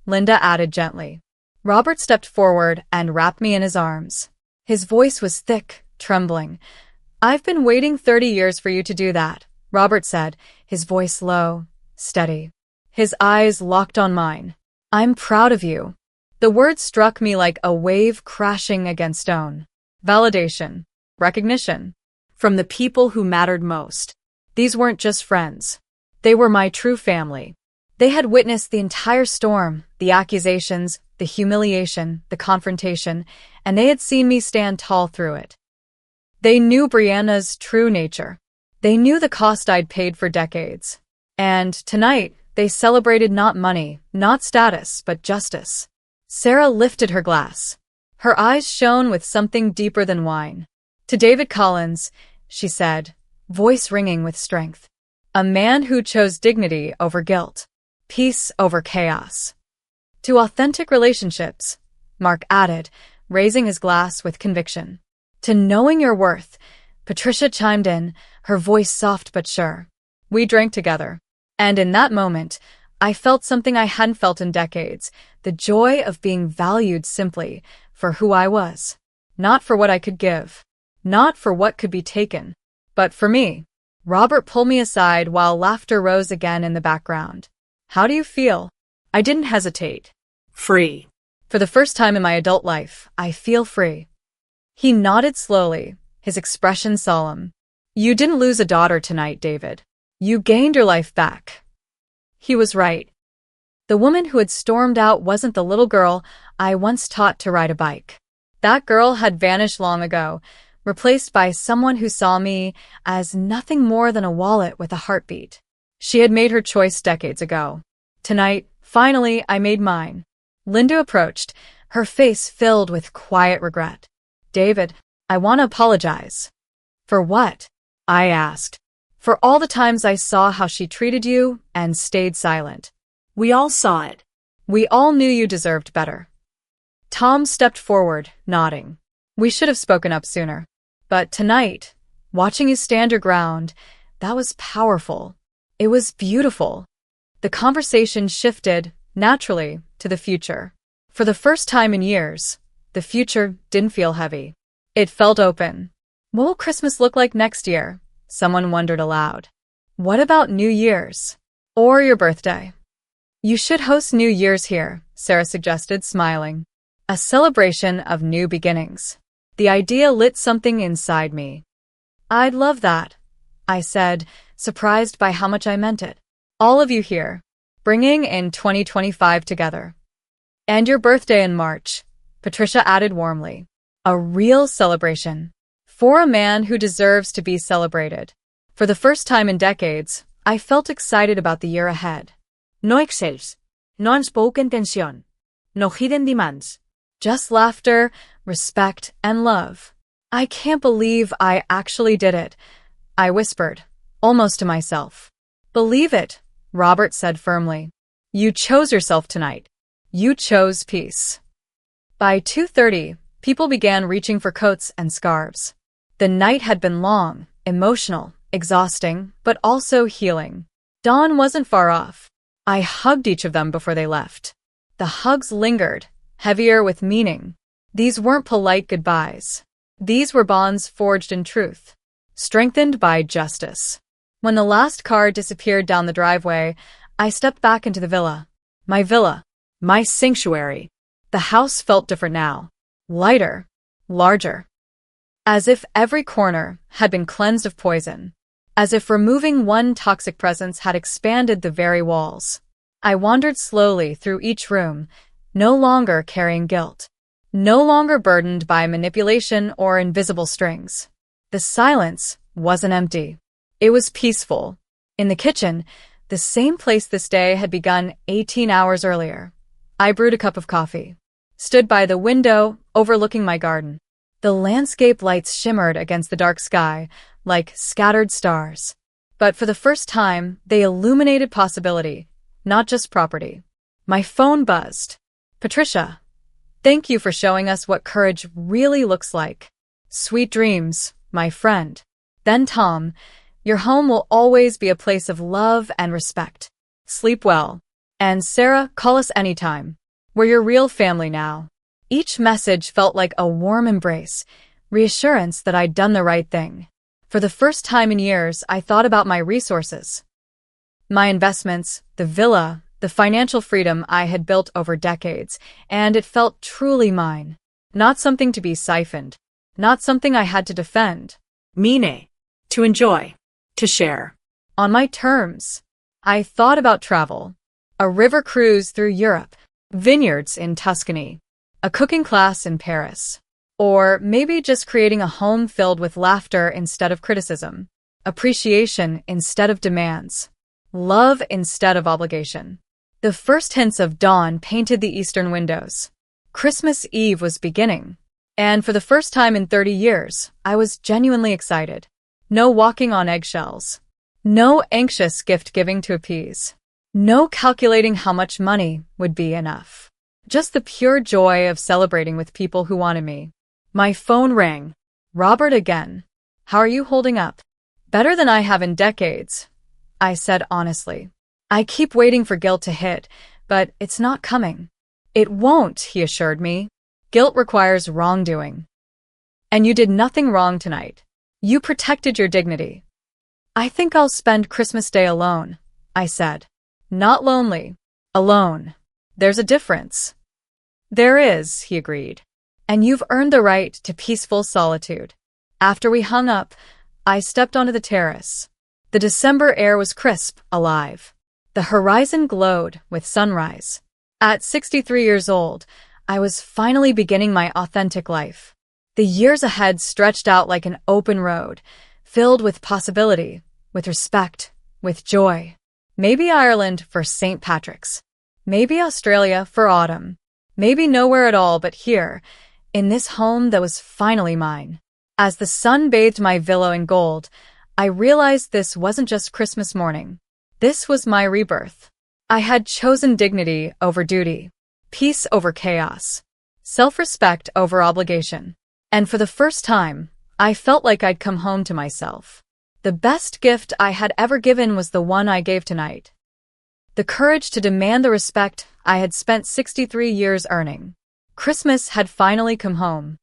Linda added gently. Robert stepped forward and wrapped me in his arms. His voice was thick, trembling. "I've been waiting 30 years for you to do that," Robert said, his voice low, steady. His eyes locked on mine. "I'm proud of you." The words struck me like a wave crashing against stone. Validation, recognition, from the people who mattered most. These weren't just friends. They were my true family. They had witnessed the entire storm, the accusations, the humiliation, the confrontation, and they had seen me stand tall through it. They knew Brianna's true nature. They knew the cost I'd paid for decades. And tonight, they celebrated not money, not status, but justice. Sarah lifted her glass. Her eyes shone with something deeper than wine. "To David Collins," she said, voice ringing with strength. "A man who chose dignity over guilt, peace over chaos." "To authentic relationships," Mark added, raising his glass with conviction. "To knowing your worth," Patricia chimed in, her voice soft but sure. We drank together. And in that moment, I felt something I hadn't felt in decades, the joy of being valued simply for who I was. Not for what I could give, not for what could be taken, but for me. Robert pulled me aside while laughter rose again in the background. "How do you feel?" I didn't hesitate. Free. For the first time in my adult life, I feel free. He nodded slowly, his expression solemn. "You didn't lose a daughter tonight, David. You gained your life back." He was right. The woman who had stormed out wasn't the little girl I once taught to ride a bike. That girl had vanished long ago, replaced by someone who saw me as nothing more than a wallet with a heartbeat. She had made her choice decades ago. Tonight, finally, I made mine. Linda approached, her face filled with quiet regret. "David, I want to apologize." "For what?" I asked. "For all the times I saw how she treated you and stayed silent." We all saw it. "We all knew you deserved better." Tom stepped forward, nodding. "We should have spoken up sooner. But tonight, watching you stand your ground, that was powerful. It was beautiful." The conversation shifted, naturally, to the future. For the first time in years, the future didn't feel heavy. It felt open. "What will Christmas look like next year?" someone wondered aloud. "What about New Year's? Or your birthday?" "You should host New Year's here," Sarah suggested, smiling. "A celebration of new beginnings." The idea lit something inside me. "I'd love that," I said, surprised by how much I meant it. "All of you here, bringing in 2025 together." "And your birthday in March," Patricia added warmly. "A real celebration. For a man who deserves to be celebrated." For the first time in decades, I felt excited about the year ahead. No excels, no unspoken tension, no hidden demands. Just laughter, respect, and love. "I can't believe I actually did it," I whispered, almost to myself. "Believe it," Robert said firmly. "You chose yourself tonight. You chose peace." By 2:30, people began reaching for coats and scarves. The night had been long, emotional, exhausting, but also healing. Dawn wasn't far off. I hugged each of them before they left. The hugs lingered, heavier with meaning. These weren't polite goodbyes. These were bonds forged in truth, strengthened by justice. When the last car disappeared down the driveway, I stepped back into the villa. My villa. My sanctuary. The house felt different now. Lighter. Larger. As if every corner had been cleansed of poison. As if removing one toxic presence had expanded the very walls. I wandered slowly through each room, no longer carrying guilt. No longer burdened by manipulation or invisible strings. The silence wasn't empty. It was peaceful. In the kitchen, the same place this day had begun 18 hours earlier. I brewed a cup of coffee. Stood by the window, overlooking my garden. The landscape lights shimmered against the dark sky, like scattered stars. But for the first time, they illuminated possibility, not just property. My phone buzzed. Patricia, thank you for showing us what courage really looks like. Sweet dreams, my friend. Then Tom, your home will always be a place of love and respect. Sleep well. And Sarah, call us anytime. We're your real family now. Each message felt like a warm embrace, reassurance that I'd done the right thing. For the first time in years, I thought about my resources. My investments, the villa, the financial freedom I had built over decades, and it felt truly mine. Not something to be siphoned. Not something I had to defend. Mine. To enjoy. To share. On my terms. I thought about travel. A river cruise through Europe. Vineyards in Tuscany. A cooking class in Paris. Or maybe just creating a home filled with laughter instead of criticism. Appreciation instead of demands. Love instead of obligation. The first hints of dawn painted the eastern windows. Christmas Eve was beginning. And for the first time in 30 years, I was genuinely excited. No walking on eggshells. No anxious gift-giving to appease. No calculating how much money would be enough. Just the pure joy of celebrating with people who wanted me. My phone rang. Robert again. How are you holding up? Better than I have in decades, I said honestly. I keep waiting for guilt to hit, but it's not coming. It won't, he assured me. Guilt requires wrongdoing. And you did nothing wrong tonight. You protected your dignity. I think I'll spend Christmas Day alone, I said. Not lonely. Alone. There's a difference. There is, he agreed. And you've earned the right to peaceful solitude. After we hung up, I stepped onto the terrace. The December air was crisp, alive. The horizon glowed with sunrise. At 63 years old, I was finally beginning my authentic life. The years ahead stretched out like an open road, filled with possibility, with respect, with joy. Maybe Ireland for St. Patrick's. Maybe Australia for autumn. Maybe nowhere at all but here, in this home that was finally mine. As the sun bathed my villa in gold, I realized this wasn't just Christmas morning. This was my rebirth. I had chosen dignity over duty, peace over chaos, self-respect over obligation. And for the first time, I felt like I'd come home to myself. The best gift I had ever given was the one I gave tonight. The courage to demand the respect I had spent 63 years earning. Christmas had finally come home.